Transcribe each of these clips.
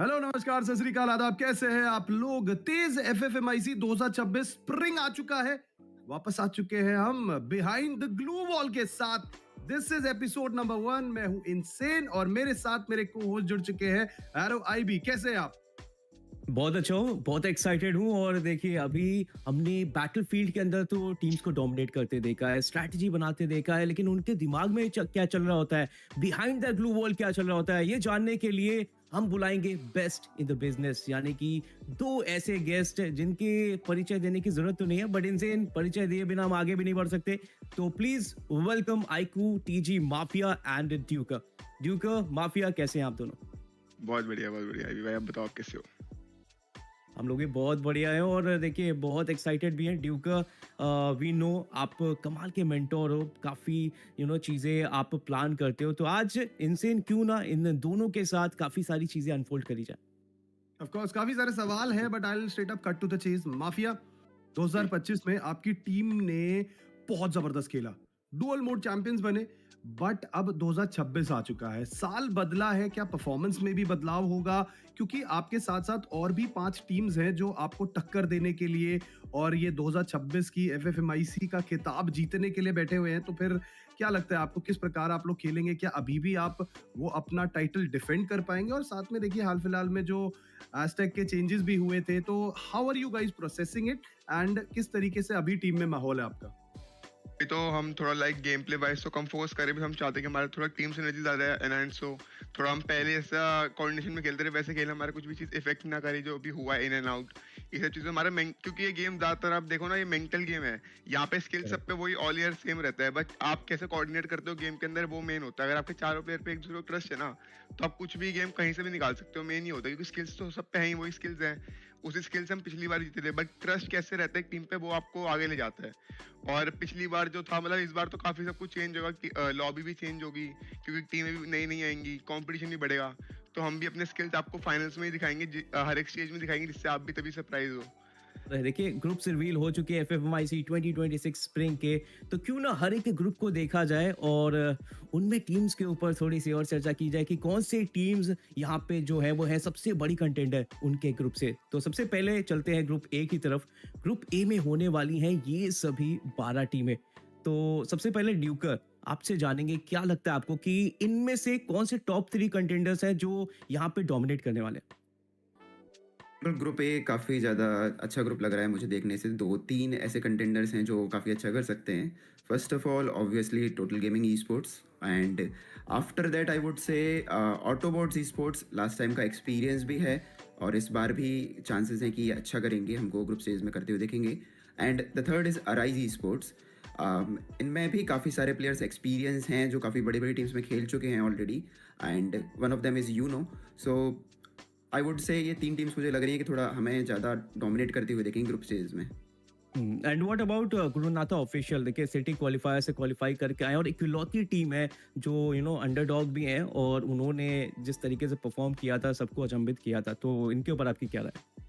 Hello नमस्कार सत श्री अकाल आदाब, कैसे हैं आप लोग। तेज FFMIC 2026 स्प्रिंग आ चुका है, वापस आ चुके हैं हम बिहाइंड द ग्लू वॉल के साथ। This is episode number 1। मैं हूं इनसेन और मेरे साथ मेरे को होस्ट जुड़ चुके हैं एरो IB। कैसे हैं आप? बहुत अच्छा हूँ, बहुत एक्साइटेड हूँ। और देखिए, अभी हमने बैटलफील्ड के अंदर तो टीम्स को डोमिनेट करते देखा है, स्ट्रैटेजी बनाते देखा है, लेकिन उनके दिमाग में क्या चल रहा होता है, बिहाइंड द ग्लू वॉल क्या चल रहा होता है, ये जानने के लिए हम बुलाएंगे बेस्ट इन द बिजनेस, यानी कि दो ऐसे गेस्ट जिनके परिचय देने की जरूरत तो नहीं है, बट इनसे परिचय दिए बिना हम आगे भी नहीं बढ़ सकते। तो please welcome iQOO, TG Mafia and Ducker. Ducker, Mafia, कैसे हैं आप दोनों? बहुत बढ़िया भाई। आप बताओ, आप कैसे हो? हम लोग भी बहुत बढ़िया हैं और देखिए बहुत एक्साइटेड भी हैं। ड्यूकर, वी नो आप कमाल के मेंटोर हो, काफ़ी चीज़ें आप प्लान करते हो, तो आज इनसेन क्यों ना इन दोनों के साथ काफ़ी सारी चीज़ें अनफोल्ड करी जाए। ऑफ कोर्स काफी सारे सवाल हैं, but I will straight up cut to the chase. Mafia 2025 में आपकी टीम ने बहुत जबरदस्त खेला, डुअल मोड चैंपियंस बने, बट अब 2026 आ चुका है, साल बदला है। क्या परफॉर्मेंस में भी बदलाव होगा? क्योंकि आपके साथ साथ और भी 5 टीम्स हैं जो आपको टक्कर देने के लिए और ये 2026 की FFMIC का खिताब जीतने के लिए बैठे हुए हैं। तो फिर क्या लगता है आपको, किस प्रकार आप लोग खेलेंगे? क्या अभी भी आप वो अपना टाइटल डिफेंड कर पाएंगे? और साथ में देखिए, हाल फिलहाल में जो एज़टेक के चेंजेस भी हुए थे, तो how are you guys processing it and किस तरीके से अभी टीम में माहौल है आपका? तो हम थोड़ा लाइक गेम प्ले वाइज तो कम फोकस करें, भी हम चाहते हैं कि हमारा थोड़ा टीम सिनर्जी ज़्यादा एनहांस हो। थोड़ा हम पहले ऐसा कोऑर्डिनेशन में खेलते रहे, वैसे खेल हमारा कुछ भी चीज़ इफेक्ट ना करे जो भी हुआ इन एंड आउट, ये सब चीज़ें हमारा क्योंकि ये गेम ज़्यादातर आप देखो ना, ये मेंटल गेम है। यहाँ पे स्किल सब पे वही ऑल ईयर सेम रहता है, बट आप कैसे कोऑर्डिनेट करते हो गेम के अंदर, वो मेन होता है। अगर आपके चारों प्लेयर पे एक दूसरे को ट्रस्ट है ना, तो आप कुछ भी गेम कहीं से भी निकाल सकते हो। मेन ही होता है, क्योंकि स्किल्स तो सब पे हैं ही, वही स्किल्स हैं, उसी स्किल से हम पिछली बार जीते थे, बट ट्रस्ट कैसे रहता है टीम पे, वो आपको आगे ले जाता है। और पिछली बार जो था, मतलब इस बार तो काफी सब कुछ चेंज होगा, लॉबी भी चेंज होगी, क्योंकि टीमें भी नई नई आएंगी, कंपटीशन भी बढ़ेगा। तो हम भी अपने स्किल्स आपको फाइनल्स में ही दिखाएंगे, हर एक स्टेज में दिखाएंगे, जिससे आप भी तभी सरप्राइज हो। देखिए, ग्रुप्स रिवील हो चुके हैं FFMIC 2026 स्प्रिंग के, तो क्यों ना हर एक ग्रुप को देखा जाए और उनमें टीम्स के ऊपर थोड़ी सी और चर्चा की जाए कि कौन से टीम्स यहाँ पे जो है वो है सबसे बड़ी कंटेंडर उनके ग्रुप से। तो सबसे पहले चलते हैं ग्रुप ए की तरफ। ग्रुप ए में होने वाली हैं ये सभी 12 टीमें। तो सबसे पहले ड्यूकर, आपसे जानेंगे क्या लगता है आपको कि इनमें से कौन से टॉप 3 कंटेंडर्स हैं जो यहाँ पे डोमिनेट करने वाले हैं? ग्रुप ए काफ़ी ज़्यादा अच्छा ग्रुप लग रहा है मुझे देखने से। 2-3 ऐसे कंटेंडर्स हैं जो काफ़ी अच्छा कर सकते हैं। First of all obviously total gaming esports, and after that I would से ऑटोबॉट्स ई-स्पोर्ट्स। लास्ट टाइम का एक्सपीरियंस भी है और इस बार भी चांसेस हैं कि अच्छा करेंगे, हमको ग्रुप स्टेज में करते हुए देखेंगे। And the third is arise esports. इनमें भी काफ़ी सारे प्लेयर्स एक्सपीरियंस हैं जो काफ़ी बड़ी बड़ी टीम्स में खेल चुके हैं already, and one of them is Uno. So I would say ये 3 टीम्स मुझे लग रही है कि थोड़ा हमें ज़्यादा डोमिनेट करते हुए देखेंगे ग्रुप स्टेज में। And what about Gurunatha official? देखिए, सिटी क्वालिफायर से क्वालिफाई करके आए और इकलौती टीम है जो अंडरडॉग भी हैं और उन्होंने जिस तरीके से परफॉर्म किया था, सबको अचंभित किया था। तो इनके ऊपर आपकी क्या राय है?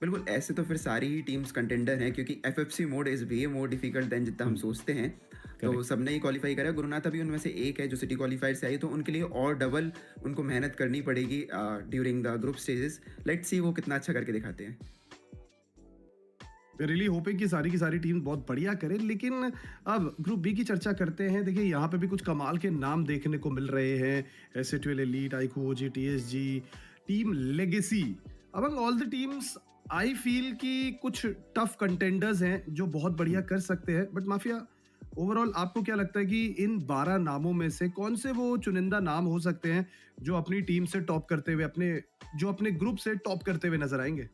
बिल्कुल, ऐसे तो फिर सारी ही टीम्स कंटेंडर हैं, क्योंकि FFC mode is way more difficult than जितना हम सोचते हैं। तो सबने ही क्वालिफाई करा। गुरुनाथा भी उनमें से एक है जो सिटी क्वालिफायर से आई, तो उनके लिए और डबल उनको मेहनत करनी पड़ेगी during the group stages. Let's see वो कितना अच्छा करके दिखाते हैं। रियली होपिंग कि सारी की सारी टीम बहुत बढ़िया करें। लेकिन अब ग्रुप बी की चर्चा करते हैं। देखिए, यहाँ पे भी कुछ कमाल के नाम देखने को मिल रहे हैं। एसेट्यूएल elite, iQOO, OGxTSG, team legacy. Among all the teams I feel कि कुछ टफ कंटेंडर्स हैं जो बहुत बढ़िया कर सकते हैं। बट माफिया, ओवरऑल आपको क्या लगता है कि इन 12 नामों में से कौन से वो चुनिंदा नाम हो सकते हैं जो अपनी टीम से टॉप करते हुए, अपने ग्रुप से टॉप करते हुए नजर आएंगे?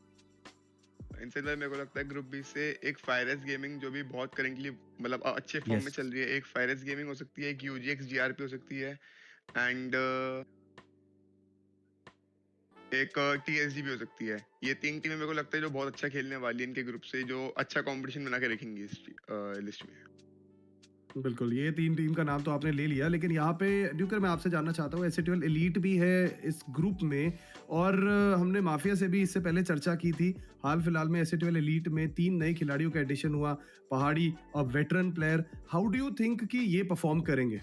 इनसे मेरे को लगता है ग्रुप बी से एक फायरेस गेमिंग, जो भी बहुत करेंटली मतलब अच्छे फॉर्म में चल रही है, एक फायरेस गेमिंग हो सकती है, एक UGxGRP हो सकती है, एंड एक TSG भी हो सकती है। ये 3 टीमें मेरे को लगता है जो बहुत अच्छा खेलने वाली है इनके ग्रुप से, जो अच्छा कंपटीशन बना के रखेंगी इस लिस्ट में। बिल्कुल, ये 3 टीम का नाम तो आपने ले लिया, लेकिन यहाँ पे ड्यूकर मैं आपसे जानना चाहता हूँ, एसेट्यूएल एलीट भी है इस ग्रुप में और हमने माफिया से भी इससे पहले चर्चा की थी। हाल फिलहाल में एसेट्यूएल एलीट में 3 नए खिलाड़ियों का एडिशन हुआ, पहाड़ी और veteran player. How do you think कि ये परफॉर्म करेंगे?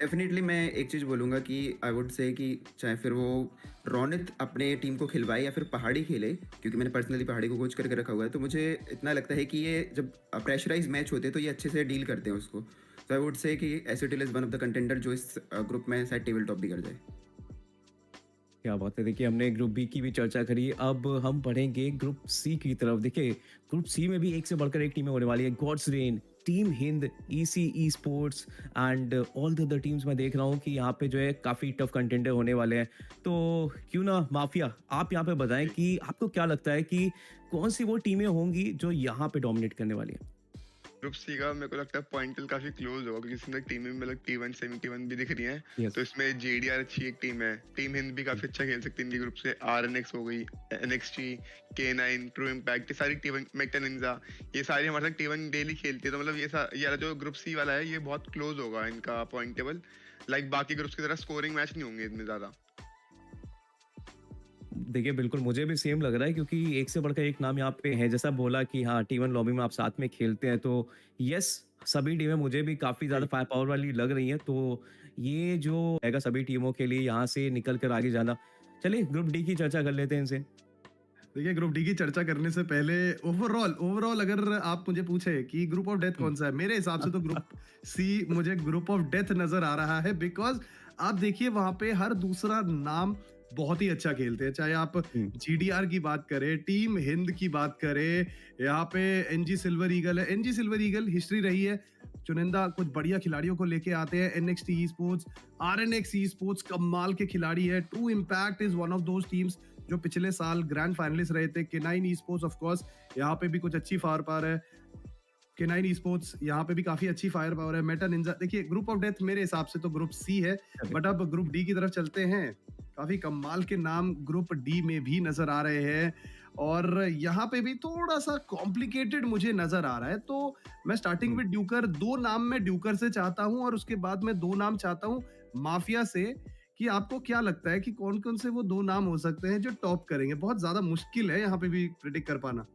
डेफ़िनेटली मैं एक चीज़ बोलूँगा कि आई वुड से कि चाहे फिर वो रोनित अपने टीम को खिलवाए या फिर पहाड़ी खेले, क्योंकि मैंने पर्सनली पहाड़ी को कोच करके रखा हुआ है, तो मुझे इतना लगता है कि ये जब प्रेशराइज़ मैच होते हैं, तो ये अच्छे से डील करते हैं उसको। तो आई वुड से कि SOTL is one of the contender जो इस ग्रुप में शायद टेबल टॉप भी कर जाए। क्या बात है। देखिए हमने ग्रुप बी की भी चर्चा करी, अब हम बढ़ेंगे ग्रुप सी की तरफ। देखिए ग्रुप सी में भी एक से बढ़कर एक टीमें होने वाली है। Gods Reign, Team Hind, EC esports and all the other teams. मैं देख रहा हूँ कि यहाँ पे जो है काफ़ी टफ कंटेंडर होने वाले हैं। तो क्यों ना माफिया आप यहाँ पे बताएं कि आपको क्या लगता है कि कौन सी वो टीमें होंगी जो यहाँ पे डोमिनेट करने वाली हैं? ग्रुप सी का मेरे को लगता है पॉइंट टेल काफी क्लोज होगा, क्योंकि इसमें टीमें मतलब T1 71 भी दिख रही हैं। यस। तो इसमें जेडीआर अच्छी एक टीम है, टीम हिंद भी काफी अच्छा खेल सकती है इनके ग्रुप से। आरएनएक्स हो गई, एनएक्सटी, K9, ट्रू इम्पैक्ट, ये सारी टीम, मेक्टा निंजा, ये सारी हमारे साथ T1 डेली खेलती है। तो मतलब ये वाला जो ग्रुप सी वाला है ये बहुत क्लोज होगा इनका पॉइंट टेबल। लाइक बाकी ग्रुप्स की तरह स्कोरिंग मैच नहीं होंगे इतने ज्यादा। देखिए बिल्कुल मुझे भी सेम लग रहा है, क्योंकि एक से बढ़कर एक नाम यहाँ पे है। जैसा बोला कि हाँ टी वन लॉबी में आप साथ में खेलते हैं, तो यस सभी टीमें मुझे भी काफ़ी ज़्यादा फायर पावर वाली लग रही हैं। तो ये जो रहेगा सभी टीमों के लिए यहाँ से निकल कर आगे जाना। चलिए ग्रुप डी की चर्चा कर लेते हैं इनसे। देखिए ग्रुप डी की चर्चा करने से पहले ओवरऑल ओवरऑल अगर आप मुझे पूछे कि ग्रुप ऑफ डेथ कौन सा है, मेरे हिसाब से तो ग्रुप सी मुझे ग्रुप ऑफ डेथ नजर आ रहा है। बिकॉज आप देखिए वहां पे हर दूसरा नाम बहुत ही अच्छा खेलते हैं। चाहे आप जीडीआर की बात करें, टीम हिंद की बात करें, यहाँ पे एनजी सिल्वर ईगल है। एनजी सिल्वर ईगल हिस्ट्री रही है, चुनिंदा कुछ बढ़िया खिलाड़ियों को लेके आते हैं। NXT esports, RNX esports कमाल के खिलाड़ी है। True impact is one of those teams जो पिछले साल ग्रैंड फाइनलिस्ट रहे थे। K9 e sports of course यहाँ पे भी कुछ अच्छी फायर पावर है। K9 ई स्पोर्ट्स यहाँ पे भी काफी अच्छी फायर पावर है। मेटा निंजा, देखिए ग्रुप ऑफ डेथ मेरे हिसाब से तो ग्रुप सी है। बट अब ग्रुप डी की तरफ चलते हैं। काफी कमाल के नाम ग्रुप डी में भी नजर आ रहे हैं, और यहाँ पे भी थोड़ा सा कॉम्प्लिकेटेड मुझे नजर आ रहा है। तो मैं स्टार्टिंग विद ड्यूकर, दो नाम मैं ड्यूकर से चाहता हूँ, और उसके बाद मैं दो नाम चाहता हूँ माफिया से। कि आपको क्या लगता है कि कौन कौन से वो दो नाम हो सकते हैं जो टॉप करेंगे? बहुत ज्यादा मुश्किल है यहाँ पे भी प्रिडिक्ट कर पाना।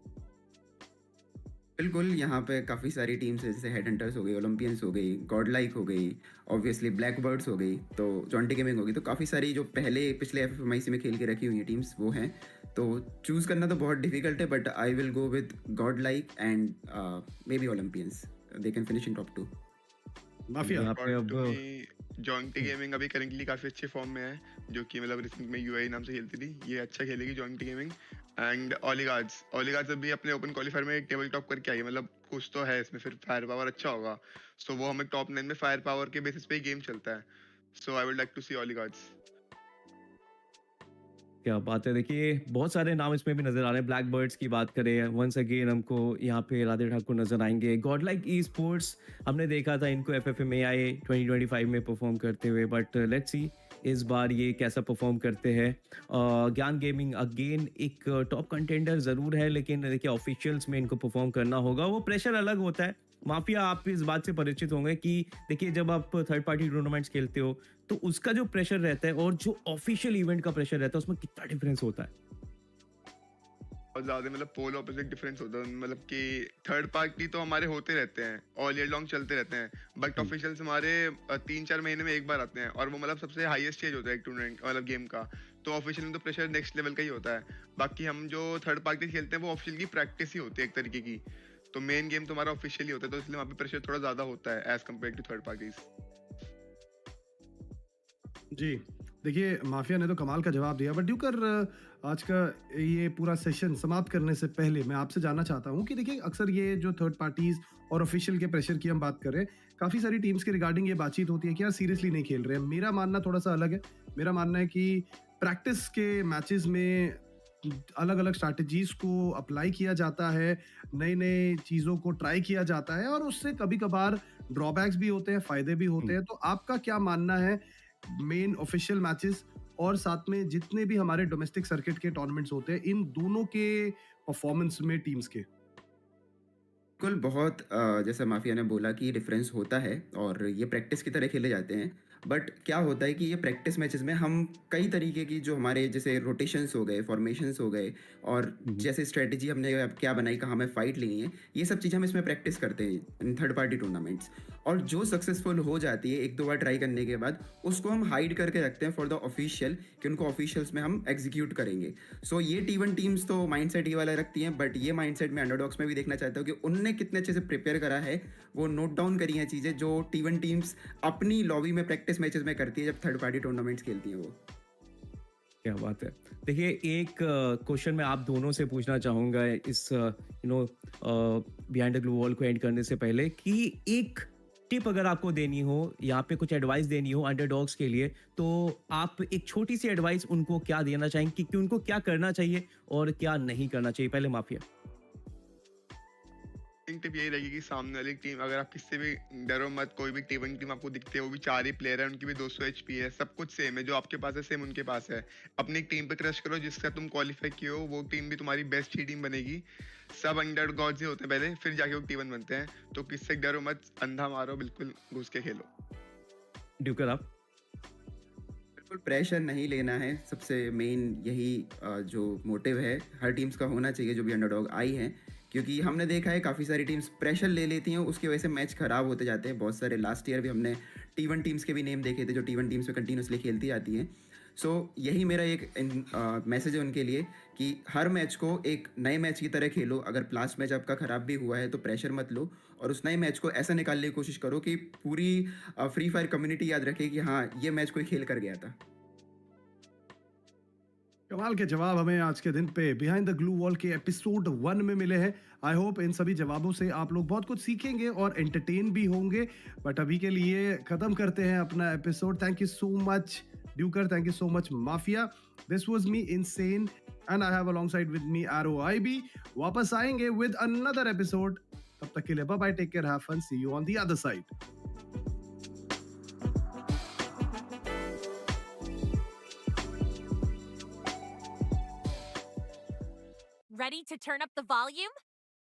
बिल्कुल, यहाँ पे काफ़ी सारी टीम्स हैं, जैसे हेड हंटर्स हो गई, ओलंपियंस हो गई, गॉड लाइक हो गई, ऑब्वियसली ब्लैक बर्ड्स हो गई, तो जॉन्टी गेमिंग होगी। तो काफ़ी सारी जो पिछले एफएफएमआईसी में खेल के रखी हुई हैं टीम्स वो हैं। तो चूज़ करना तो बहुत डिफिकल्ट है, but I will go with God like and may be Olympians. They can finish in top 2। Mafia. यहाँ पे अब जॉन्टी गेमिंग अभी करेंटली काफी अच्छे फॉर्म में है, जो कि मतलब रिसेंट में यूआई नाम से खेलती थी। ये अच्छा खेलेगी जॉन्टी गेमिंग। एंड ओलिगार्ड्स अभी अपने ओपन क्वालिफायर में टेबल टॉप करके आई है, मतलब कुछ तो है इसमें, फिर फायर पावर अच्छा होगा। सो वो हमें टॉप 9 में फायर पावर के बेसिस पे ही गेम चलता है। सो आई वुड लाइक टू सी ओलिगार्ड्स। क्या बात है। देखिए बहुत सारे नाम इसमें भी नजर आ रहे हैं। ब्लैक बर्ड्स की बात करें, वंस अगेन हमको यहाँ पे राधे ठाकुर नजर आएंगे। गॉड लाइक ई स्पोर्ट्स हमने देखा था इनको FFMAI 2025 में परफॉर्म करते हुए, बट लेट्स सी इस बार ये कैसा परफॉर्म करते हैं। ज्ञान गेमिंग अगेन एक टॉप कंटेंडर जरूर है, लेकिन देखिए ऑफिशियल्स में इनको परफॉर्म करना होगा, वो प्रेशर अलग होता है। माफिया आप इस बात से परिचित होंगे कि देखिए जब आप थर्ड पार्टी टूर्नामेंट्स खेलते हो तो उसका जो प्रेशर रहता है और जो ऑफिशियल इवेंट का प्रेशर रहता है उसमें कितना डिफरेंस होता है। बहुत ज्यादा मतलब पोल ऑपोजिट डिफरेंस होता है। मतलब कि थर्ड पार्टी तो हमारे होते रहते हैं, ऑल ईयर लॉन्ग चलते रहते हैं, बट ऑफिशियल्स हमारे 3-4 महीने में एक बार आते हैं, और वो मतलब सबसे हाईएस्ट स्टेज होता है एक टूर्नामेंट मतलब गेम का। तो ऑफिशियल में तो प्रेशर नेक्स्ट लेवल का ही होता है। बाकी हम जो थर्ड पार्टी खेलते हैं वो ऑफिशियल की प्रैक्टिस ही होती है एक तरीके की। तो मेन गेम तो हमारा ऑफिशियल ही होता है, तो इसलिए वहाँ पे प्रेशर थोड़ा ज्यादा होता है as compare to third parties. जी, देखिए माफिया ने तो कमाल का जवाब दिया। बट ड्यूकर, आज का ये पूरा सेशन समाप्त करने से पहले मैं आपसे जानना चाहता हूँ कि देखिए अक्सर ये जो थर्ड पार्टीज और ऑफिशियल के प्रेशर की हम बात कर रहे हैं, काफ़ी सारी टीम्स के रिगार्डिंग ये बातचीत होती है कि यार सीरियसली नहीं खेल रहे हैं। मेरा मानना थोड़ा सा अलग है। मेरा मानना है कि प्रैक्टिस के मैचेस में अलग अलग स्ट्रैटेजीज को अप्लाई किया जाता है, नए नए चीज़ों को ट्राई किया जाता है, और उससे कभी कभार ड्रॉबैक्स भी होते हैं, फायदे भी होते हैं। तो आपका क्या मानना है मेन ऑफिशियल मैचेस और साथ में जितने भी हमारे डोमेस्टिक सर्किट के टूर्नामेंट्स होते हैं, इन दोनों के परफॉर्मेंस में टीम्स के? बिल्कुल, बहुत जैसा माफिया ने बोला कि डिफरेंस होता है और ये प्रैक्टिस की तरह खेले जाते हैं। बट क्या होता है कि ये प्रैक्टिस मैचेस में हम कई तरीके की जो हमारे जैसे रोटेशंस हो गए, फॉर्मेशंस हो गए और हम्म, जैसे स्ट्रेटेजी हमने अब क्या बनाई, कहाँ हमें फाइट लेनी है, ये सब चीज़ हम इसमें प्रैक्टिस करते हैं इन थर्ड पार्टी टूर्नामेंट्स। और जो सक्सेसफुल हो जाती है 1-2 बार ट्राई करने के बाद, उसको हम हाइड करके रखते हैं फॉर द ऑफिशियल, कि उनको ऑफिशियल्स में हम एग्जीक्यूट करेंगे। सो ये T1 टीम्स तो माइंडसेट ये वाला रखती हैं, बट ये माइंडसेट मैं अंडरडॉग्स में भी देखना चाहता हूँ कि उनने कितने अच्छे से प्रिपेयर करा है, वो नोट डाउन करी हैं चीज़ें जो T1 टीम्स अपनी लॉबी में प्रैक्टिस मैचेस में करती है जब थर्ड पार्टी टूर्नामेंट्स खेलती हैं वो। क्या बात है। देखिए एक क्वेश्चन मैं आप दोनों से पूछना चाहूंगा इस बिहाइंड द ग्लू वॉल को एंड करने से पहले कि एक टिप अगर आपको देनी हो, यहाँ पे कुछ एडवाइस देनी हो अंडरडॉग्स के लिए, तो आप एक छोटी सी एडवाइस उनको क्या देना चाहेंगे कि उनको क्या करना चाहिए और क्या नहीं करना चाहिए? पहले माफिया। टिप यही रहेगी कि सामने वाली टीम, अगर आप किससे भी डरो मत, कोई भी T1 टीम आपको दिखती है, वो भी 4 ही प्लेयर है, उनकी भी 200 HP है, सब कुछ सेम है, जो आपके पास है सेम उनके पास है। अपनी टीम पे ट्रस्ट करो, जिसका तुम क्वालिफाई किए हो वो टीम भी तुम्हारी बेस्ट ही टीम बनेगी। सब अंडर गॉड्स ही होते हैं पहले, फिर जाके वो T1 बनते हैं। तो किससे डरो मत, अंधा मारो, बिल्कुल घुस के खेलो। ड्यूकर आप? बिल्कुल प्रेशर नहीं लेना है, सबसे मेन यही जो मोटिव है हर टीम्स का होना चाहिए जो भी अंडरडॉग आई हैं, क्योंकि हमने देखा है काफ़ी सारी टीम्स प्रेशर ले लेती हैं, उसकी वजह से मैच ख़राब होते जाते हैं। बहुत सारे लास्ट ईयर भी हमने T1 टीम्स के भी नेम देखे थे जो T1 टीम्स में कंटिन्यूसली खेलती आती हैं। सो यही मेरा एक मैसेज है उनके लिए कि हर मैच को एक नए मैच की तरह खेलो। अगर लास्ट मैच आपका ख़राब भी हुआ है तो प्रेशर मत लो, और उस नए मैच को ऐसा निकालने की कोशिश करो कि पूरी फ्री फायर कम्युनिटी याद रखे कि हाँ, ये मैच कोई खेल कर गया था। कमाल के जवाब हमें आज के दिन पे बिहाइंड द ग्लू वॉल के एपिसोड 1 में मिले हैं। आई होप इन सभी जवाबों से आप लोग बहुत कुछ सीखेंगे और एंटरटेन भी होंगे। बट अभी के लिए खत्म करते हैं अपना episode. Thank you so much Ducker, thank you so much Mafia. This was me Insane and I have alongside with me ROIB। वापस आएंगे विद अनदर एपिसोड। तब तक के लिए bye bye, take care, have fun, see you on the other side. Ready to turn up the volume?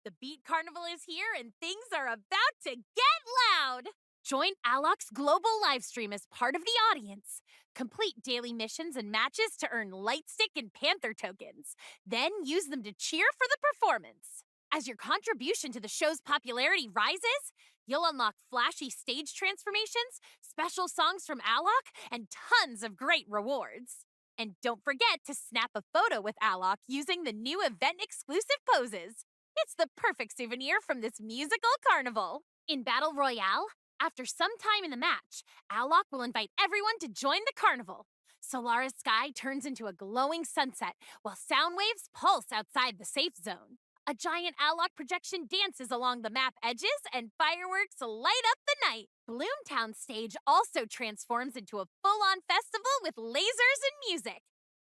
The Beat Carnival is here and things are about to get loud! Join Alok's global livestream as part of the audience. Complete daily missions and matches to earn Lightstick and Panther tokens. Then use them to cheer for the performance. As your contribution to the show's popularity rises, you'll unlock flashy stage transformations, special songs from Alok, and tons of great rewards. And don't forget to snap a photo with Alok using the new event-exclusive poses. It's the perfect souvenir from this musical carnival. In Battle Royale, after some time in the match, Alok will invite everyone to join the carnival. Solara's sky turns into a glowing sunset while sound waves pulse outside the safe zone. A giant Alok projection dances along the map edges and fireworks light up the night. Bloomtown stage also transforms into a full-on festival with lasers and music.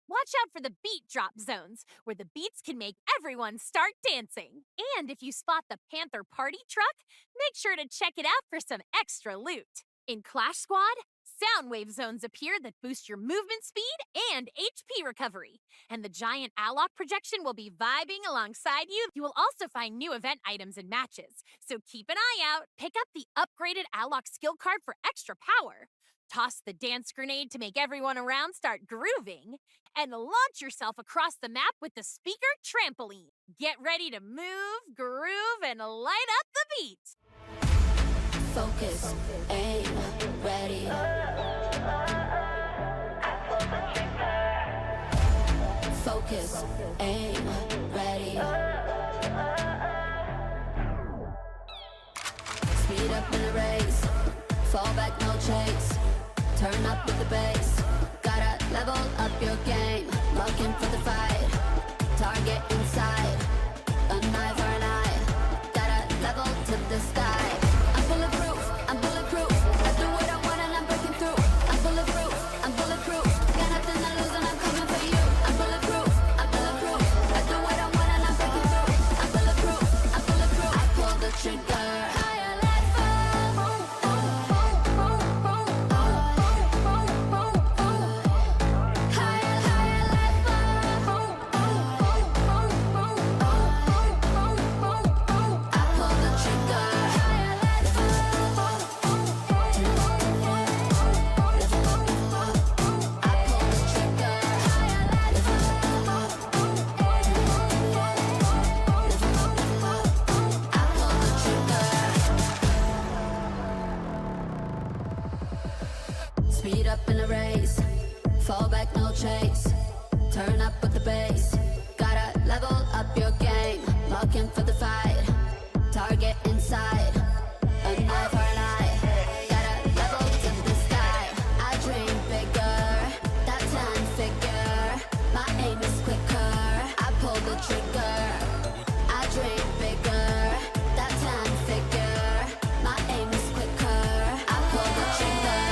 Watch out for the beat drop zones, where the beats can make everyone start dancing. And if you spot the Panther party truck, make sure to check it out for some extra loot. In Clash Squad, sound wave zones appear that boost your movement speed and HP recovery. And the giant Alok projection will be vibing alongside you. You will also find new event items and matches, so keep an eye out. Pick up the upgraded Alok skill card for extra power. Toss the dance grenade to make everyone around start grooving. And launch yourself across the map with the speaker trampoline. Get ready to move, groove, and light up the beat. Focus, aim, ready. Focus, aim, ready. Speed up in a race, fall back, no chase. Turn up with the bass, gotta level up your game. Looking for the fight, target inside. A knife or an eye, gotta level to the sky. I'm bulletproof, I do what I want and I'm breaking through. I'm bulletproof, got nothing to lose and I'm coming for you. I'm bulletproof, I do what I want and I'm breaking through. I'm bulletproof, I pull the trigger. Higher light fall, higher light fall. chase. Turn up with the bass. Gotta level up your game. Looking for the fight. Target inside. A knife or an eye. Gotta level to the sky. I dream bigger. That 10 figure. My aim is quicker. I pull the trigger. I dream bigger. That 10 figure. My aim is quicker. I pull the trigger.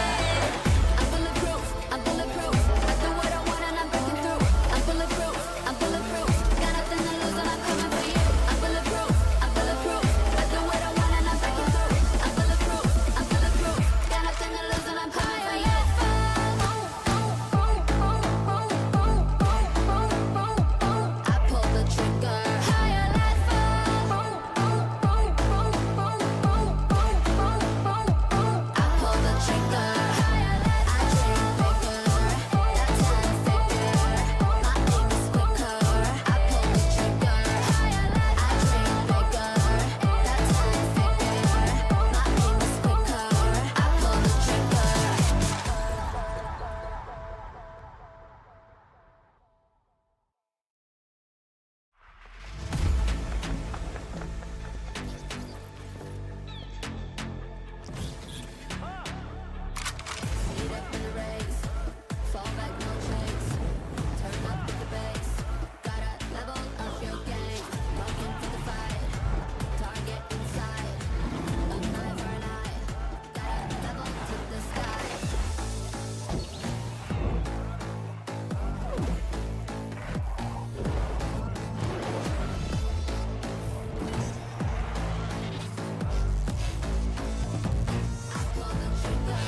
I'm bulletproof. I'm bulletproof. I do what I want and I'm breaking through. I'm bulletproof. I'm bulletproof. Got nothing to lose and I'm coming for you. I'm bulletproof. I'm bulletproof. I do what I want and I'm breaking through. I'm bulletproof. I'm bulletproof. Got nothing to lose and I'm coming for you. I pull the trigger. Higher life. I pull the trigger. I dream bigger. That 10 figure. My aim is quicker. I pull the trigger. I dream bigger. That 10 figure. My aim is quicker. I pull the trigger. Speed up in the race, fall back no chase. Turn up with the bass, gotta level up your game. Looking for the fight, target inside. A knife or an eye, gotta level to the sky. I pull the trigger.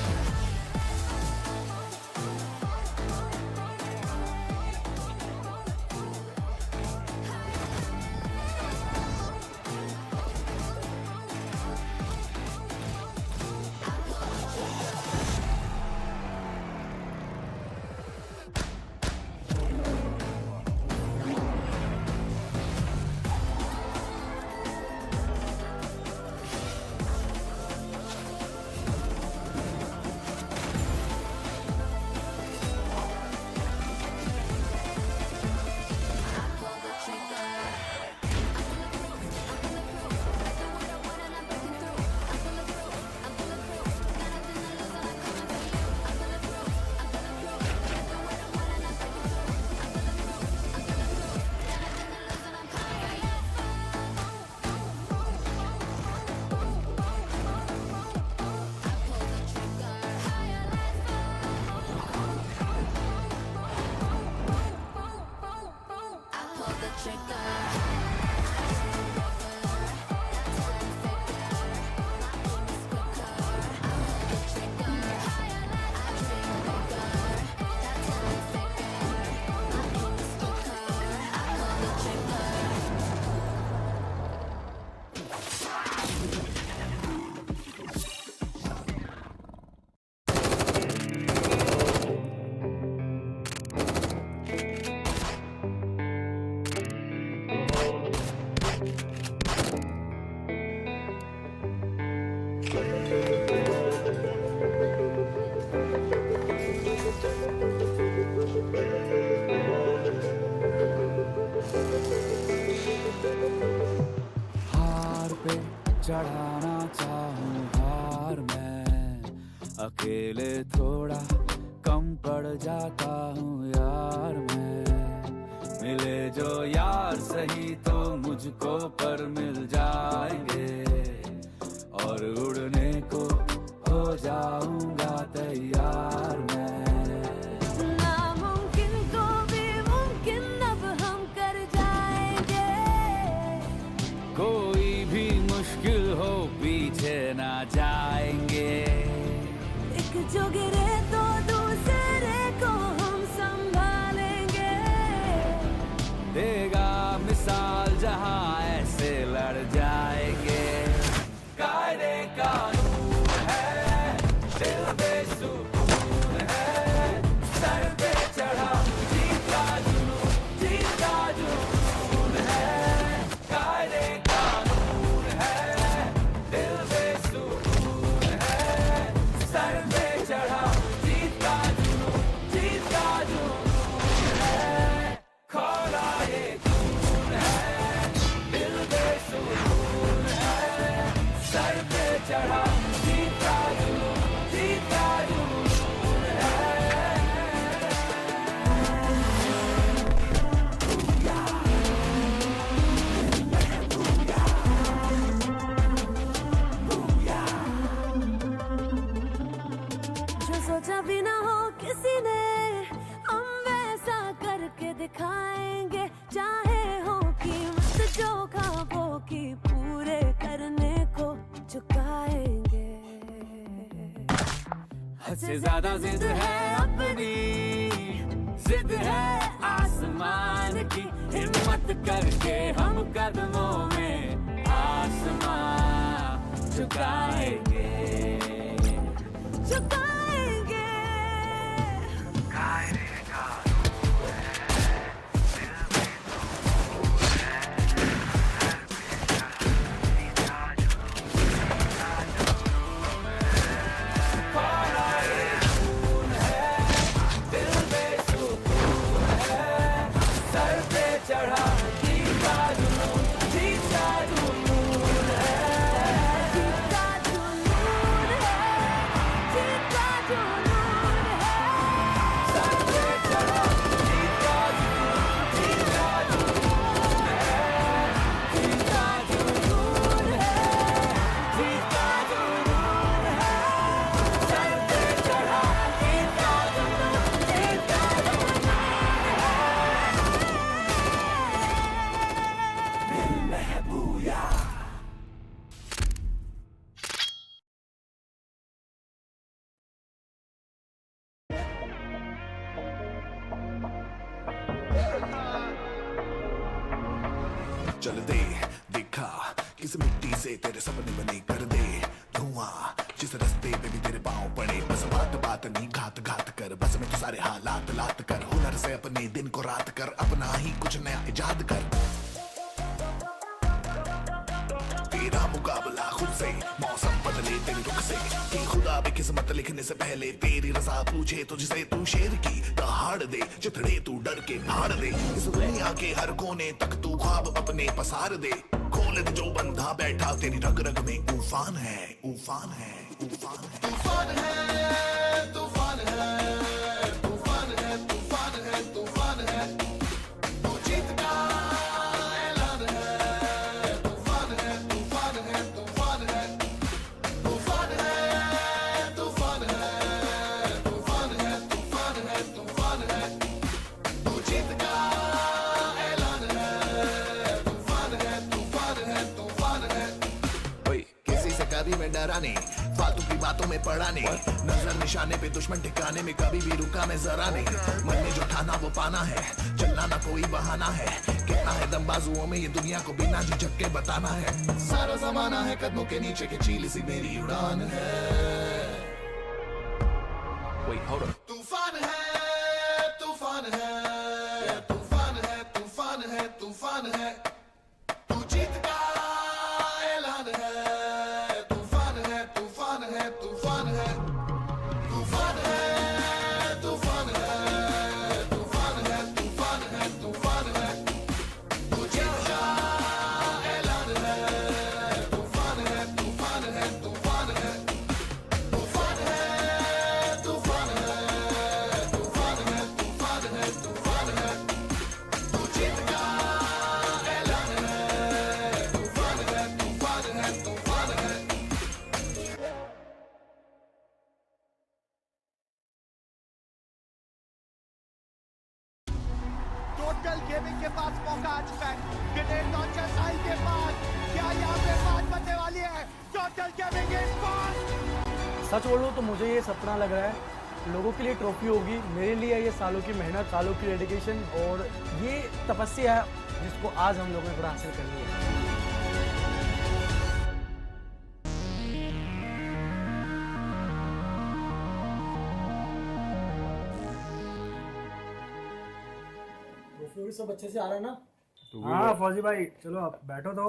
I pull the trigger. I'm bulletproof. I'm bulletproof. I do what I want and I'm breaking through. I'm bulletproof. I'm bulletproof. Got nothing to lose and I'm coming for you. I'm bulletproof. I'm bulletproof. I do what I want and I'm breaking through. I'm bulletproof. I'm bulletproof. Got nothing to lose and I'm coming for you. I pull the trigger. Higher life. I pull the trigger. हार पे चढ़ाना चाहूँ हार मैं अकेले थोड़ा कम पड़ जाता हूँ यार मैं मिले जो यार सही तो मुझको पर मिल जाएंगे और उड़ने को हो जाऊंगा तैयार मैं नामुमकिन को भी मुमकिन अब हम कर जाएंगे। कोई भी मुश्किल हो पीछे ना जाएंगे एक जो गिरे तो दूसरे को हम संभालेंगे। देगा मिसाल जहां ऐसे लड़ जाएंगे कायदे कानून है दिल बेसुकून है सर पे चढ़ा जीत का जुनून है कायदे कानून है दिल बेसुकून है सर पे चढ़ा भी ना हो किसी ने, हम वैसा करके दिखाएंगे, चाहे हो कीमत जो ख्वाबों की पूरे करने को झुकाएंगे। हद से ज्यादा जिद है अपनी, जिद है आसमान की, हिम्मत करके हम कदमों में आसमान झुकाएंगे, झुकाएंगे। सर पे चढ़ा जीत का जुनून, जीत का जुनून है, जीत का जुनून है, जीत का जुनून है। सर पे चढ़ा जीत का जुनून, जीत का जुनून है, जीत का जुनून है, जीत का जुनून है, सर पे चढ़ा जीत का जुनून, जीत का जुनून है। दिल में बूया। चल दे देखा किस मिट्टी से तेरे सपने बने, कर दे धुआं जिस रास्ते पे भी तेरे पाँव पड़े। बस बात बात नहीं घात घात कर, बस में तो सारे हालात लात कर, हुनर से अपने दिन को रात कर, अपना ही कुछ नया इजाद कर। तेरा मुकाबला खुद से, मौसम बदले तेरे रुख से, कि खुदा भी किस्मत लिखने से पहले तेरी रजा पूछे तुझसे, तू शेर की दहाड़ दे, चितड़े तू डर के भाड़ दे, इस दुनिया के हर कोने तक तू ख्वाब अपने पसार दे। खोल दे जो बंधा बैठा तेरी रग रग में, तूफान है, तूफान है, तूफान है, तूफान है, तूफान है, तूफान है, तूफान है, तूफान है, तू जीत का ऐलान है, तूफान है, तूफान है, तूफान है, तूफान है, तूफान है, तूफान है, तूफान है, तूफान है, तू जीत का ऐलान है, तूफान है, तूफान है, तूफान है। ओए किसी से कभी मैं डरा नहीं, फालतू की बातों में पड़ा नहीं, नजर निशाने पे दुश्मन ठिकाने में कभी भी रुका मैं जरा नहीं, मन में जो ठाना वो पाना है, चलना ना कोई बहाना है, कितना है दम बाजुओं में ये दुनिया को बिना झिझक के बताना है, सारा जमाना है कदमों के नीचे की चील सी मेरी उड़ान है। Wait, hold up. तूफान है, तूफान है, तूफान है, तूफान है, तूफान है, तू जीत का ऐलान है, तूफान है, तूफान है, तूफान है, तूफान है, तूफान है, तूफान है, तूफान है, तूफान है, तू जीत का ऐलान है, तूफान है, तूफान है, तूफान है, तूफान है, तूफान है, तूफान है, तूफान है, तूफान है, तू जीत का ऐलान है, तूफान है, तूफान है, तूफान है। टोटल गेमिंग के पास मौका आ चुका है, ग्रेनेड लॉन्चर साहिल के पास, क्या यहाँ पे बात बनने वाली है? Total gaming sports. सच बोलूं तो मुझे ये सपना लग रहा है, लोगों के लिए ट्रॉफी होगी, मेरे लिए ये सालों की मेहनत, सालों की डेडिकेशन और ये तपस्या है जिसको आज हम लोगों ने पूरा हासिल कर लिया है। ट्रॉफी सब अच्छे से आ रहा है ना? हाँ फौजी भाई, चलो आप बैठो तो।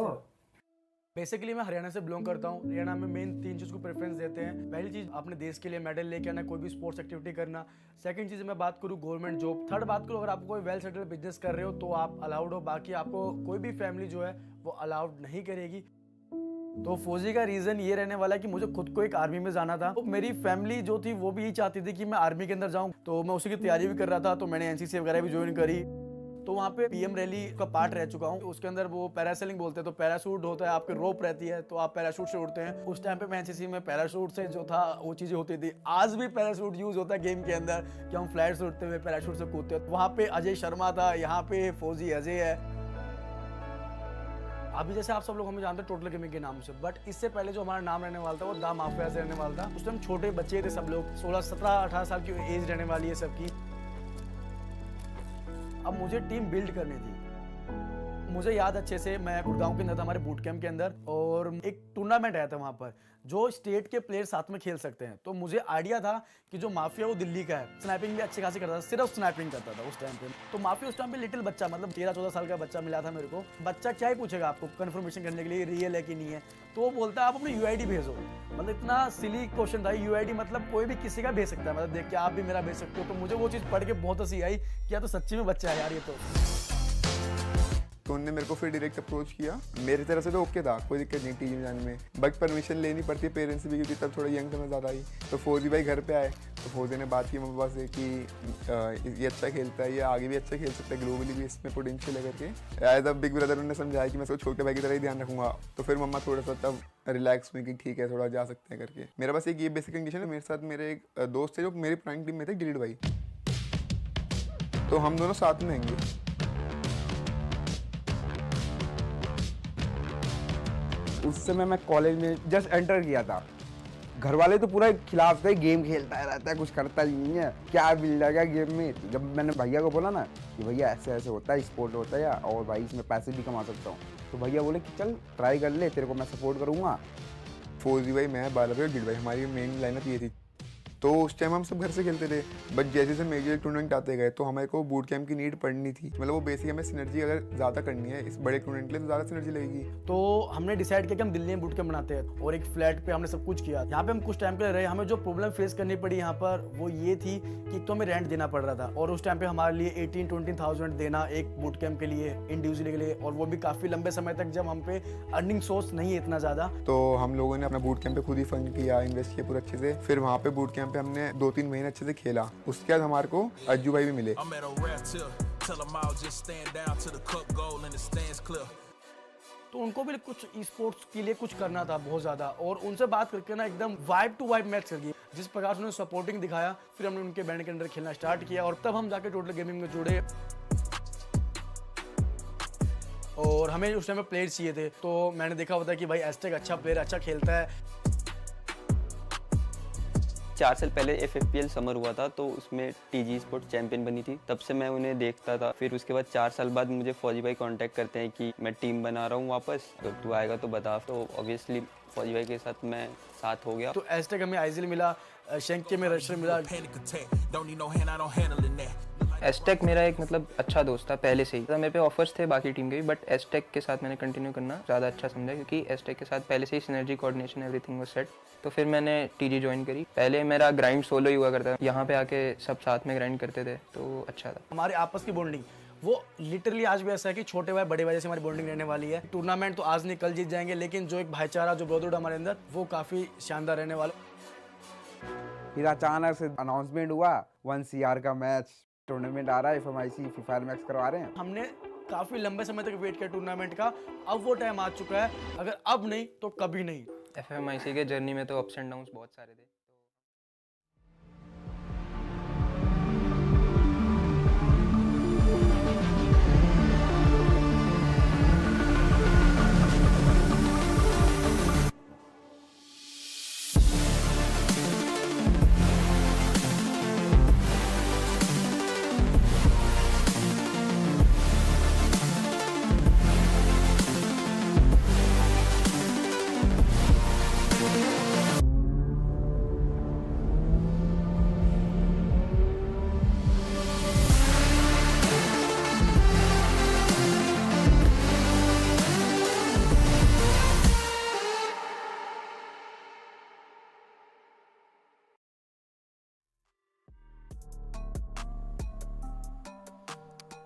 बेसिकली मैं हरियाणा से बिलोंग करता हूँ। हरियाणा में मेन 3 चीज़ को प्रेफरेंस देते हैं। पहली चीज़ अपने देश के लिए मेडल लेके आना, कोई भी स्पोर्ट्स एक्टिविटी करना। सेकंड चीज़ मैं बात करूँ गवर्नमेंट जॉब। थर्ड बात करूँ अगर आप कोई वेल सेटल्ड बिजनेस कर रहे हो तो आप अलाउड हो, बाकी आपको कोई भी फैमिली जो है वो अलाउड नहीं करेगी। तो फौजी का रीज़न ये रहने वाला है कि मुझे खुद को एक आर्मी में जाना था। तो मेरी फैमिली जो थी वो भी यही चाहती थी कि मैं आर्मी के अंदर जाऊँ, तो मैं उसी की तैयारी भी कर रहा था। तो मैंने एनसीसी वगैरह भी ज्वाइन करी। तो वहाँ पे पीएम रैली का पार्ट रह चुका हूँ। उसके अंदर वो पैरासेलिंग बोलते हैं, तो पैराशूट होता है, आपके रोप रहती है, तो आप पैराशूट से उड़ते हैं। उस टाइम पे मैं एनसीसी में पैराशूट से जो था वो चीजें होती थी। आज भी पैराशूट यूज होता है गेम के अंदर कि हम फ्लाइट से उड़ते हुए पैराशूट से कूदते हैं। वहाँ पे अजय शर्मा था, यहाँ पे फौजी अजय है। अभी जैसे आप सब लोग हमें जानते हैं टोटल गेमिंग के नाम से, बट इससे पहले जो हमारा नाम रहने वाला था वो दा माफिया से रहने वाला था। उस टाइम छोटे बच्चे थे सब लोग, 16, 17, 18 साल की एज रहने वाली है सबकी। अब मुझे टीम बिल्ड करनी थी। मुझे याद अच्छे से, मैं गुड़गांव के अंदर था हमारे बूट कैंप के अंदर, और एक टूर्नामेंट आया था वहाँ पर जो स्टेट के प्लेयर साथ में खेल सकते हैं। तो मुझे आइडिया था कि जो माफिया वो दिल्ली का है, स्नाइपिंग भी अच्छी खासी करता था, सिर्फ स्नाइपिंग करता था उस टाइम पे। तो माफिया उस टाइम पे लिटिल बच्चा, मतलब 13-14 साल का बच्चा मिला था मेरे को। बच्चा क्या ही पूछेगा आपको कंफर्मेशन करने के लिए रियल है कि नहीं है, तो वो बोलता है आप अपनी यूआईडी भेजो। मतलब इतना सिली क्वेश्चन था, यूआईडी मतलब कोई भी किसी का भेज सकता है, मतलब देख के आप भी मेरा भेज सकते हो। तो मुझे वो चीज़ पढ़ के बहुत हंसी आई कि या तो सच्ची में बच्चा है यार ये तो उन्होंने मेरे को फिर डायरेक्ट अप्रोच किया। मेरी तरफ से तो ओके था, कोई दिक्कत नहीं टीम जाने में, बट परमिशन लेनी पड़ती है पेरेंट्स से भी, क्योंकि तब थोड़ा यंग समय ज़्यादा आई। तो फौजी भाई घर पे आए, तो फौजी ने बात की मम्मी पापा से कि ये अच्छा खेलता है, ये आगे भी अच्छा खेल सकता है, ग्लोबली भी इसमें पोटेंशियल है करके। एज अ बिग ब्रदर उन्होंने समझाया कि मैं उसको छोटे भाई की तरह ही ध्यान रखूँगा। तो फिर मम्मा थोड़ा सा तब रिलैक्स हुई कि ठीक है थोड़ा जा सकते हैं करके। मेरा बस एक ये बेसिक कंडीशन है, मेरे साथ मेरे एक दोस्त थे जो मेरी पुरानी टीम में थे, गिलीड भाई, तो हम दोनों साथ में रहेंगे। उस समय मैं कॉलेज में जस्ट एंटर किया था। घर वाले तो पूरा खिलाफ थे, गेम खेलता रहता है, कुछ करता ही नहीं है, क्या मिल जाएगा गेम में। जब मैंने भैया को बोला ना कि भैया ऐसे ऐसे होता है, स्पोर्ट होता है और भाई इसमें पैसे भी कमा सकता हूँ, तो भैया बोले कि चल ट्राई कर ले, तेरे को मैं सपोर्ट करूँगा। फौजी भाई, मैं, बाला भाई और गिल भाई, हमारी मेन लाइनअप ये थी। तो उस टाइम हम सब घर से खेलते थे, बट जैसे जैसे मेजर टूर्नामेंट आते गए तो हमारे को बूट कैंप की नीड पड़नी थी। मतलब वो बेसिक हमें सिनर्जी अगर ज़्यादा करनी है इस बड़े टूर्नामेंट के लिए तो ज़्यादा सिनर्जी लगेगी। तो हमने डिसाइड किया कि हम दिल्ली में बूट कैंप बनाते हैं, और एक फ्लैट पे हमने सब कुछ किया। यहाँ पे हम कुछ टाइम के लिए रहे। हमें जो प्रॉब्लम फेस करनी पड़ी यहाँ पर वो ये थी कि तो हमें रेंट देना पड़ रहा था, और उस टाइम पे हमारे लिए 18-20,000 देना एक बूट कैंप के लिए इंडिविजुअली के लिए, और वो भी काफ़ी लंबे समय तक जब हम पे अर्निंग सोर्स नहीं है इतना ज़्यादा। तो हम लोगों ने अपना बूट कैंप पे खुद ही फंड किया, इन्वेस्ट किया पूरा अच्छे से। फिर वहाँ पे बूट कैंप पे हमने 2-3 महीने अच्छे से खेला। उसके बाद हमारे को अज्जू भाई भी मिले। तो उनको भी कुछ स्पोर्ट्स के लिए कुछ करना था बहुत ज़्यादा, और उनसे बात करके ना एकदम वाइब टू वाइब मैच कर गई। जिस प्रकार से उन्होंने सपोर्टिंग दिखाया, फिर हमने उनके बैंड के अंदर खेलना स्टार्ट किया, और तब हम जाके टोटल गेमिंग में जुड़े। और हमें उस टाइम में प्लेयर्स चाहिए थे, तो मैंने देखा होता है कि भाई एस्टेक अच्छा प्लेयर, अच्छा खेलता है। 4 साल पहले FFPL समर हुआ था, तो उसमें TG स्पोर्ट्स चैंपियन बनी थी, तब से मैं उन्हें देखता था। फिर उसके बाद 4 साल बाद मुझे फौजी भाई कांटेक्ट करते हैं कि मैं टीम बना रहा हूँ वापस, तो तू आएगा तो बता। तो ऑब्वियसली फौजी भाई के साथ मैं साथ हो गया। तो एस्टेक में आइजिल मिला, शंके में रशर मिला। एस्टेक मेरा एक मतलब अच्छा दोस्त था पहले से ही। मेरे पे ऑफर्स थे बाकी टीम के भी, बट एस्टेक के साथ मैंने कंटिन्यू करना ज़्यादा अच्छा समझा, क्योंकि एस्टेक के साथ पहले से ही synergy, coordination, everything was set. तो फिर मैंने TG ज्वाइन करी। पहले मेरा ग्राइंड सोलो ही हुआ करता, यहाँ पे आके सब साथ में ग्राइंड करते थे, तो अच्छा था। हमारे आपस की बॉन्डिंग वो लिटरली आज भी ऐसा है कि छोटे भाई बड़े भाई जैसे हमारी बॉन्डिंग रहने वाली है। टूर्नामेंट तो आज नहीं कल जीत जाएंगे, लेकिन जो एक भाईचारा, जो ब्रदरहुड हमारे अंदर, वो काफ़ी शानदार रहने वाला। फिर अचानक से अनाउंसमेंट हुआ 1 CR का मैच टूर्नामेंट आ रहा है, FFMIC FIREEYES करवा रहे हैं। हमने काफ़ी लंबे समय तक वेट किया टूर्नामेंट का, अब वो टाइम आ चुका है। अगर अब नहीं तो कभी नहीं। FFMIC के जर्नी में तो अप्स एंड डाउन्स बहुत सारे थे।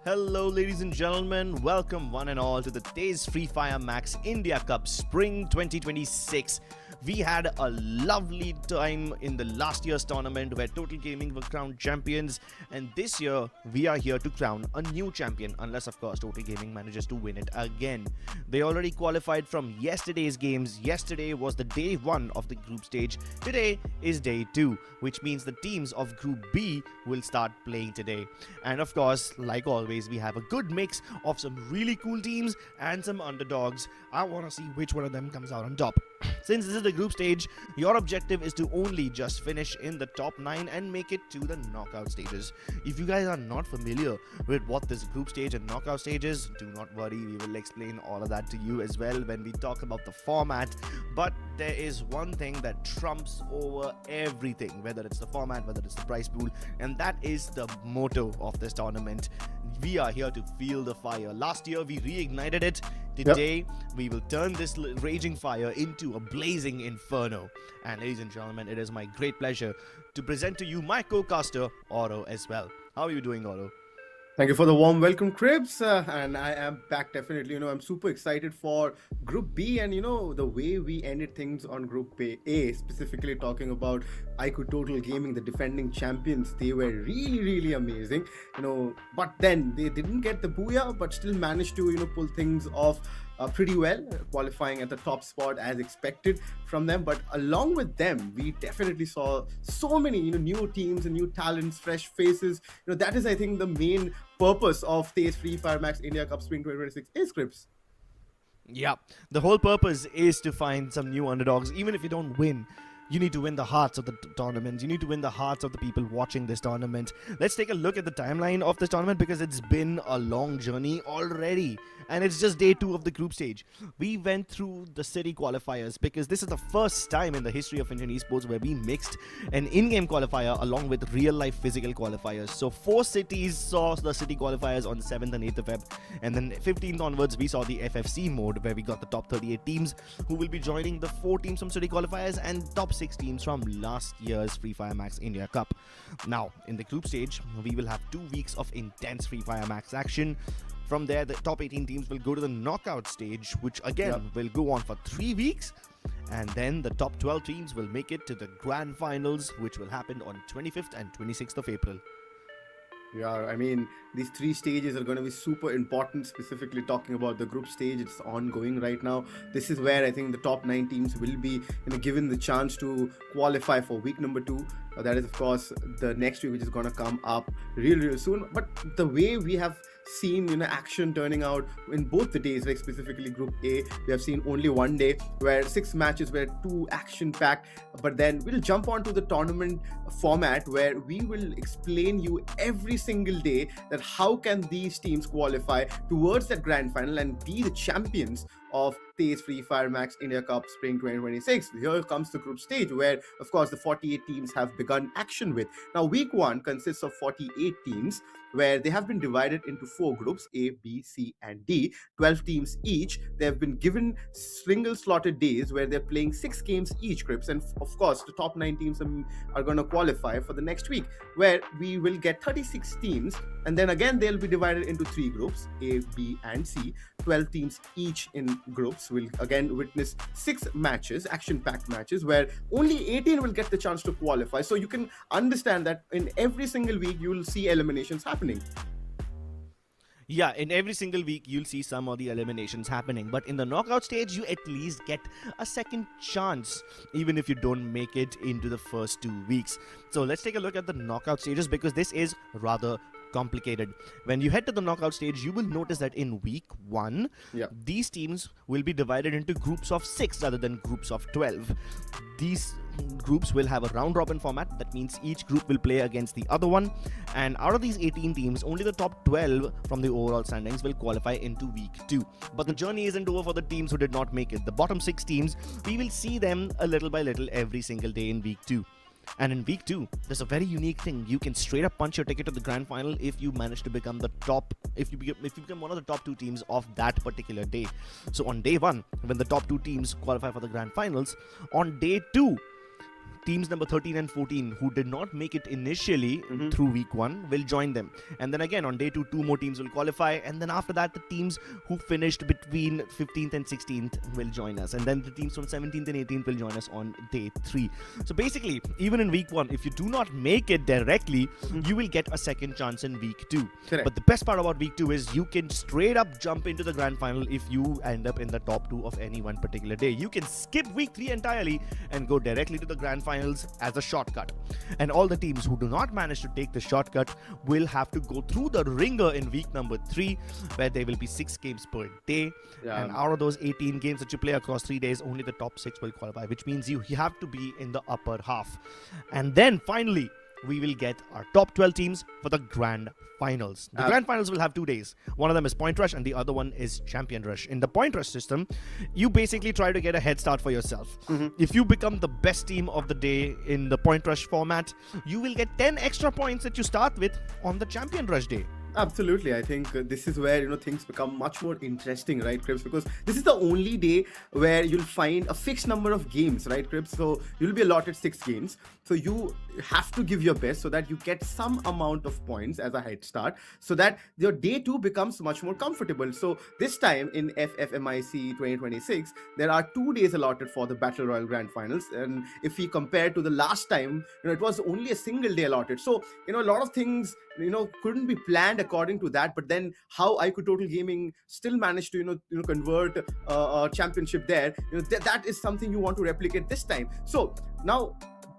Hello, ladies and gentlemen. Welcome one and all to the TEZ FFMIC India Cup Spring 2026. We had a lovely time in the last year's tournament where Total Gaming were crowned champions, and this year we are here to crown a new champion, unless of course Total Gaming manages to win it again. They already qualified from yesterday's games. Yesterday was the day 1 of the group stage. Today is day 2, which means the teams of Group B will start playing today. And of course, like always, we have a good mix of some really cool teams and some underdogs. I want to see which one of them comes out on top. Since this is the group stage, your objective is to only just finish in the top 9 and make it to the knockout stages. If you guys are not familiar with what this group stage and knockout stage is, do not worry, we will explain all of that to you as well when we talk about the format. But there is one thing that trumps over everything, whether it's the format, whether it's the prize pool, and that is the motto of this tournament. We are here to feel the fire. Last year we reignited it. Today we will turn this raging fire into a blazing inferno. And ladies and gentlemen, it is my great pleasure to present to you my co-caster Oro as well. How are you doing, Oro? Thank you for the warm welcome, Cribs. And I am back definitely. I'm super excited for Group B, and the way we ended things on Group A, specifically talking about iQOO Total Gaming, the defending champions. They were really, really amazing. But then they didn't get the booyah, but still managed to pull things off pretty well, qualifying at the top spot as expected from them. But along with them, we definitely saw so many new teams and new talents, fresh faces. That is, I think, the main purpose of TEZ FFMIC India Cup Spring 2026 is, Crips. Yeah, the whole purpose is to find some new underdogs. Even if you don't win, you need to win the hearts of the tournament. You need to win the hearts of the people watching this tournament. Let's take a look at the timeline of this tournament, because it's been a long journey already. And it's just day 2 of the group stage. We went through the city qualifiers because this is the first time in the history of Indian esports where we mixed an in-game qualifier along with real-life physical qualifiers. So 4 cities saw the city qualifiers on 7th and 8th of Feb. And then 15th onwards, we saw the FFC mode where we got the top 38 teams who will be joining the 4 teams from city qualifiers and top 6 teams from last year's Free Fire Max India Cup. Now, in the group stage, we will have 2 weeks of intense Free Fire Max action. From there, the top 18 teams will go to the knockout stage, which again will go on for 3 weeks. And then the top 12 teams will make it to the grand finals, which will happen on 25th and 26th of April. Yeah, I mean, these 3 stages are going to be super important, specifically talking about the group stage. It's ongoing right now. This is where I think the top 9 teams will be given the chance to qualify for week number 2. That is, of course, the next week, which is going to come up real soon. But the way we have seen action turning out in both the days, like specifically Group A, we have seen only one day where 6 matches were too action packed. But then we'll jump onto the tournament format where we will explain you every single day that how can these teams qualify towards that grand final and be the champions of TEZ FFMIC India Cup Spring 2026. Here comes the group stage where, of course, the 48 teams have begun action with. Now, week 1 consists of 48 teams where they have been divided into 4 groups, A, B, C, and D, 12 teams each. They have been given single slotted days where they're playing 6 games each, Crips. And of course, the top 9 teams are going to qualify for the next week, where we will get 36 teams. And then again, they'll be divided into 3 groups, A, B, and C. 12 teams each in groups will again witness 6 matches, action-packed matches, where only 18 will get the chance to qualify. So you can understand that in every single week, you will see eliminations happening. Yeah, in every single week, you'll see some of the eliminations happening. But in the knockout stage, you at least get a second chance, even if you don't make it into the first 2 weeks. So let's take a look at the knockout stages, because this is rather complicated. When you head to the knockout stage, you will notice that in week 1, these teams will be divided into groups of 6 rather than groups of 12. These groups will have a round robin format. That means each group will play against the other one, and out of these 18 teams, only the top 12 from the overall standings will qualify into week 2. But the journey isn't over for the teams who did not make it. The bottom 6 teams, we will see them a little by little every single day in week 2. And in week 2, there's a very unique thing. You can straight up punch your ticket to the grand final if you manage to become the top, if you become one of the top 2 teams of that particular day. So on day 1, when the top 2 teams qualify for the grand finals, on day 2, teams number 13 and 14 who did not make it initially through week 1 will join them. And then again on day 2, 2 more teams will qualify. And then after that, the teams who finished between 15th and 16th will join us. And then the teams from 17th and 18th will join us on day 3. So basically, even in week 1, if you do not make it directly, you will get a second chance in week 2. Correct. But the best part about week 2 is you can straight up jump into the grand final if you end up in the top 2 of any one particular day. You can skip week 3 entirely and go directly to the grand finals as a shortcut. And all the teams who do not manage to take the shortcut will have to go through the ringer in week number 3, where there will be 6 games per day. Yeah. And out of those 18 games that you play across 3 days, only the top 6 will qualify, which means you have to be in the upper half. And then finally, we will get our top 12 teams for the grand finals. The grand finals will have 2 days. One of them is Point Rush and the other one is Champion Rush. In the Point Rush system, you basically try to get a head start for yourself. If you become the best team of the day in the Point Rush format, you will get 10 extra points that you start with on the Champion Rush day. Absolutely. I think this is where things become much more interesting, right, Cribs? Because this is the only day where you'll find a fixed number of games, right, Cribs? So you'll be allotted 6 games. So you have to give your best so that you get some amount of points as a head start, so that your day 2 becomes much more comfortable. So this time in FFMIC 2026, there are 2 days allotted for the Battle Royale Grand Finals. And if we compare to the last time, it was only a single day allotted. So, a lot of things couldn't be planned according to that. But then how iQOO Total Gaming still managed to convert a championship there, that is something you want to replicate this time. So now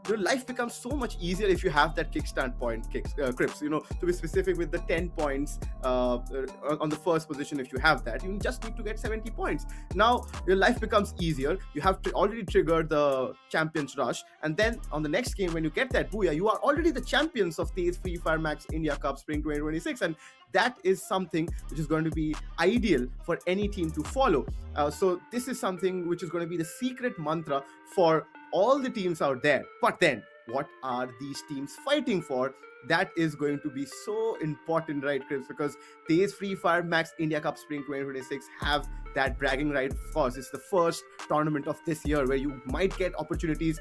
your life becomes so much easier if you have that kickstand point, Crips, to be specific with the 10 points on the first position. If you have that, you just need to get 70 points. Now your life becomes easier. You have to already trigger the Champions Rush, and then on the next game, when you get that booyah, you are already the champions of TEZ FFMIC India Cup Spring 2026, and that is something which is going to be ideal for any team to follow. So this is something which is going to be the secret mantra for all the teams out there. But then, what are these teams fighting for? That is going to be so important, right, Chris? Because TEZ FFMIC India Cup Spring 2026 have that bragging right. Of course, it's the first tournament of this year where you might get opportunities,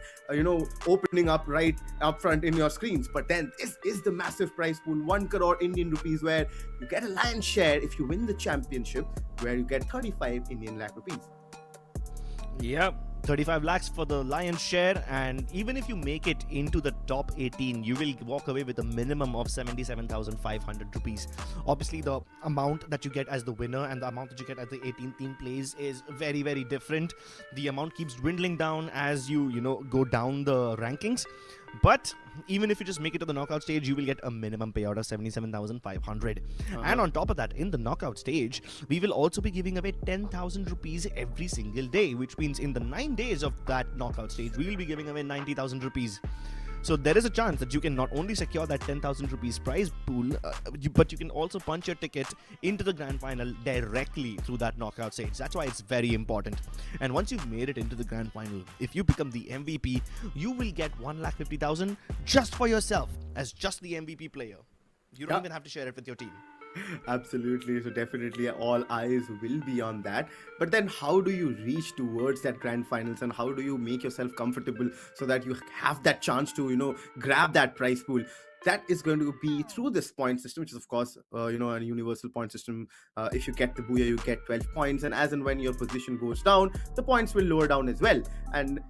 opening up right up front in your screens. But then this is the massive prize pool, 1 crore Indian rupees, where you get a lion's share if you win the championship, where you get 35 Indian lakh rupees. Yep. 35 lakhs for the lion's share, and even if you make it into the top 18, you will walk away with a minimum of 77,500 rupees. Obviously, the amount that you get as the winner and the amount that you get as the 18th team plays is very, very different. The amount keeps dwindling down as you go down the rankings. But even if you just make it to the knockout stage, you will get a minimum payout of 77,500. And on top of that, in the knockout stage, we will also be giving away 10,000 rupees every single day, which means in the 9 days of that knockout stage, we will be giving away 90,000 rupees. So there is a chance that you can not only secure that 10,000 rupees prize pool, but you can also punch your ticket into the grand final directly through that knockout stage. That's why it's very important. And once you've made it into the grand final, if you become the MVP, you will get 1,50,000 just for yourself as just the MVP player. You don't even have to share it with your team. Absolutely. So definitely all eyes will be on that. But then how do you reach towards that grand finals, and how do you make yourself comfortable so that you have that chance to grab that prize pool? That is going to be through this point system, which is of course a universal point system. If you get the booyah, you get 12 points, and as and when your position goes down, the points will lower down as well. And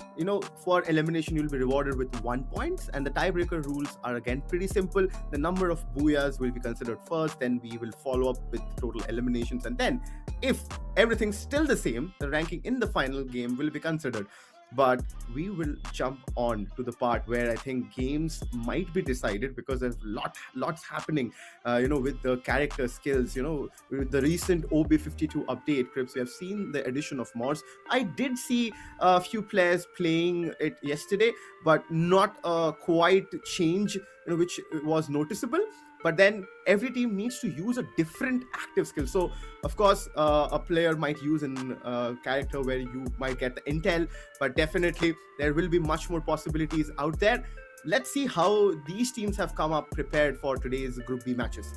for elimination, you'll be rewarded with 1 point, and the tiebreaker rules are again pretty simple. The number of booyahs will be considered first, then we will follow up with total eliminations, and then if everything's still the same, the ranking in the final game will be considered. But we will jump on to the part where I think games might be decided, because there's lots happening, with the character skills, with the recent OB52 update, Crips. We have seen the addition of mods. I did see a few players playing it yesterday, but not a quite change, which was noticeable. But then every team needs to use a different active skill. So, of course, a player might use a character where you might get the intel, but definitely there will be much more possibilities out there. Let's see how these teams have come up prepared for today's Group B matches.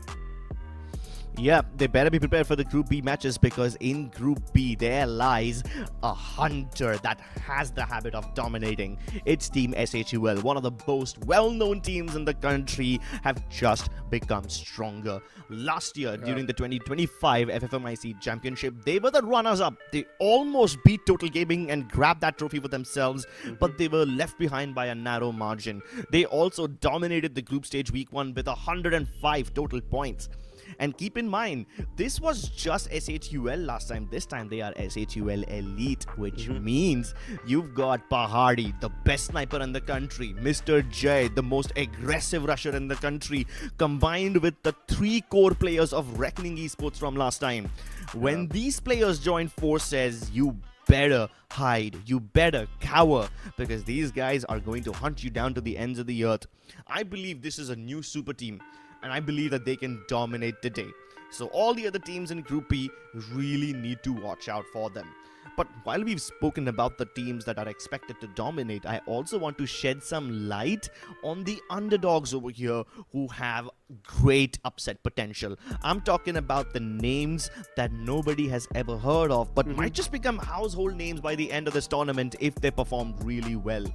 Yeah, they better be prepared for the Group B matches, because in Group B there lies a hunter that has the habit of dominating. It's Team SHUL, one of the most well-known teams in the country, have just become stronger. Last year, during the 2025 FFMIC Championship, they were the runners-up. They almost beat Total Gaming and grabbed that trophy for themselves, but they were left behind by a narrow margin. They also dominated the group stage week 1 with 105 total points. And keep in mind, this was just SHUL last time. This time they are SHUL Elite, which means you've got Pahadi, the best sniper in the country, Mr. Jay, the most aggressive rusher in the country, combined with the 3 core players of Reckoning Esports from last time. When these players join forces, you better hide, you better cower, because these guys are going to hunt you down to the ends of the earth. I believe this is a new super team, and I believe that they can dominate the day. So all the other teams in Group B really need to watch out for them. But while we've spoken about the teams that are expected to dominate, I also want to shed some light on the underdogs over here who have great upset potential. I'm talking about the names that nobody has ever heard of, but might just become household names by the end of this tournament if they perform really well.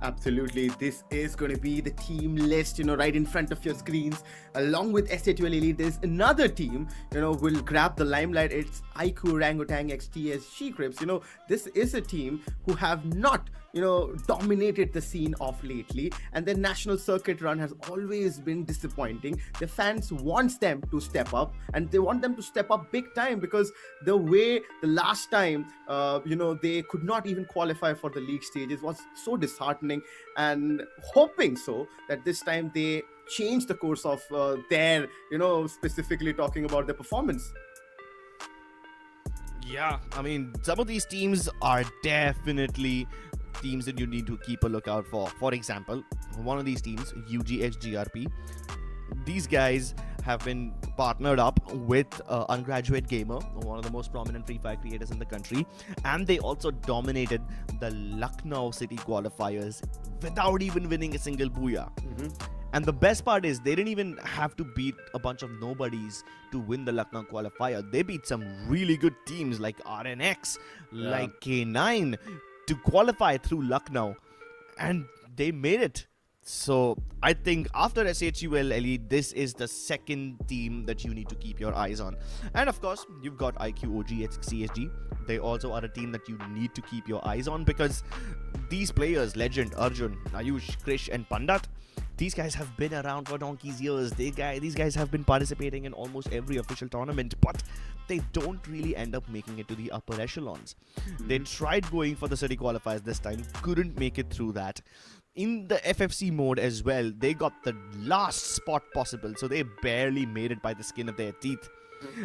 Absolutely, this is going to be the team list, right in front of your screens. Along with SHUL Elite, there's another team, will grab the limelight. It's iQOO Orangutan X TSG Crips. This is a team who have not, dominated the scene of lately, and their national circuit run has always been disappointing. The fans want them to step up, and they want them to step up big time, because the way the last time, they could not even qualify for the league stages was so disheartening, and hoping so that this time they change the course of their, specifically talking about their performance. Yeah, I mean, some of these teams are definitely teams that you need to keep a lookout for. For example, one of these teams, UGxGRP, these guys have been partnered up with Ungraduate Gamer, one of the most prominent Free Fire creators in the country, and they also dominated the Lucknow City qualifiers without even winning a single booyah. And the best part is they didn't even have to beat a bunch of nobodies to win the Lucknow qualifier. They beat some really good teams like RNX, like K9 to qualify through Lucknow, and they made it. So I think after SHUL Elite, this is the second team that you need to keep your eyes on. And of course, you've got iQOO OGxTSG. They also are a team that you need to keep your eyes on, because these players, Legend, Arjun, Ayush, Krish and Pandat, these guys have been around for donkey's years. These guys have been participating in almost every official tournament, but they don't really end up making it to the upper echelons. They tried going for the city qualifiers this time, couldn't make it through that. In the FFC mode as well, they got the last spot possible, so they barely made it by the skin of their teeth.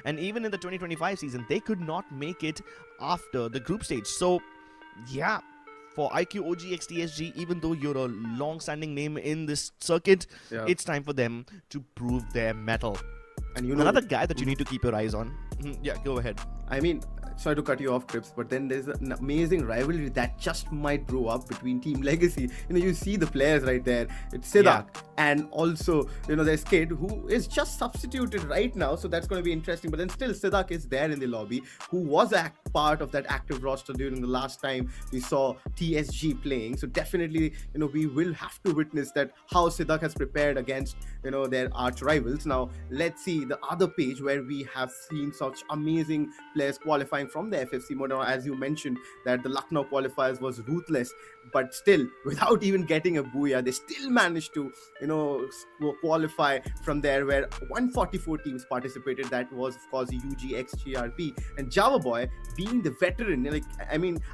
And even in the 2025 season, they could not make it after the group stage. So yeah, for iQOO OGxTSG, even though you're a long-standing name in this circuit, it's time for them to prove their mettle. And another guy that you need to keep your eyes on. Yeah, go ahead. I mean, sorry to cut you off, Crips, but then there's an amazing rivalry that just might grow up between Team Legacy. You see the players right there. It's Siddharth, and also, there's Kid, who is just substituted right now, so that's going to be interesting. But then still, Siddharth is there in the lobby, who was part of that active roster during the last time we saw TSG playing. So definitely, we will have to witness that how Siddharth has prepared against, their arch rivals. Now, let's see the other page where we have seen such amazing players qualifying from the FFC mode. Now, as you mentioned, that the Lucknow qualifiers was ruthless, but still, without even getting a booyah, they still managed to, qualify from there, where 144 teams participated. That was, of course, UGxGRP, and Java Boy being the veteran.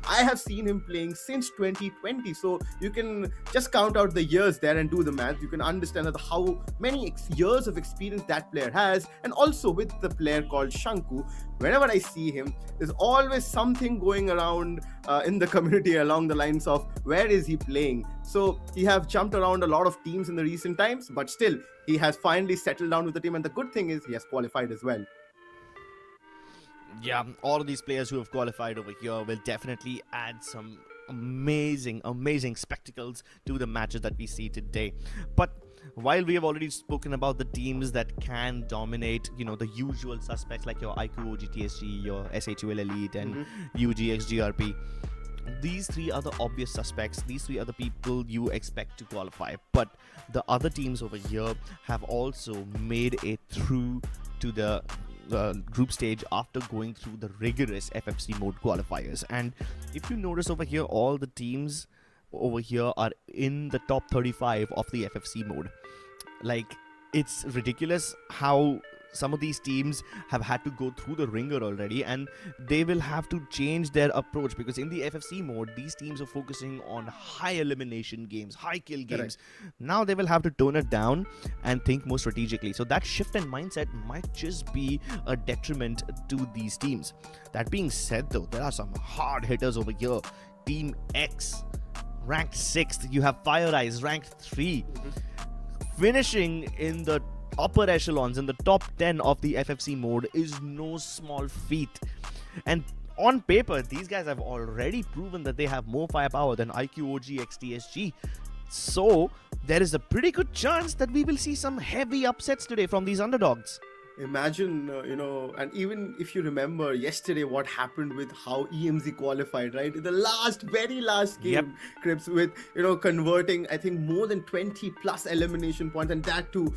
I have seen him playing since 2020, so you can just count out the years there and do the math. You can understand that how many years of experience that player has. And also with the player called Shanku, whenever I see him, there's always something going around in the community along the lines of where is he playing. So he have jumped around a lot of teams in the recent times, but still he has finally settled down with the team, and the good thing is he has qualified as well. Yeah, all of these players who have qualified over here will definitely add some amazing spectacles to the matches that we see today. But while we have already spoken about the teams that can dominate, the usual suspects like your iQOO, OGxTSG, your SHUL Elite, and UGxGRP, these three are the obvious suspects. These three are the people you expect to qualify. But the other teams over here have also made it through to the group stage after going through the rigorous FFC mode qualifiers. And if you notice over here, all the teams over here are in the top 35 of the FFC mode. Like, it's ridiculous how some of these teams have had to go through the ringer already, and they will have to change their approach, because in the FFC mode, these teams are focusing on high elimination games, high kill games. Now they will have to tone it down and think more strategically. So that shift in mindset might just be a detriment to these teams. That being said, though, there are some hard hitters over here. Team X, ranked 6th. You have FIREEYES, ranked 3. Finishing in the upper echelons, in the top 10 of the FFC mode, is no small feat. And on paper, these guys have already proven that they have more firepower than iQOO, OGxTSG. So there is a pretty good chance that we will see some heavy upsets today from these underdogs. Imagine, and even if you remember yesterday what happened with how EMZ qualified, right? In the very last game, Crips, with, converting, I think, more than 20 plus elimination points, and that too,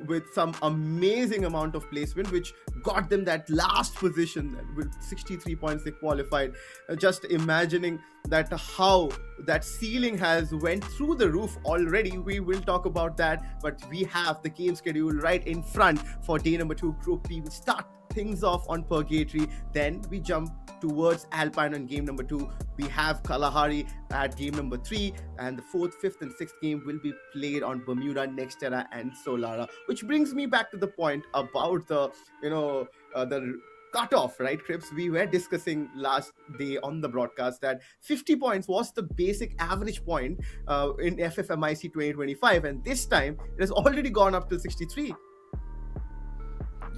with some amazing amount of placement, which got them that last position. With 63 points, they qualified. Just imagining that how that ceiling has went through the roof already. We will talk about that, but we have the game schedule right in front for day number 2, Group B. We start things off on Purgatory, then we jump towards Alpine on game number 2. We have Kalahari at game number 3, and the 4th, 5th and 6th game will be played on Bermuda, Nextera and Solara, which brings me back to the point about the the cutoff, right, Crips? We were discussing last day on the broadcast that 50 points was the basic average point in FFMIC 2025, and this time it has already gone up to 63.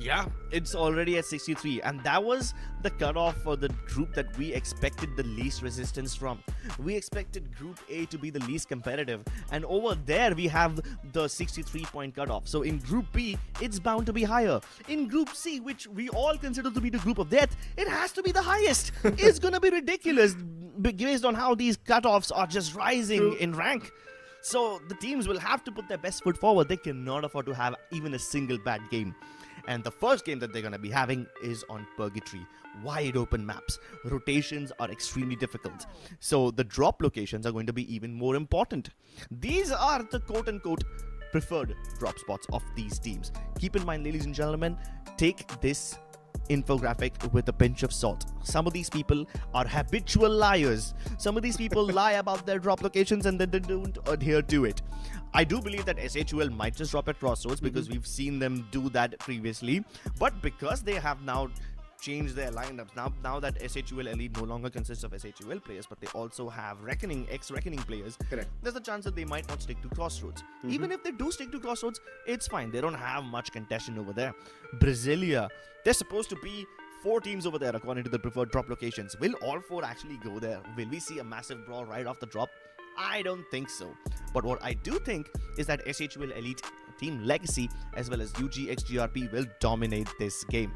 Yeah, it's already at 63, and that was the cutoff for the group that we expected the least resistance from. We expected Group A to be the least competitive, and over there we have the 63-point cutoff. So in Group B, it's bound to be higher. In Group C, which we all consider to be the group of death, it has to be the highest. It's gonna be ridiculous based on how these cutoffs are just rising in rank. So the teams will have to put their best foot forward. They cannot afford to have even a single bad game. And the first game that they're going to be having is on Purgatory. Wide open maps. Rotations are extremely difficult. So the drop locations are going to be even more important. These are the quote-unquote preferred drop spots of these teams. Keep in mind, ladies and gentlemen, take this infographic with a pinch of salt. Some of these people are habitual liars. Some of these people lie about their drop locations and then they don't adhere to it. I do believe that SHUL might just drop at Crossroads because we've seen them do that previously, but because they have now changed their lineups, now that SHUL Elite no longer consists of SHUL players, but they also have ex-Reckoning players. Correct. There's a chance that they might not stick to Crossroads. Even if they do stick to Crossroads, it's fine. They don't have much contention over there. Brasilia, they're supposed to be 4 teams over there according to the preferred drop locations. Will all 4 actually go there? Will we see a massive brawl right off the drop? I don't think so. But what I do think is that SHUL Elite, Team Legacy, as well as UGxGRP will dominate this game.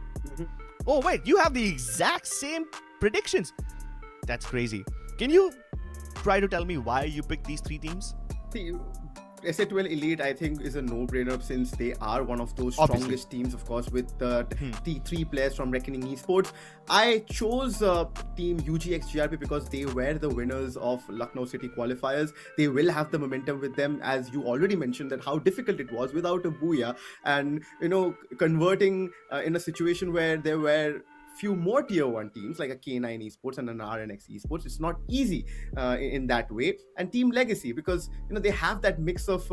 Oh wait, you have the exact same predictions. That's crazy. Can you try to tell me why you picked these 3 teams? SHUL Elite, I think, is a no-brainer since they are one of those strongest teams, of course, with the T3 players from Reckoning Esports. I chose team UGxGRP because they were the winners of Lucknow City qualifiers. They will have the momentum with them, as you already mentioned, that how difficult it was without a Booyah, and converting in a situation where there were few more tier 1 teams like a K9 Esports and an RNX Esports. It's not easy in that way. And Team Legacy, because they have that mix of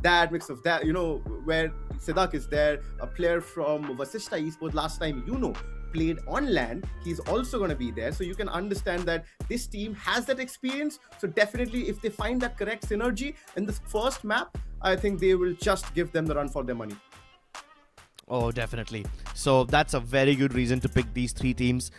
that, where Siddharth is there, a player from Vasishta Esports last time played on LAN. He's also going to be there, so you can understand that this team has that experience. So definitely, if they find that correct synergy in the first map, I think they will just give them the run for their money. Oh, definitely. So that's a very good reason to pick these 3 teams.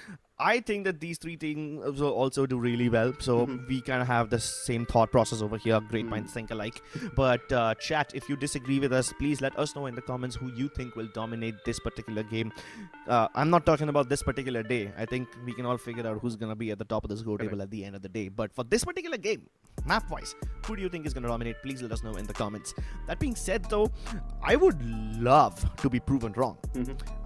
I think that these three teams will also do really well. So we kind of have the same thought process over here. Great minds think alike. But chat, if you disagree with us, please let us know in the comments who you think will dominate this particular game. I'm not talking about this particular day. I think we can all figure out who's going to be at the top of the score table at the end of the day. But for this particular game, map-wise, who do you think is going to dominate? Please let us know in the comments. That being said, though, I would love to be proven wrong.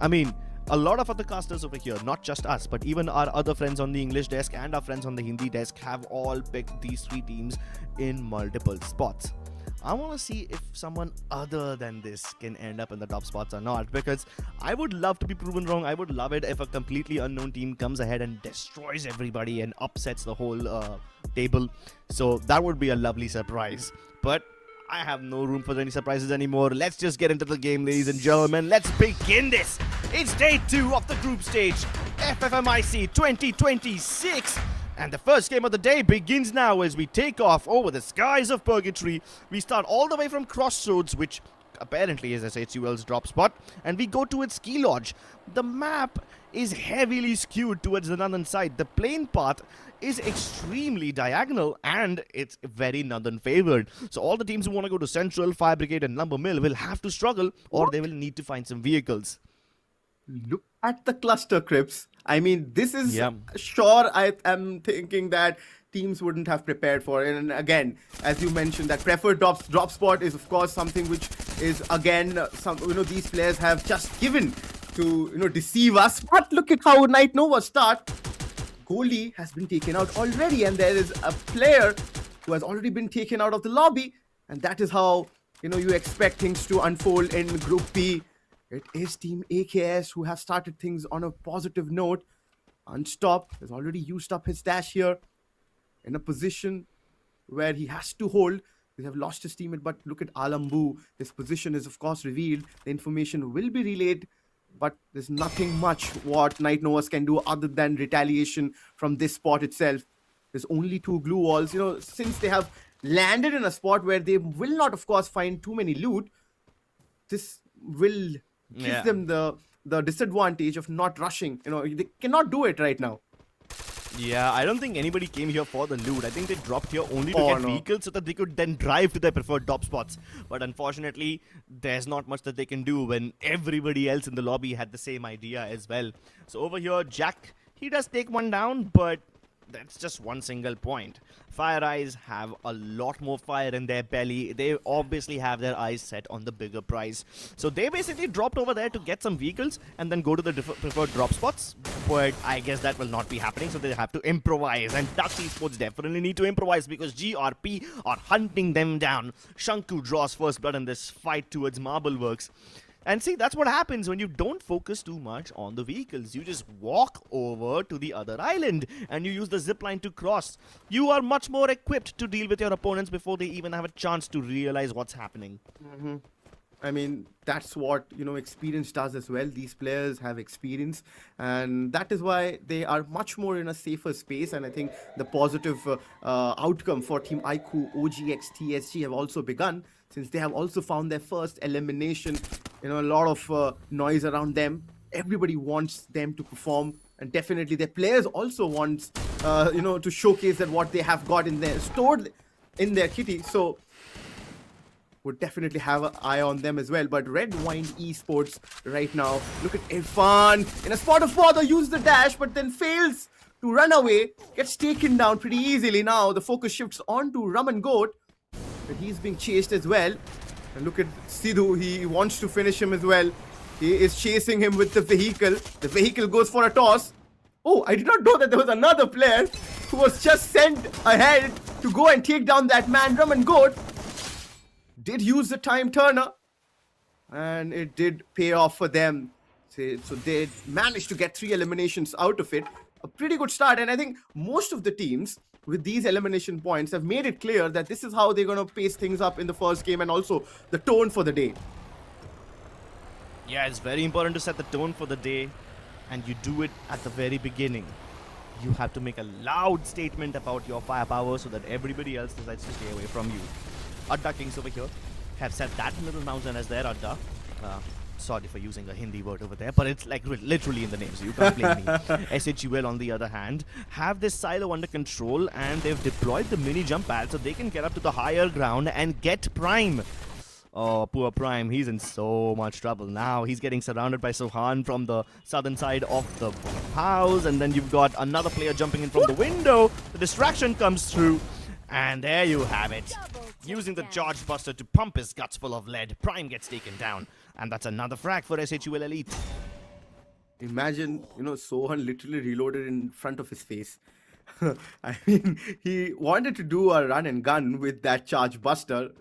I mean, a lot of other casters over here, not just us, but even our other friends on the English desk and our friends on the Hindi desk have all picked these three teams in multiple spots. I want to see if someone other than this can end up in the top spots or not, because I would love to be proven wrong. I would love it if a completely unknown team comes ahead and destroys everybody and upsets the whole table. So that would be a lovely surprise. But I have no room for any surprises anymore. Let's just get into the game, ladies and gentlemen. Let's begin this. It's day 2 of the group stage, FFMIC 2026. And the first game of the day begins now as we take off over the skies of Purgatory. We start all the way from Crossroads, which apparently is SHUL's drop spot, and we go to its ski lodge. The map is heavily skewed towards the northern side. The plane path is extremely diagonal and it's very northern favored. So all the teams who want to go to Central, Fire Brigade and Lumber Mill will have to struggle, or they will need to find some vehicles. Look at the cluster, Crips. I mean, this is sure I am thinking that teams wouldn't have prepared for it. And again, as you mentioned, that preferred drop spot is of course something which is again some these players have just given to deceive us. But look at how Night Nova start. Goalie has been taken out already, and there is a player who has already been taken out of the lobby, and that is how you expect things to unfold in Group B. It is Team AKS who have started things on a positive note. Unstop has already used up his dash here in a position where he has to hold. They have lost his teammate, but look at Alambu. His position is of course revealed. The information will be relayed, but there's nothing much what Night Novas can do other than retaliation from this spot itself. There's only 2 glue walls. Since they have landed in a spot where they will not of course find too many loot, this will give them the disadvantage of not rushing. They cannot do it right now. Yeah, I don't think anybody came here for the loot. I think they dropped here only to get vehicles so that they could then drive to their preferred top spots. But unfortunately, there's not much that they can do when everybody else in the lobby had the same idea as well. So over here, Jack, he does take one down, but that's just one single point. FIREEYES have a lot more fire in their belly. They obviously have their eyes set on the bigger prize. So they basically dropped over there to get some vehicles and then go to the preferred drop spots. But I guess that will not be happening, so they have to improvise. And Dutch Esports definitely need to improvise because GRP are hunting them down. Shanku draws first blood in this fight towards Marble Works. And see, that's what happens when you don't focus too much on the vehicles. You just walk over to the other island and you use the zipline to cross. You are much more equipped to deal with your opponents before they even have a chance to realize what's happening. I mean, that's what experience does as well. These players have experience, and that is why they are much more in a safer space. And I think the positive outcome for Team iQOO, OGxTSG have also begun, since they have also found their first elimination. A lot of noise around them. Everybody wants them to perform, and definitely their players also want to showcase that what they have got in there, stored in their kitty. So would definitely have an eye on them as well. But REDWIND.ESP right now, look at Irfan in a spot of bother, use the dash, but then fails to run away, gets taken down pretty easily. Now the focus shifts on to Raman Goat, but he's being chased as well. And look at Sidhu, he wants to finish him as well. He is chasing him with the vehicle. The vehicle goes for a toss. Oh, I did not know that there was another player who was just sent ahead to go and take down that man. Raman Goat did use the time turner, and it did pay off for them. So they managed to get 3 eliminations out of it. A pretty good start, and I think most of the teams with these elimination points have made it clear that this is how they're going to pace things up in the first game, and also the tone for the day. Yeah, it's very important to set the tone for the day, and you do it at the very beginning. You have to make a loud statement about your firepower so that everybody else decides to stay away from you. ADDA Kings over here have set that little mountain as their ADDA. Sorry for using a Hindi word over there, but it's like literally in the name, so you can't blame me. SHUL, on the other hand, have this silo under control, and they've deployed the mini jump pad so they can get up to the higher ground and get Prime. Oh, poor Prime. He's in so much trouble now. He's getting surrounded by Sohan from the southern side of the house, and then you've got another player jumping in from the window. The distraction comes through, and there you have it. Using the Charge Buster to pump his guts full of lead, Prime gets taken down. And that's another frag for SHUL Elite. Imagine, Sohan literally reloaded in front of his face. I mean, he wanted to do a run and gun with that Charge Buster.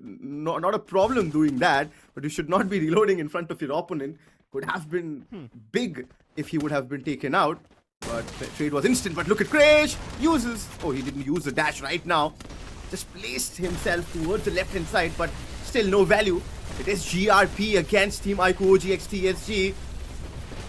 Not a problem doing that, but you should not be reloading in front of your opponent. Could have been big if he would have been taken out. But the trade was instant. But look at Crash! Uses... Oh, he didn't use the dash right now. Just placed himself towards the left-hand side, but still no value. It is GRP against Team iQOO OGxTSG.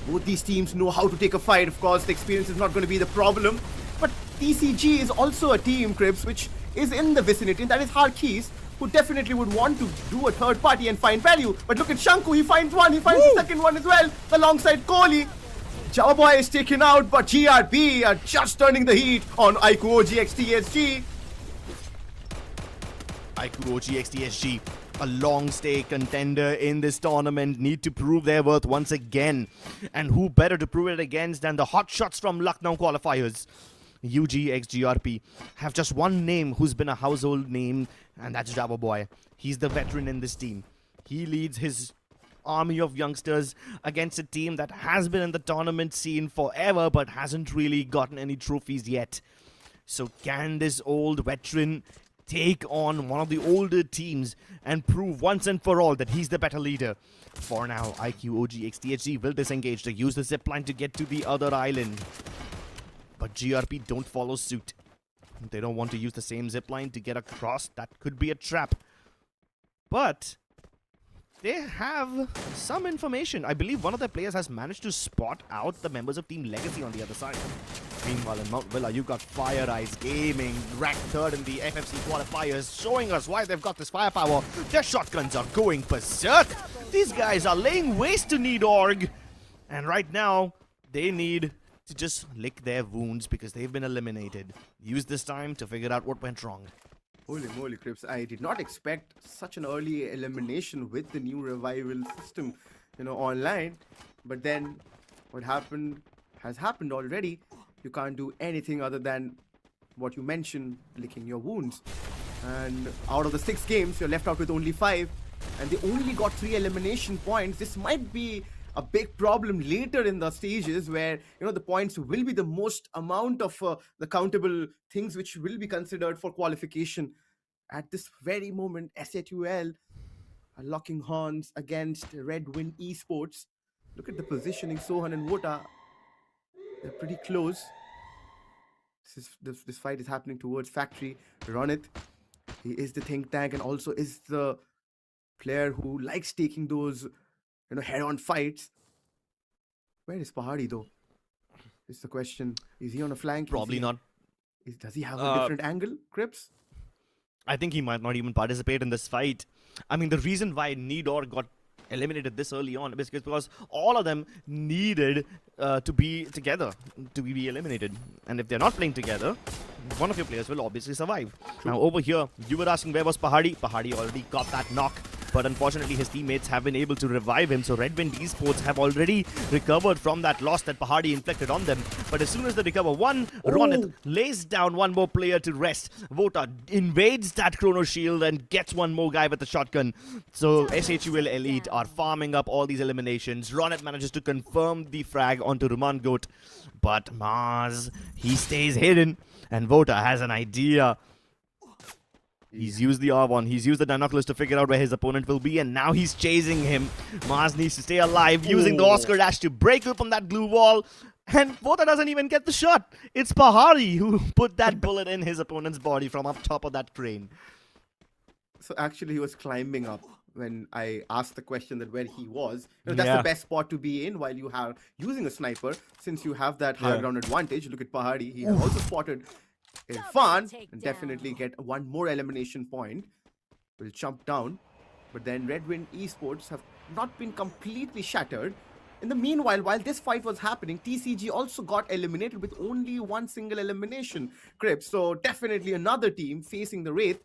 Both these teams know how to take a fight. Of course, the experience is not going to be the problem. But TCG is also a team, Crips, which is in the vicinity. And that is Harkeys, who definitely would want to do a third party and find value. But look at Shanku. He finds one. He finds the second one as well, alongside Kohli. Java Boy is taken out, but GRP are just turning the heat on iQOO OGxTSG. iQOO OGxTSG, a long stay contender in this tournament, need to prove their worth once again. And who better to prove it against than the hot shots from Lucknow qualifiers? UGxGRP have just one name who's been a household name, and that's Java Boy. He's the veteran in this team. He leads his army of youngsters against a team that has been in the tournament scene forever but hasn't really gotten any trophies yet. So can this old veteran take on one of the older teams and prove once and for all that he's the better leader? For now, iQOO OGxTSG will disengage to use the zipline to get to the other island. But GRP don't follow suit. They don't want to use the same zipline to get across. That could be a trap. But they have some information. I believe one of their players has managed to spot out the members of Team Legacy on the other side. Meanwhile, in Mount Villa, you've got FIREEYES Gaming, ranked third in the FFC qualifiers, showing us why they've got this firepower. Their shotguns are going berserk. These guys are laying waste to Need.org. And right now, they need to just lick their wounds because they've been eliminated. Use this time to figure out what went wrong. Holy moly, Crips. I did not expect such an early elimination with the new revival system, online. But then what happened has happened already. You can't do anything other than what you mentioned, licking your wounds. And out of the 6 games, you're left out with only 5. And they only got 3 elimination points. This might be a big problem later in the stages where, the points will be the most amount of the countable things which will be considered for qualification. At this very moment, SHUL are locking horns against REDWINND.ESP. Look at the positioning. Sohan and Vota, they're pretty close. This fight is happening towards Factory. Ronit, he is the think tank and also is the player who likes taking those head-on fights. Where is Pahadi though? Is the question. Is he on a flank? Probably not. Does he have a different angle, Crips? I think he might not even participate in this fight. I mean, the reason why Need.org got eliminated this early on is because all of them needed to be together to be eliminated. And if they're not playing together, one of your players will obviously survive. Now over here, you were asking where was Pahadi? Pahadi already got that knock. But unfortunately, his teammates have been able to revive him. So REDWINND.ESP have already recovered from that loss that Pahadi inflicted on them. But as soon as they recover one, Ronit lays down one more player to rest. Vota invades that Chrono Shield and gets one more guy with the shotgun. So SHUL Elite are farming up all these eliminations. Ronit manages to confirm the frag onto Ruman Goat. But Mars, he stays hidden. And Vota has an idea. He's used the R1, he's used the Dinoculus to figure out where his opponent will be, and now he's chasing him. Mars needs to stay alive, using the Oscar Dash to break open that glue wall. And Vota doesn't even get the shot. It's Pahadi who put that bullet in his opponent's body from up top of that crane. So actually he was climbing up when I asked the question that where he was. That's the best spot to be in while you have using a sniper, since you have that high ground advantage. Look at Pahadi, he has also spotted Irfan and definitely get one more elimination point. Will jump down. But then REDWIND.ESP have not been completely shattered. In the meanwhile, while this fight was happening, TCG also got eliminated with only one single elimination, Crips. So definitely another team facing the Wraith.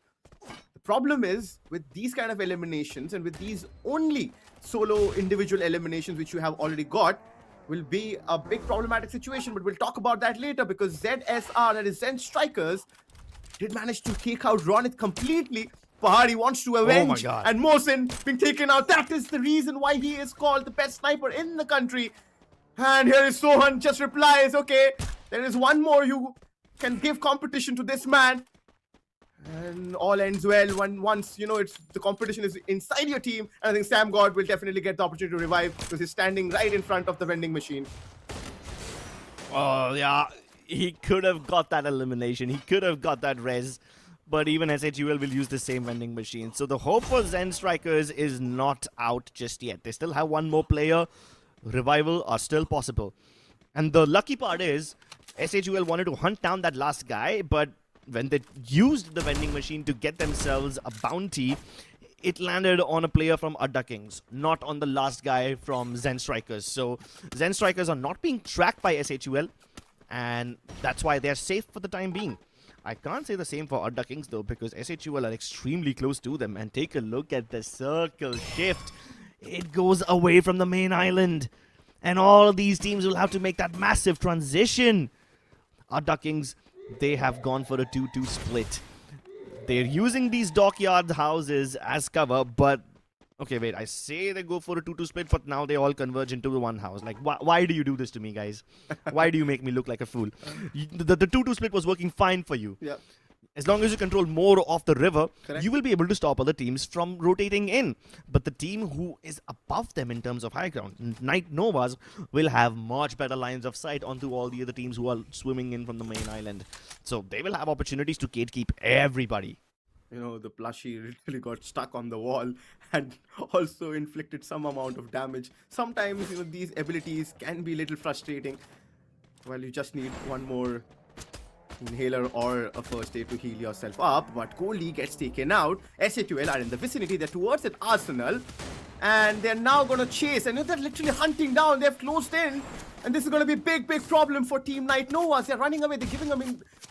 The problem is, with these kind of eliminations and with these only solo individual eliminations which you have already got, will be a big problematic situation. But we'll talk about that later, because ZSR, that is ZENSTRIKERS, did manage to take out Ronit completely. Pahari wants to avenge, God. and Mohsin being taken out. That is the reason why he is called the best sniper in the country. And here is Sohan, just replies, okay, there is one more you can give competition to this man. And all ends well once, you know, it's the competition is inside your team. And I think Sam God will definitely get the opportunity to revive, because he's standing right in front of the vending machine. Oh, yeah. He could have got that elimination. He could have got that res. But even SHUL will use the same vending machine. So the hope for ZENSTRIKERS is not out just yet. They still have one more player. Revival are still possible. And the lucky part is, SHUL wanted to hunt down that last guy, but when they used the vending machine to get themselves a bounty, it landed on a player from ADDA Kings, not on the last guy from ZENSTRIKERS. So ZENSTRIKERS are not being tracked by SHUL, and that's why they're safe for the time being. I can't say the same for ADDA Kings though, because SHUL are extremely close to them. And take a look at the circle shift. It goes away from the main island. And all of these teams will have to make that massive transition. ADDA Kings, they have gone for a 2-2 split. They're using these dockyard houses as cover, but... Okay, wait, I say they go for a 2-2 split, but now they all converge into the one house. Like, why do you do this to me, guys? Why do you make me look like a fool? The 2-2 split was working fine for you. Yeah. As long as you control more of the river, Correct. you will be able to stop other teams from rotating in. But the team who is above them in terms of high ground, Night Novas, will have much better lines of sight onto all the other teams who are swimming in from the main island. So they will have opportunities to gatekeep everybody. You know, the plushie literally got stuck on the wall and also inflicted some amount of damage. Sometimes, you know, these abilities can be a little frustrating. Well, you just need one more inhaler or a first aid to heal yourself up. But Goldie gets taken out. SHUL are in the vicinity. They're towards an arsenal. And they're now going to chase. And they're literally hunting down. They've closed in. And this is going to be a big, big problem for Team Night Novas. They're running away. They're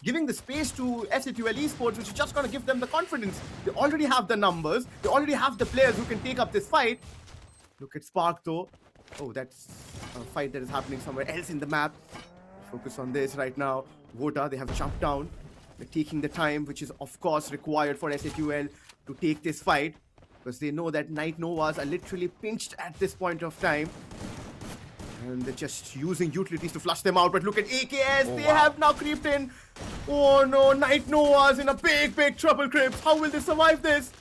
giving the space to SHUL Esports, which is just going to give them the confidence. They already have the numbers. They already have the players who can take up this fight. Look at Spark, though. Oh, that's a fight that is happening somewhere else in the map. Focus on this right now. Vota, they have jumped down. They're taking the time, which is, of course, required for SHUL to take this fight. Because they know that Night Novas are literally pinched at this point of time. And they're just using utilities to flush them out. But look at AKS. They have now creeped in. Oh no, Night Novas in a big, big trouble, Crips. How will they survive this?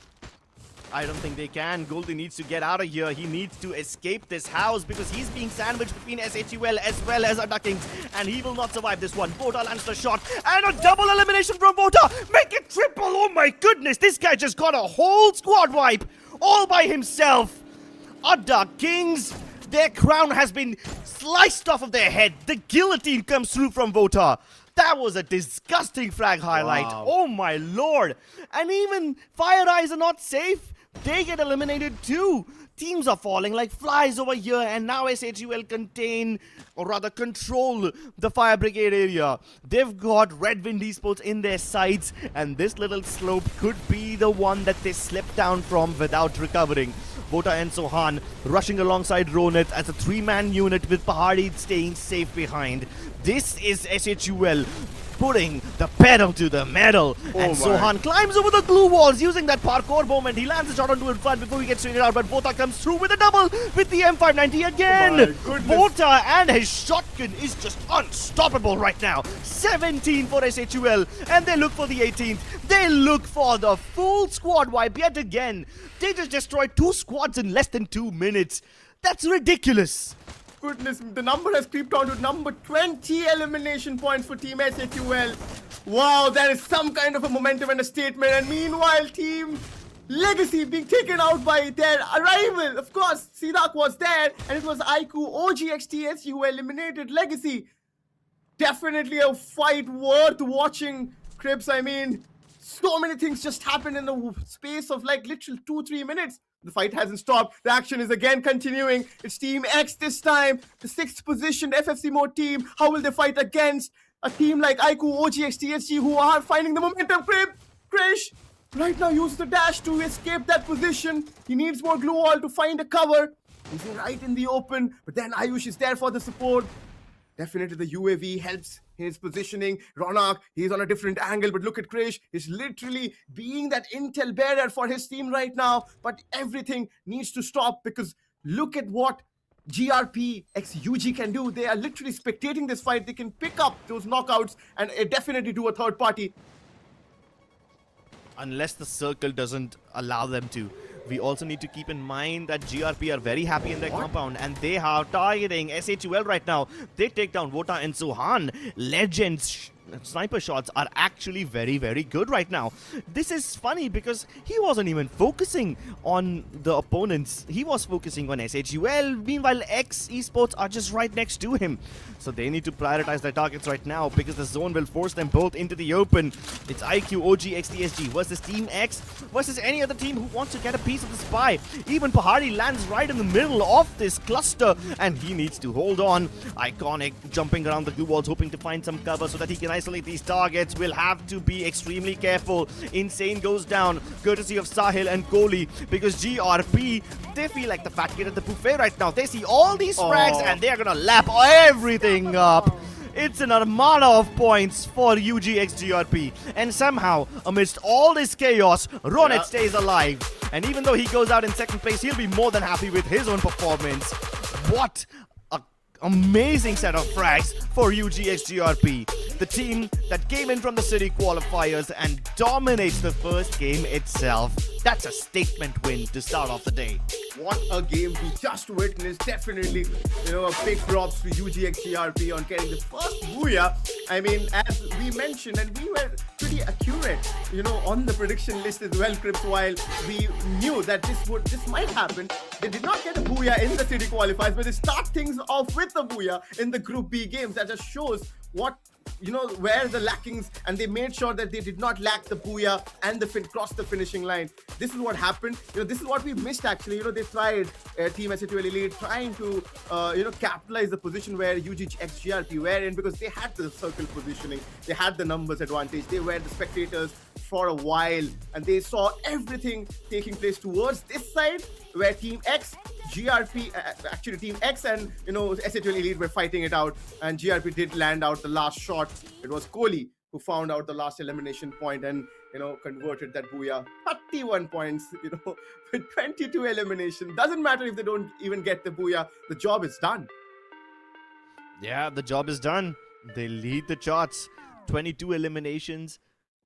I don't think they can. Goldie needs to get out of here. He needs to escape this house because he's being sandwiched between SHUL as well as ADDA Kings. And he will not survive this one. Vota lands the shot. And a double elimination from Vota. Make it triple. Oh my goodness. This guy just got a whole squad wipe all by himself. ADDA Kings, their crown has been sliced off of their head. The guillotine comes through from Vota. That was a disgusting frag highlight. Wow. Oh my lord. And even FIREEYES are not safe. They get eliminated too. Teams are falling like flies over here, and now SHUL contain, or rather control, the fire brigade area. They've got REDWIND.ESP in their sights, and this little slope could be the one that they slip down from without recovering. Vota and Sohan rushing alongside Ronit as a three-man unit with Pahari staying safe behind. This is SHUL putting the pedal to the metal. And Sohan climbs over the glue walls using that parkour moment. He lands a shot onto in front before he gets straightened out, but Vota comes through with a double with the M590 again. Vota and his shotgun is just unstoppable right now. 17 for SHUL, and they look for the 18th. They look for the full squad wipe yet again. They just destroyed 2 squads in less than 2 minutes. That's ridiculous. Goodness, the number has creeped on to number 20 elimination points for Team SHUL. Wow, that is some kind of a momentum and a statement. And meanwhile, Team Legacy being taken out by their arrival. Of course, Sidak was there, and it was iQOO OGxTSG who eliminated Legacy. Definitely a fight worth watching, Crips. I mean, So many things just happened in the space of like literal 2-3 minutes. The fight hasn't stopped. The action is again continuing. It's Team X this time, the 6th positioned FFC mode team. How will they fight against a team like iQOO, OGxTSG, who are finding the momentum? Krish right now uses the dash to escape that position. He needs more glue wall to find a cover. He's right in the open, but then Ayush is there for the support. Definitely the UAV helps his positioning. Ronak, he's on a different angle, but look at Krish. He's literally being that intel bearer for his team right now. But everything needs to stop because look at what GRP x UG can do. They are literally spectating this fight. They can pick up those knockouts and definitely do a third party. Unless the circle doesn't allow them to. We also need to keep in mind that GRP are very happy in their compound and they are targeting SHUL right now. They take down Vota and Suhan. Legends sniper shots are actually very, very good right now. This is funny because he wasn't even focusing on the opponents. He was focusing on SHUL. Meanwhile, Esports are just right next to him. So they need to prioritize their targets right now because the zone will force them both into the open. It's iQOO, OGxTSG versus Team X versus any other team who wants to get a piece of the spy. Even Pahari lands right in the middle of this cluster and he needs to hold on. Iconic jumping around the glue walls hoping to find some cover so that he can isolate these targets. Will have to be extremely careful. Insane goes down courtesy of Sahil and Kohli because GRP, they feel like the fat kid at the buffet right now. They see all these frags and they are gonna lap everything up. It's an armada of points for UGxGRP. And somehow, amidst all this chaos, Ronet stays alive. And even though he goes out in second place, he'll be more than happy with his own performance. What an amazing set of frags for UGxGRP. The team that came in from the city qualifiers and dominates the first game itself. That's a statement win to start off the day. What a game we just witnessed. Definitely, a big props to UGxGRP on getting the first booyah. I mean, as we mentioned, and we were pretty accurate, on the prediction list as well, Crips, while we knew that this might happen. They did not get a booyah in the city qualifiers, but they start things off with a booyah in the Group B games. That just shows what where the lackings, and they made sure that they did not lack the booyah and cross the finishing line. This is what happened. This is what we missed actually. They tried Team SHUL Elite trying to capitalize the position where UGxGRP were in because they had the circle positioning, they had the numbers advantage, they were the spectators for a while, and they saw everything taking place towards this side where Team X, GRP, actually Team X and SHUL Elite were fighting it out, and GRP did land out the last shot. It was Kohli who found out the last elimination point and converted that booyah. 31 points, with 22 elimination. Doesn't matter if they don't even get the booyah, the job is done. Yeah, the job is done. They lead the charts. 22 eliminations.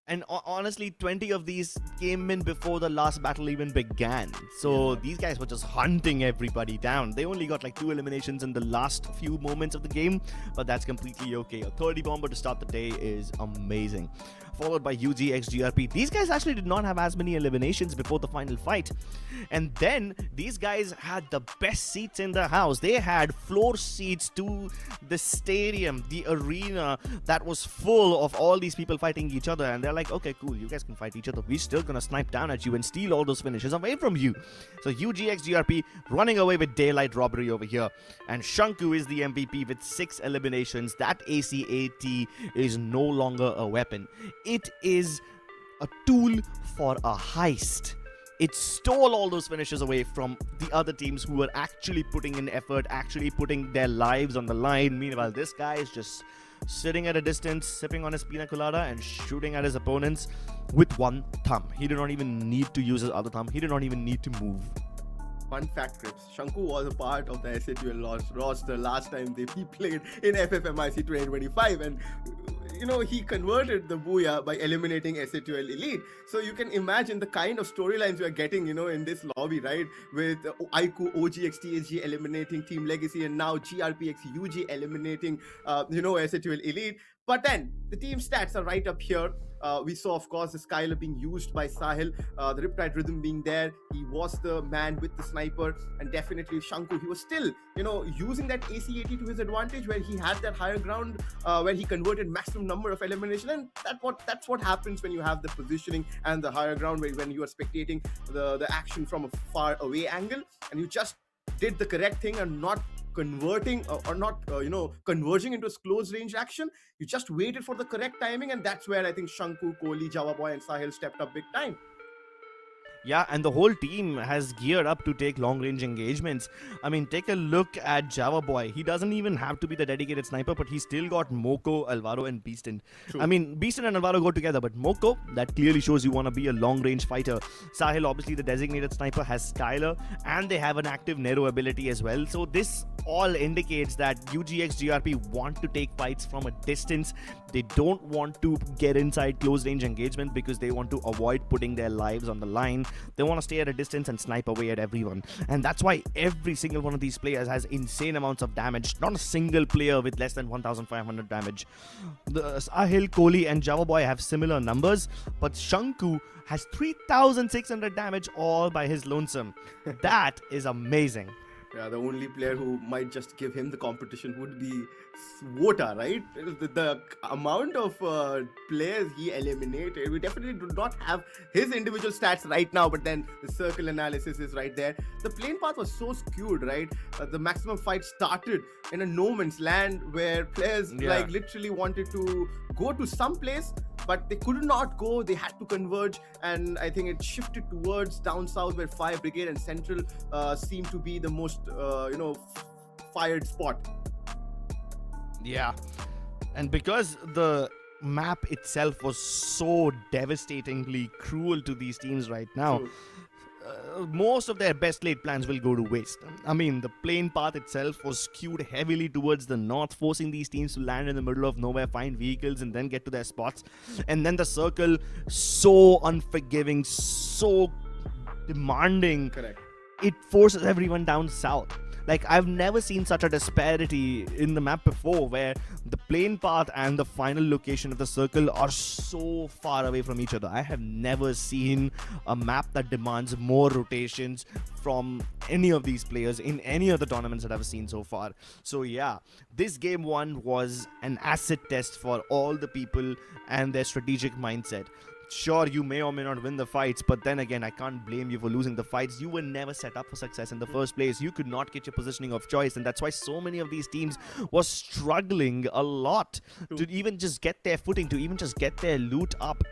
And honestly, 20 of these came in before the last battle even began. So these guys were just hunting everybody down. They only got like 2 eliminations in the last few moments of the game, but that's completely okay. A 30 bomber to start the day is amazing. Followed by UGxGRP. These guys actually did not have as many eliminations before the final fight. And then these guys had the best seats in the house. They had floor seats to the stadium, the arena that was full of all these people fighting each other. And they're like, okay, cool, you guys can fight each other. We're still gonna snipe down at you and steal all those finishes away from you. So UGxGRP running away with daylight robbery over here. And Shanku is the MVP with 6 eliminations. That ACAT is no longer a weapon. It is a tool for a heist. It stole all those finishes away from the other teams who were actually putting in effort, actually putting their lives on the line. Meanwhile, this guy is just sitting at a distance, sipping on his pina colada and shooting at his opponents with one thumb. He did not even need to use his other thumb. He did not even need to move. Fun fact, Crips, Shanku was a part of the SHUL roster last time he played in FFMIC 2025, and he converted the booyah by eliminating SHUL Elite. So you can imagine the kind of storylines we are getting, in this lobby, right? With iQOO, OGxTSG eliminating Team Legacy, and now GRPX UG eliminating, SHUL Elite. But then the team stats are right up here. We saw, of course, the Skylar being used by Sahil, the Riptide Rhythm being there. He was the man with the sniper, and definitely Shanku. He was still, using that AC-80 to his advantage, where he had that higher ground, where he converted maximum number of elimination, and that's what happens when you have the positioning and the higher ground, when you are spectating the action from a far away angle, and you just did the correct thing and not converting or not converging into a close range action. You just waited for the correct timing, and that's where I think Shanku, Kohli, Java Boy and Sahil stepped up big time. Yeah, and the whole team has geared up to take long-range engagements. I mean, take a look at Java Boy. He doesn't even have to be the dedicated sniper, but he's still got Moko, Alvaro, and Beaston. True. I mean, Beaston and Alvaro go together, but Moko, that clearly shows you want to be a long-range fighter. Sahil, obviously the designated sniper, has Skylar, and they have an active Nero ability as well. So this all indicates that UGxGRP want to take fights from a distance. They don't want to get inside close-range engagement because they want to avoid putting their lives on the line. They want to stay at a distance and snipe away at everyone. And that's why every single one of these players has insane amounts of damage. Not a single player with less than 1,500 damage. The Sahil, Kohli and Java Boy have similar numbers, but Shanku has 3,600 damage all by his lonesome. That is amazing. Yeah, the only player who might just give him the competition would be Swota, right? The amount of players he eliminated, we definitely do not have his individual stats right now, but then the circle analysis is right there. The plane path was so skewed, right? The maximum fight started in a no man's land where players literally wanted to go to some place, but they could not go. They had to converge, and I think it shifted towards down south where Fire Brigade and Central seemed to be the most fired spot. Yeah, and because the map itself was so devastatingly cruel to these teams right now, most of their best laid plans will go to waste. I mean, the plane path itself was skewed heavily towards the north, forcing these teams to land in the middle of nowhere, find vehicles and then get to their spots. And then the circle, so unforgiving, so demanding. Correct. It forces everyone down south. Like, I've never seen such a disparity in the map before, where the plane path and the final location of the circle are so far away from each other. I have never seen a map that demands more rotations from any of these players in any of the tournaments that I've seen so far. So yeah, this game one was an acid test for all the people and their strategic mindset. Sure, you may or may not win the fights, but then again, I can't blame you for losing the fights. You were never set up for success in the first place. You could not get your positioning of choice, and that's why so many of these teams were struggling a lot to even just get their footing, to even just get their loot up.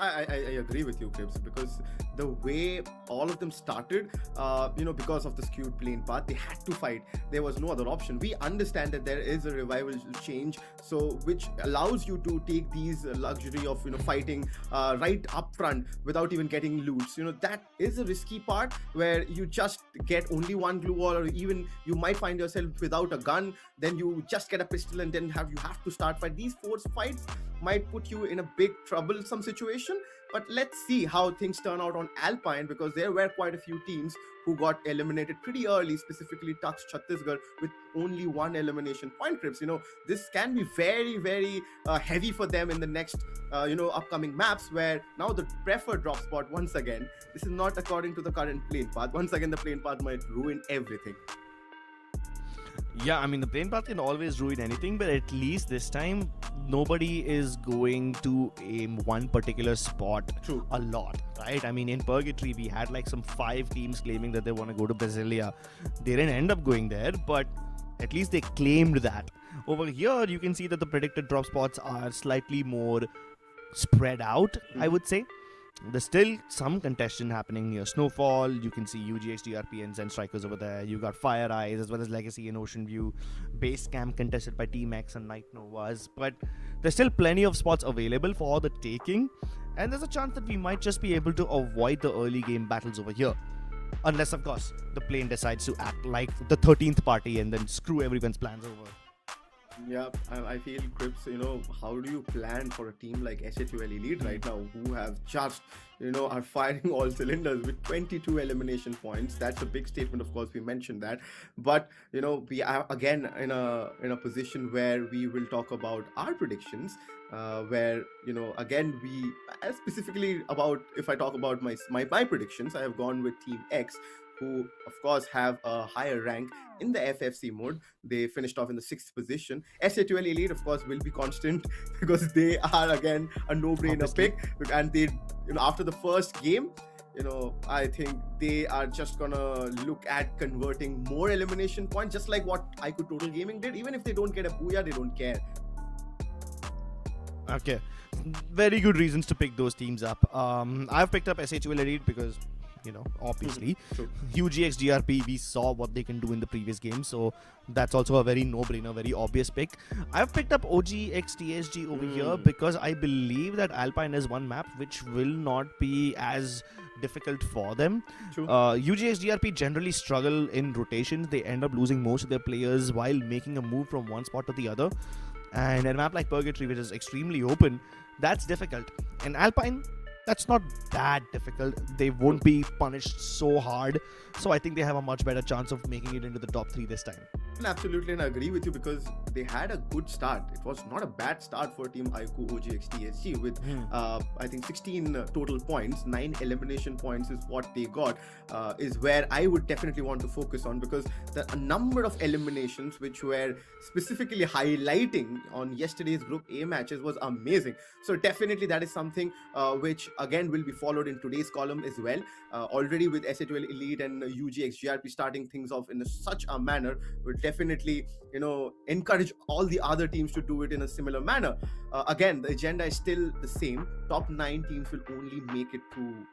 I agree with you, Cribs, because the way all of them started, because of the skewed plane path, they had to fight. There was no other option. We understand that there is a revival change, so which allows you to take these luxury of fighting right up front without even getting loots. That is a risky part where you just get only one glue wall, or even you might find yourself without a gun. Then you just get a pistol, and then you have to start fight. These force fights might put you in a big troublesome situation. But let's see how things turn out on Alpine, because there were quite a few teams who got eliminated pretty early, specifically Tux Chhattisgarh with only one elimination point. Crips, this can be very, very heavy for them in the next, upcoming maps, where now the preferred drop spot once again. This is not according to the current plane path. Once again, the plane path might ruin everything. Yeah, I mean, the plane path can always ruin anything, but at least this time, nobody is going to aim one particular spot a lot, right? I mean, in Purgatory, we had like some 5 teams claiming that they want to go to Brasilia. They didn't end up going there, but at least they claimed that. Over here, you can see that the predicted drop spots are slightly more spread out, I would say. There's still some contention happening near Snowfall. You can see UGxGRP and ZENSTRIKERS over there. You got FIREEYES as well as Legacy and Ocean View. Base Camp contested by T-Max and Night Novas. But there's still plenty of spots available for the taking. And there's a chance that we might just be able to avoid the early game battles over here. Unless, of course, the plane decides to act like the 13th party and then screw everyone's plans over. Yeah, I feel Crips, how do you plan for a team like SHUL Elite right now who have just, are firing all cylinders with 22 elimination points? That's a big statement, of course, we mentioned that. But, we are again in a position where we will talk about our predictions, where, again, we specifically about, if I talk about my predictions, I have gone with Team X, who, of course, have a higher rank in the FFC mode. They finished off in the 6th position. SHUL Elite, of course, will be constant because they are again a no-brainer pick. And they, after the first game, I think they are just gonna look at converting more elimination points, just like what iQOO Total Gaming did. Even if they don't get a booyah, they don't care. Okay, very good reasons to pick those teams up. I've picked up SHUL Elite because, obviously, UGxGRP, we saw what they can do in the previous game, so that's also a very no-brainer, very obvious pick. I've picked up OGxTSG over here because I believe that Alpine is one map which will not be as difficult for them. UGxGRP generally struggle in rotations. They end up losing most of their players while making a move from one spot to the other. And a map like Purgatory, which is extremely open, that's difficult. And Alpine, that's not that difficult. They won't be punished so hard. So I think they have a much better chance of making it into the top 3 this time. Absolutely, and I agree with you because they had a good start. It was not a bad start for Team iQOO OGxTSG with I think 16 total points. 9 elimination points is what they got, is where I would definitely want to focus on, because a number of eliminations which were specifically highlighting on yesterday's Group A matches was amazing. So definitely that is something which again will be followed in today's column as well. Already with SHUL Elite and UGxGRP starting things off in such a manner, would definitely encourage all the other teams to do it in a similar manner. Again, the agenda is still the same. Top 9 teams will only make it to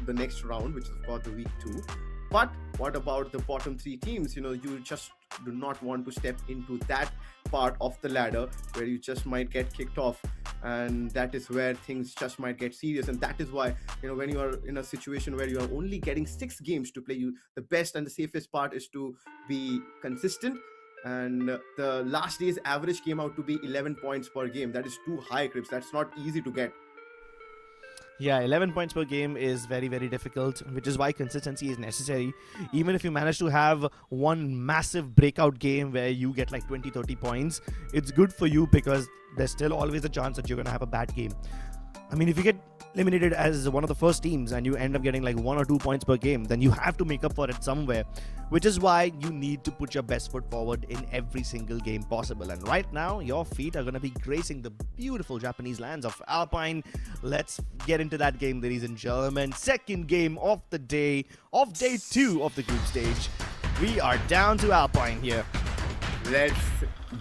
the next round, which is of course the week 2. But what about the bottom 3 teams? You just do not want to step into that part of the ladder where you just might get kicked off, and that is where things just might get serious. And that is why, when you are in a situation where you are only getting 6 games to play, the best and the safest part is to be consistent. And the last day's average came out to be 11 points per game. That is too high, Crips. That's not easy to get. Yeah, 11 points per game is very, very difficult, which is why consistency is necessary. Even if you manage to have one massive breakout game where you get like 20-30 points, it's good for you because there's still always a chance that you're going to have a bad game. I mean, if you get eliminated as one of the first teams and you end up getting like 1 or 2 points per game, then you have to make up for it somewhere, which is why you need to put your best foot forward in every single game possible. And right now, your feet are going to be gracing the beautiful Japanese lands of Alpine. Let's get into that game, ladies and gentlemen. Second game of the day, of day 2 of the group stage. We are down to Alpine here. Let's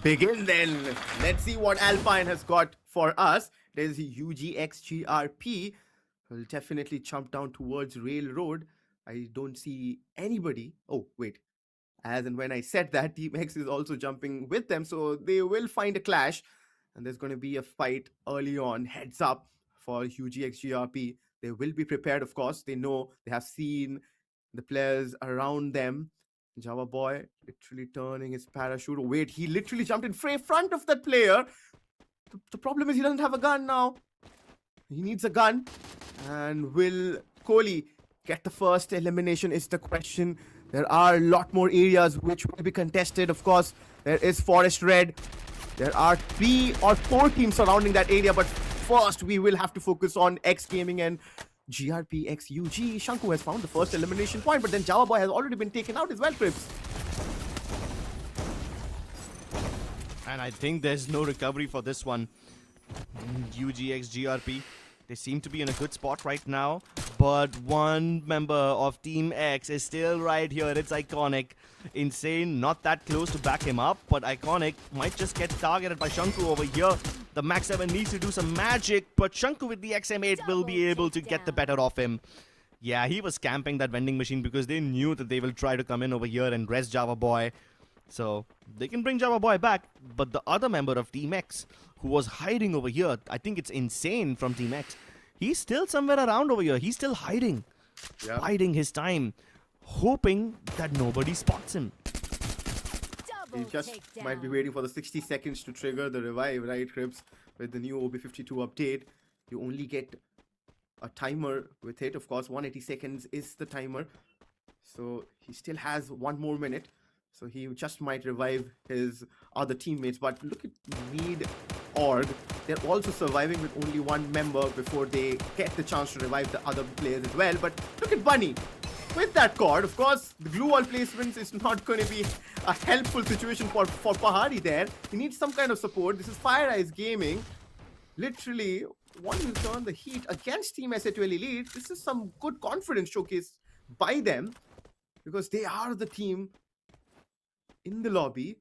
begin then. Let's see what Alpine has got for us. There's UGxGRP. Will definitely jump down towards Railroad. I don't see anybody. Oh, wait. As and when I said that, Team X is also jumping with them. So they will find a clash. And there's going to be a fight early on. Heads up for UGxGRP. They will be prepared, of course. They know, they have seen the players around them. Java Boy literally turning his parachute. Oh, wait, he literally jumped in front of that player. The problem is he doesn't have a gun now. He needs a gun. And will Kohli get the first elimination is the question. There are a lot more areas which will be contested. Of course, there is Forest Red. There are 3 or 4 teams surrounding that area. But first, we will have to focus on X Gaming and GRP X UG. Shanku has found the first elimination point. But then Java Boy has already been taken out as well, Crips. And I think there's no recovery for this one. UGxGRP, they seem to be in a good spot right now, but one member of Team X is still right here. It's Iconic. Insane, not that close to back him up, but Iconic might just get targeted by Shanku over here. The Max 7 needs to do some magic, but Shanku with the XM8 will be able to get the better of him. Yeah, he was camping that vending machine because they knew that they will try to come in over here and rest Java Boy. So they can bring Java Boy back, but the other member of Team X who was hiding over here, I think it's Insane from Team X, he's still somewhere around over here. He's still hiding, biding his time, hoping that nobody spots him. He just might be waiting for the 60 seconds to trigger the revive, right, Cribs? With the new OB52 update, you only get a timer with it. Of course, 180 seconds is the timer. So he still has 1 more minute. So he just might revive his other teammates. But look at Need Org. They're also surviving with only 1 member before they get the chance to revive the other players as well. But look at Bunny. With that cord, of course, the glue wall placements is not going to be a helpful situation for Pahari there. He needs some kind of support. This is FIREEYES Gaming. Literally, want to turn the heat against Team SA12 Elite. This is some good confidence showcase by them, because they are the team in the lobby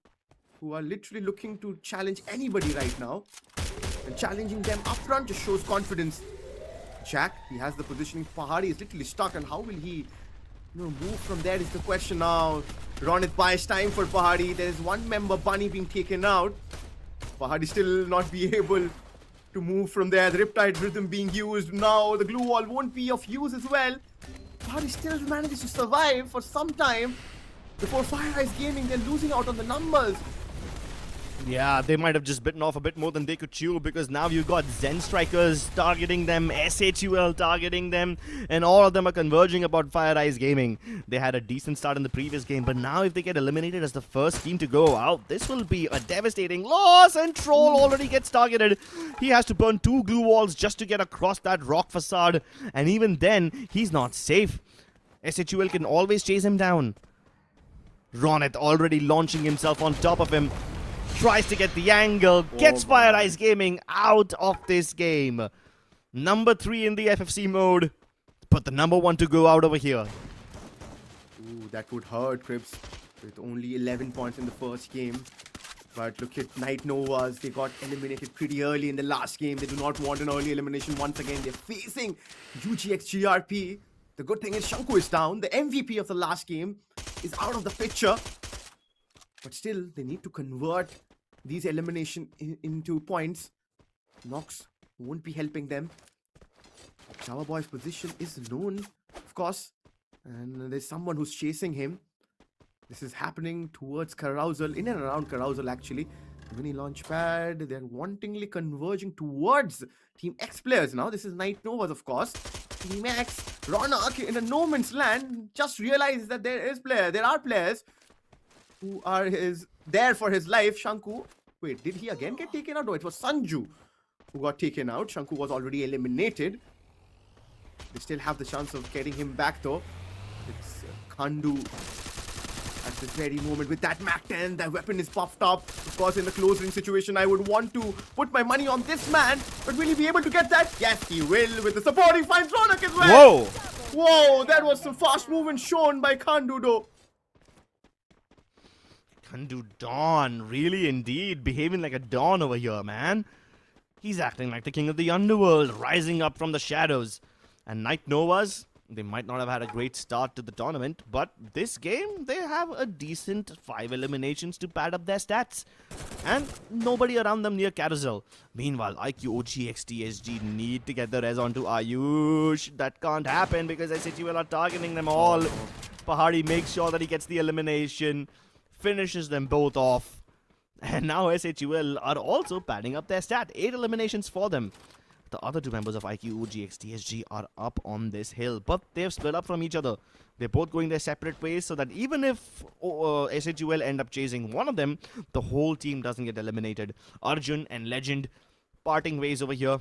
who are literally looking to challenge anybody right now. And challenging them up front just shows confidence. Jack, he has the positioning. Pahari is literally stuck, and how will he move from there is the question now. Ronit buys time for Pahari. There is 1 member, Bunny, being taken out. Pahari still not be able to move from there. The Riptide Rhythm being used. Now the glue wall won't be of use as well. Pahari still manages to survive for some time before FIREEYES Gaming. They're losing out on the numbers. Yeah, they might have just bitten off a bit more than they could chew, because now you've got ZENSTRIKERS targeting them, SHUL targeting them, and all of them are converging about FIREEYES Gaming. They had a decent start in the previous game, but now if they get eliminated as the first team to go out, this will be a devastating loss, and Troll already gets targeted. He has to burn 2 glue walls just to get across that rock facade, and even then, he's not safe. SHUL can always chase him down. Ronit already launching himself on top of him. Tries to get the angle, gets FIREEYES Gaming out of this game. Number 3 in the FFC mode, but the number 1 to go out over here. Ooh, that would hurt, Cribs, with only 11 points in the first game. But look at Night Novas. They got eliminated pretty early in the last game. They do not want an early elimination once again. They're facing UGxGRP. The good thing is Shanku is down. The MVP of the last game is out of the picture. But still, they need to convert these elimination into points. Nox won't be helping them. Java Boy's position is known, of course. And there's someone who's chasing him. This is happening towards Carousel, in and around Carousel actually. Mini launch pad, they're wantingly converging towards Team X players now. This is Night Novas, of course. Team X, Ronak in a no man's land just realized that there are players who are there for his life. Shanku, wait, did he again get taken out? No, it was Sanju who got taken out. Shanku was already eliminated. They still have the chance of getting him back though. It's Khandu at this very moment with that Mac-10. The weapon is puffed up. Of course, in the close range situation, I would want to put my money on this man. But will he be able to get that? Yes, he will. With the support, he finds Ronak as well. Whoa, that was some fast movement shown by Khandu though. Khandu Dawn, really indeed, behaving like a Dawn over here, man. He's acting like the king of the underworld, rising up from the shadows. And Night Novas, they might not have had a great start to the tournament, but this game, they have a decent 5 eliminations to pad up their stats. And nobody around them near Carousel. Meanwhile, iQOO, OGxTSG need to get the res onto Ayush. That can't happen because SHUL are targeting them all. Pahari makes sure that he gets the elimination, finishes them both off. And now SHUL are also padding up their stat. 8 eliminations for them. The other 2 members of iQOO, OGxTSG are up on this hill, but they've split up from each other. They're both going their separate ways, so that even if SHUL end up chasing one of them, the whole team doesn't get eliminated. Arjun and Legend parting ways over here.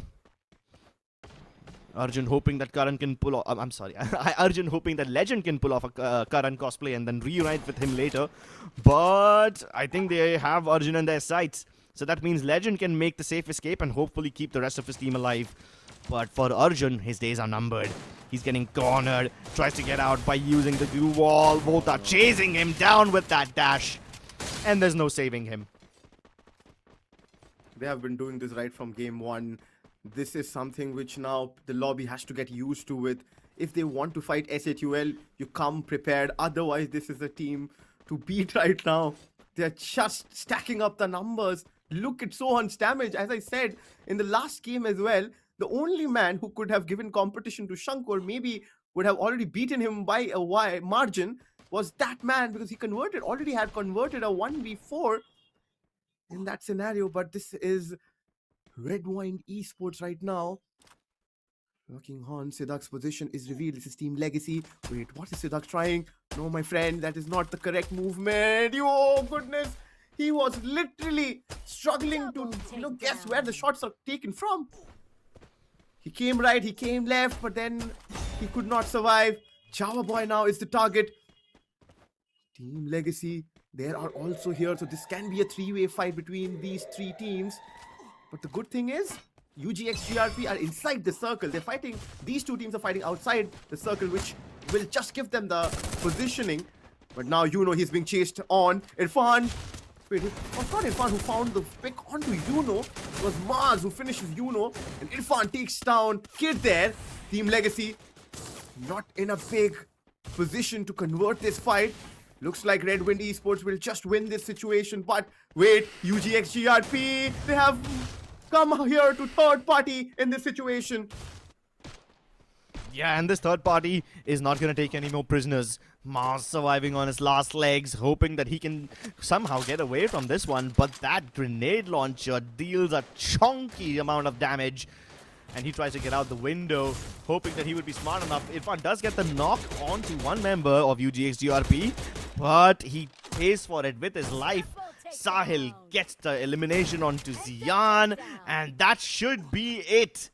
Arjun hoping that Karan can pull off... I'm sorry. Arjun hoping that Legend can pull off a Karan cosplay and then reunite with him later. But I think they have Arjun in their sights. So that means Legend can make the safe escape and hopefully keep the rest of his team alive. But for Arjun, his days are numbered. He's getting cornered, tries to get out by using the glue wall. Both are chasing him down with that dash. And there's no saving him. They have been doing this right from game 1. This is something which now the lobby has to get used to with. If they want to fight SHUL, you come prepared. Otherwise, this is a team to beat right now. They're just stacking up the numbers. Look at Sohan's damage. As I said in the last game as well, the only man who could have given competition to Shankur, maybe would have already beaten him by a margin, was that man, because he already had converted a 1v4 in that scenario. But this is REDWIND.ESP right now. Working on Sidak's position is revealed. This is Team Legacy. Wait, what is Sidak trying? No, my friend, that is not the correct movement. Oh, goodness. He was literally struggling to, guess where the shots are taken from. He came right, he came left, but then he could not survive. Java Boy now is the target. Team Legacy, they are also here. So this can be a three-way fight between these three teams. But the good thing is, UGxGRP are inside the circle. They're fighting, these two teams are fighting outside the circle, which will just give them the positioning. But now he's being chased on. Irfan. Wait, it was not Irfan who found the pick onto Yuno. It was Mars who finishes Yuno. And Irfan takes down Kid there. Team Legacy not in a big position to convert this fight. Looks like REDWIND.ESP will just win this situation. But wait, UGxGRP, they have come here to third party in this situation. Yeah, and this third party is not going to take any more prisoners. Mars surviving on his last legs, hoping that he can somehow get away from this one. But that grenade launcher deals a chunky amount of damage. And he tries to get out the window, hoping that he would be smart enough. Irfan does get the knock onto one member of UGxGRP, but he pays for it with his life. Sahil gets the elimination onto Zian, and that should be it.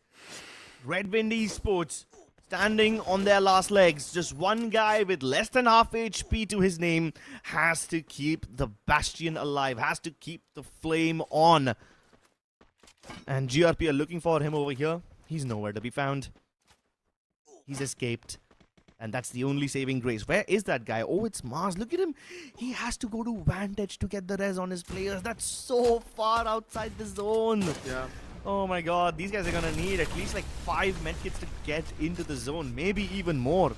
REDWIND.ESP standing on their last legs. Just one guy with less than half HP to his name has to keep the Bastion alive, has to keep the flame on. And GRP are looking for him over here. He's nowhere to be found. He's escaped. And that's the only saving grace. Where is that guy? Oh, it's Mars. Look at him. He has to go to Vantage to get the res on his players. That's so far outside the zone. Yeah. Oh my god. These guys are going to need at least like 5 medkits to get into the zone. Maybe even more.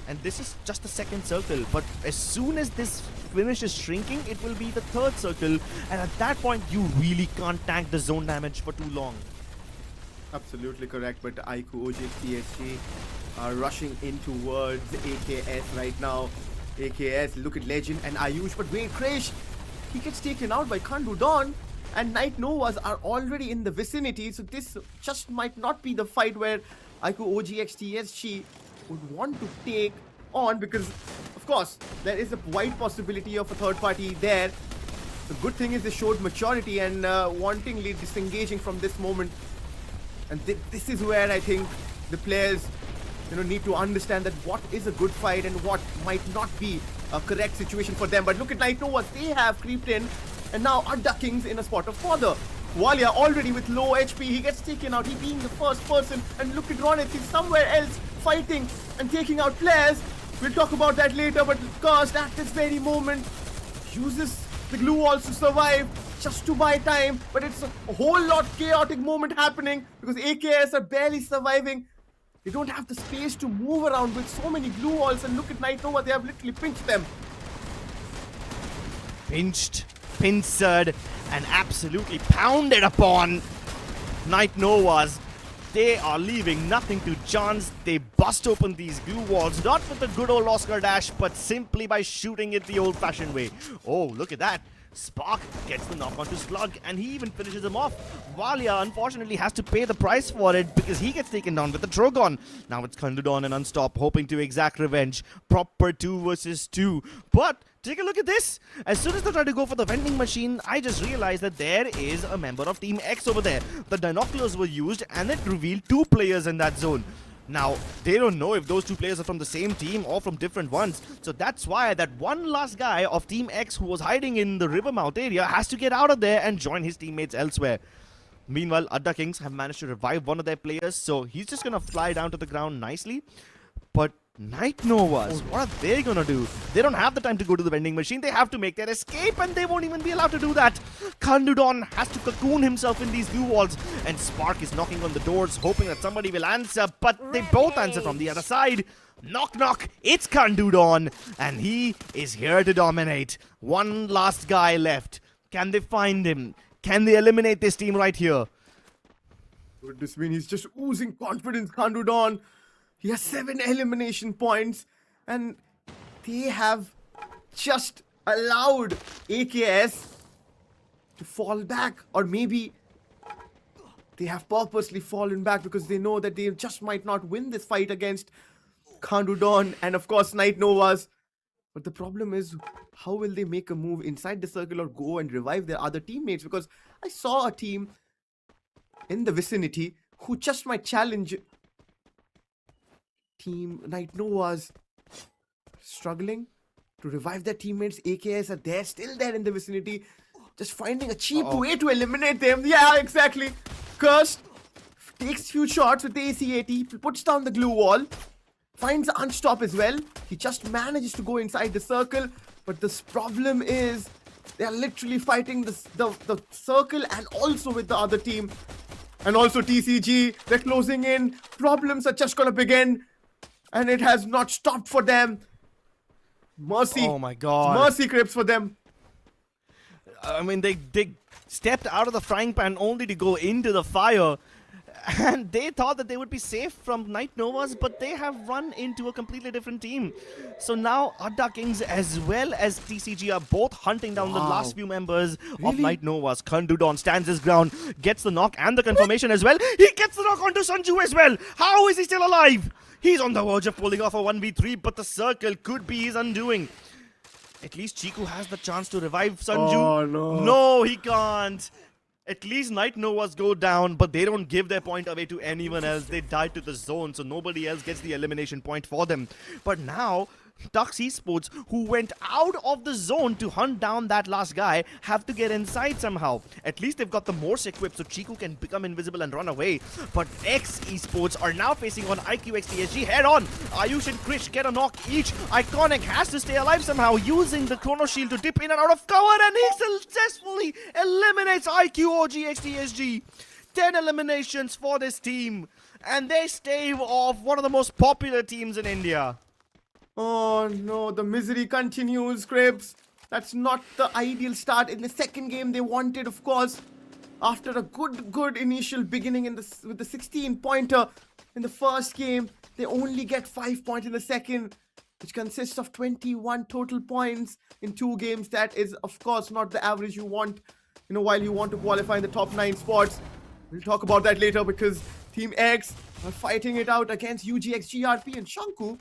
And this is just the second circle. But as soon as this finishes shrinking, it will be the third circle. And at that point, you really can't tank the zone damage for too long. Absolutely correct. But iQOO, OGxTSG are rushing in towards AKS right now. AKS, look at Legend and Ayush. But wait, Krish, he gets taken out by Kandu Dawn. And Night Novas are already in the vicinity. So this just might not be the fight where iQOO, OGxTSG would want to take on, because of course there is a wide possibility of a third party there. The good thing is they showed maturity and wantingly disengaging from this moment. And this is where I think the players need to understand that what is a good fight and what might not be a correct situation for them. But look at Night Novas, they have creeped in, and now ADDA Kings in a spot of further. Walia already with low HP, he gets taken out, he being the first person. And look at Ronith, he's somewhere else fighting and taking out players. We'll talk about that later, but Cast at this very moment uses the glue walls to survive, just to buy time. But it's a whole lot chaotic moment happening because AKS are barely surviving. They don't have the space to move around with so many glue walls. And look at Night Nova, they have literally pinched them. Pinched, pincered, and absolutely pounded upon. Night Novas, they are leaving nothing to chance. They bust open these glue walls, not with the good old Oscar dash, but simply by shooting it the old-fashioned way. Oh, look at that. Spark gets the knock onto Slug, and he even finishes him off. Walia, unfortunately, has to pay the price for it because he gets taken down with the Drogon. Now it's Kandudon and Unstop, hoping to exact revenge. Proper 2 versus 2. But take a look at this. As soon as they try to go for the vending machine, I just realized that there is a member of Team X over there. The binoculars were used, and it revealed 2 players in that zone. Now, they don't know if those 2 players are from the same team or from different ones. So that's why that one last guy of Team X who was hiding in the river mouth area has to get out of there and join his teammates elsewhere. Meanwhile, ADDA Kings have managed to revive one of their players, so he's just going to fly down to the ground nicely. But Night Novas, what are they gonna do? They don't have the time to go to the vending machine. They have to make their escape, and they won't even be allowed to do that. Kandudon has to cocoon himself in these glue walls, and Spark is knocking on the doors, hoping that somebody will answer, but they both answer from the other side. Knock, knock, it's Kandudon, and he is here to dominate. One last guy left. Can they find him? Can they eliminate this team right here? Would this mean he's just oozing confidence, Kandudon? He has 7 elimination points. and they have just allowed AKS to fall back, or maybe they have purposely fallen back because they know that they just might not win this fight against Khandu Dawn and of course Night Novas. But the problem is, how will they make a move inside the circle or go and revive their other teammates? Because I saw a team in the vicinity who just might challenge Team Night Novas, struggling to revive their teammates. AKS are there, still there in the vicinity, just finding a cheap way to eliminate them. Yeah, exactly. Cursed takes few shots with the ACAT, puts down the glue wall, finds Unstop as well. He just manages to go inside the circle, but this problem is they are literally fighting the circle and also with the other team. And also TCG, they're closing in. Problems are just gonna begin, and it has not stopped for them. Mercy. Oh my god. Mercy Crips for them. I mean, they stepped out of the frying pan only to go into the fire. And they thought that they would be safe from Night Novas, but they have run into a completely different team. So now ADDA Kings as well as TCG are both hunting down the last few members of Night Novas. Khandu Dawn stands his ground, gets the knock and the confirmation as well. He gets the knock onto Sanju as well. How is he still alive? He's on the verge of pulling off a 1v3, but the circle could be his undoing. At least Chiku has the chance to revive Sanju. Oh, no. No, he can't. At least Night Novas go down, but they don't give their point away to anyone else. They die to the zone, so nobody else gets the elimination point for them. But now, Tux Esports, who went out of the zone to hunt down that last guy, have to get inside somehow. At least they've got the Morse equipped so Chiku can become invisible and run away. But X Esports are now facing on iQOO head on. Ayush and Krish get a knock each. Iconic has to stay alive somehow, using the Chrono Shield to dip in and out of cover, and he successfully eliminates iQOO OGxTSG. 10 eliminations for this team, and they stave off one of the most popular teams in India. Oh no, the misery continues, Crips. That's not the ideal start. In the second game, they wanted, of course, after a good initial beginning with the 16-pointer in the first game, they only get 5 points in the second, which consists of 21 total points in 2 games. That is, of course, not the average you want, while you want to qualify in the top 9 spots. We'll talk about that later because Team X are fighting it out against UGxGRP and Shanku.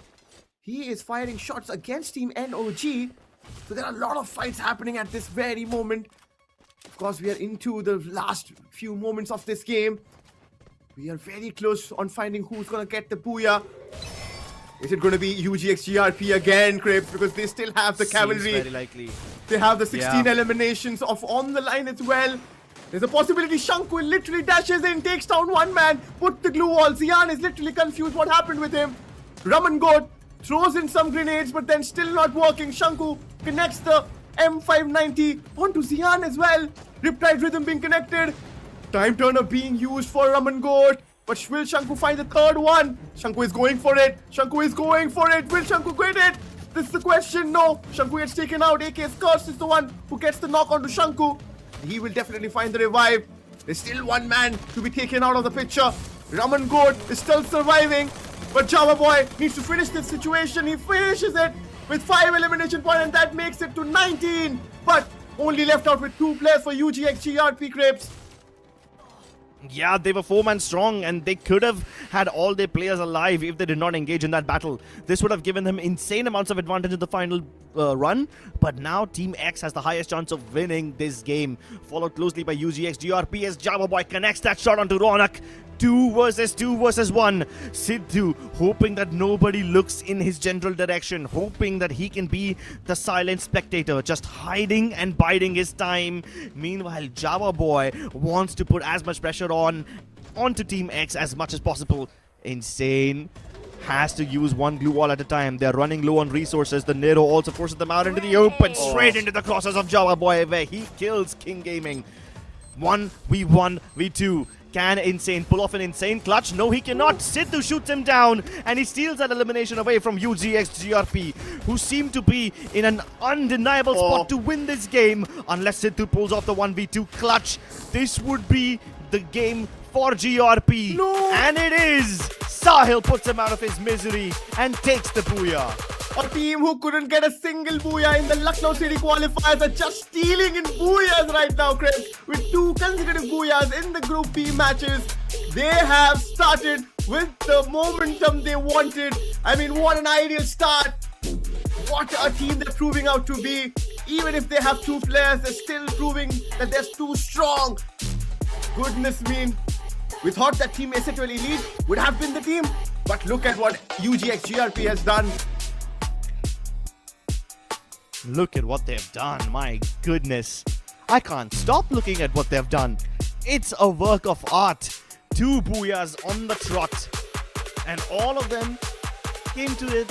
He is firing shots against Team NOG. So there are a lot of fights happening at this very moment. Of course, we are into the last few moments of this game. We are very close on finding who's going to get the booyah. Is it going to be UGxGRP again, Crips? Because they still have the cavalry. Seems very likely. They have the 16 eliminations on the line as well. There's a possibility Shanku literally dashes in, takes down one man, put the glue wall. Zian is literally confused what happened with him. Raman Goat throws in some grenades, but then still not working. Shanku connects the M590 onto Zian as well. Riptide Rhythm being connected. Time turner being used for Raman Goat. But will Shanku find the third one? Shanku is going for it. Shanku is going for it. Will Shanku get it? This is the question. No. Shanku gets taken out. AK's Curse is the one who gets the knock onto Shanku. He will definitely find the revive. There's still one man to be taken out of the picture. Raman Goat is still surviving. But Java Boy needs to finish this situation. He finishes it with 5 elimination points, and that makes it to 19. But only left out with 2 players for UGxGRP, Crips. Yeah, they were 4-man strong, and they could have had all their players alive if they did not engage in that battle. This would have given them insane amounts of advantage in the final run, but now Team X has the highest chance of winning this game, followed closely by UGxGRP as Java Boy connects that shot onto Ronak. 2 versus 1. Sidhu hoping that nobody looks in his general direction, hoping that he can be the silent spectator, just hiding and biding his time. Meanwhile, Java Boy wants to put as much pressure onto Team X as much as possible. Insane has to use one glue wall at a time. They're running low on resources. The Nero also forces them out into the open, straight into the crosses of Java Boy, where he kills King Gaming. 1v1, v2. Can Insane pull off an insane clutch? No, he cannot. Sidhu shoots him down, and he steals that elimination away from UGxGRP, who seem to be in an undeniable spot to win this game. Unless Sidhu pulls off the 1v2 clutch, this would be the game for GRP. No. And it is. Sahil puts him out of his misery and takes the booyah. A team who couldn't get a single booyah in the Lucknow City qualifiers are just stealing in booyahs right now, Chris. With 2 consecutive booyahs in the Group B matches, they have started with the momentum they wanted. I mean, what an ideal start. What a team they're proving out to be. Even if they have 2 players, they're still proving that they're too strong. Goodness me. We thought that Team SA12 Elite would have been the team, but look at what UGxGRP has done. Look at what they've done, my goodness. I can't stop looking at what they've done. It's a work of art. 2 booyahs on the trot. And all of them came to this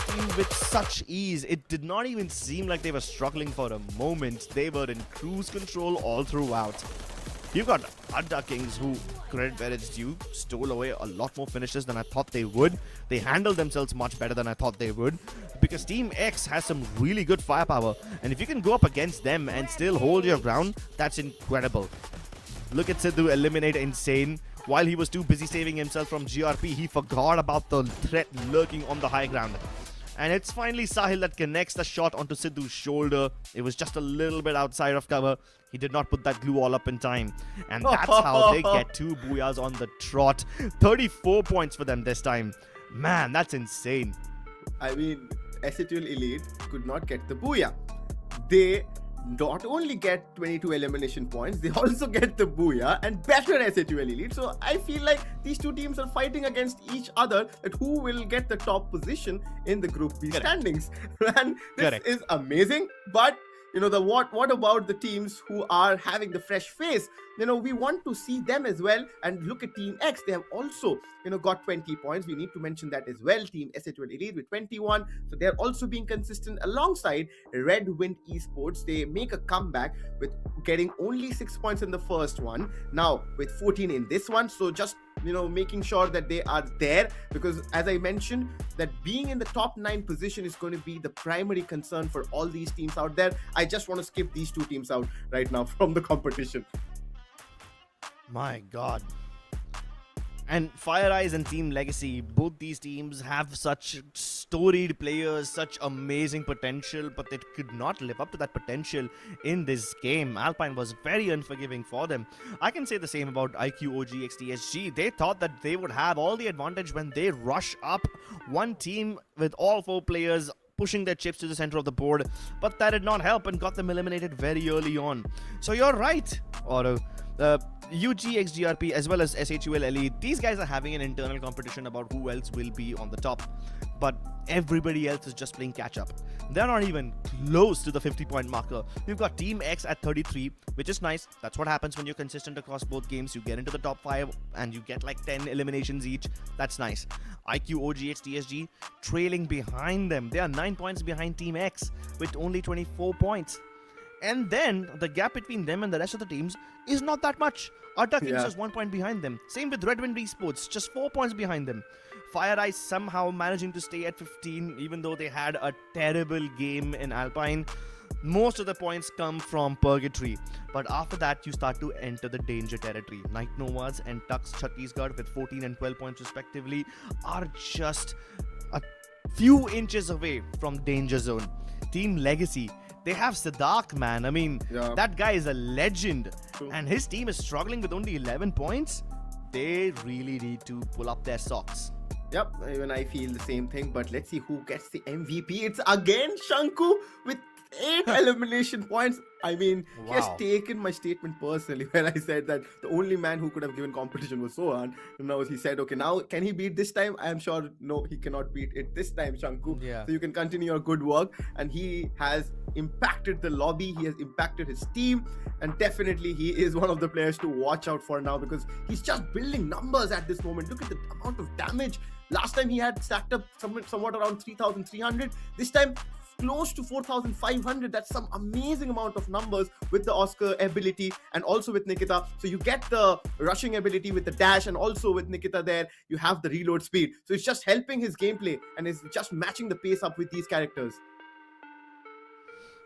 team with such ease. It did not even seem like they were struggling for a moment. They were in cruise control all throughout. You've got ADDA Kings who, credit where it's due, stole away a lot more finishes than I thought they would. They handled themselves much better than I thought they would, because Team X has some really good firepower, and if you can go up against them and still hold your ground, that's incredible. Look at Sidhu eliminate Insane. While he was too busy saving himself from GRP, he forgot about the threat lurking on the high ground. And it's finally Sahil that connects the shot onto Sidhu's shoulder. It was just a little bit outside of cover. He did not put that glue all up in time. And that's how they get 2 booyahs on the trot. 34 points for them this time. Man, that's insane. I mean, SA12 Elite could not get the booyah. They not only get 22 elimination points, they also get the booyah and better SA12 Elite. So I feel like these 2 teams are fighting against each other at who will get the top position in the Group B standings. And this is amazing. But you know, what about the teams who are having the fresh face? You know, we want to see them as well. And look at Team X. They have also, you know, got 20 points. We need to mention that as well. Team SA12 Elite with 21. So they're also being consistent alongside REDWINND.ESP. They make a comeback with getting only 6 points in the first one. Now with 14 in this one. So just, you know, making sure that they are there, because as I mentioned, that being in the top 9 position is going to be the primary concern for all these teams out there. I just want to skip these 2 teams out right now from the competition. My God. And FIREEYES and Team Legacy, both these teams have such storied players, such amazing potential, but they could not live up to that potential in this game. Alpine was very unforgiving for them. I can say the same about iQOO OGxTSG. They thought that they would have all the advantage when they rush up one team with all 4 players pushing their chips to the center of the board, but that did not help and got them eliminated very early on. So you're right, Oro. UGxGRP as well as SA12 Elite, these guys are having an internal competition about who else will be on the top, but everybody else is just playing catch up. They're not even close to the 50-point marker. We've got Team X at 33, which is nice. That's what happens when you're consistent across both games. You get into the top 5 and you get like 10 eliminations each. That's nice. iQOO OGxTSG trailing behind them. They are 9 points behind Team X with only 24 points. And then the gap between them and the rest of the teams is not that much. ADDA Kings is 1 point behind them. Same with REDWINND.ESP, just 4 points behind them. FIREEYES somehow managing to stay at 15, even though they had a terrible game in Alpine. Most of the points come from Purgatory, but after that you start to enter the danger territory. Night Novas and Tux Chhattisgarh with 14 and 12 points respectively are just a few inches away from danger zone. Team Legacy, they have Siddharth, man. I mean, that guy is a legend. And his team is struggling with only 11 points. They really need to pull up their socks. Yep, even I feel the same thing. But let's see who gets the MVP. It's again Shanku with 8 elimination points. I mean, he has taken my statement personally when I said that the only man who could have given competition was Sohan. And now he said, okay, now can he beat this time? I am sure no, he cannot beat it this time, Shanku. Yeah. So you can continue your good work. And he has impacted the lobby. He has impacted his team. And definitely he is one of the players to watch out for now, because he's just building numbers at this moment. Look at the amount of damage. Last time he had stacked up somewhat around 3,300. This time close to 4,500. That's some amazing amount of numbers with the Oscar ability and also with Nikita. So you get the rushing ability with the dash, and also with Nikita there, you have the reload speed. So it's just helping his gameplay and is just matching the pace up with these characters.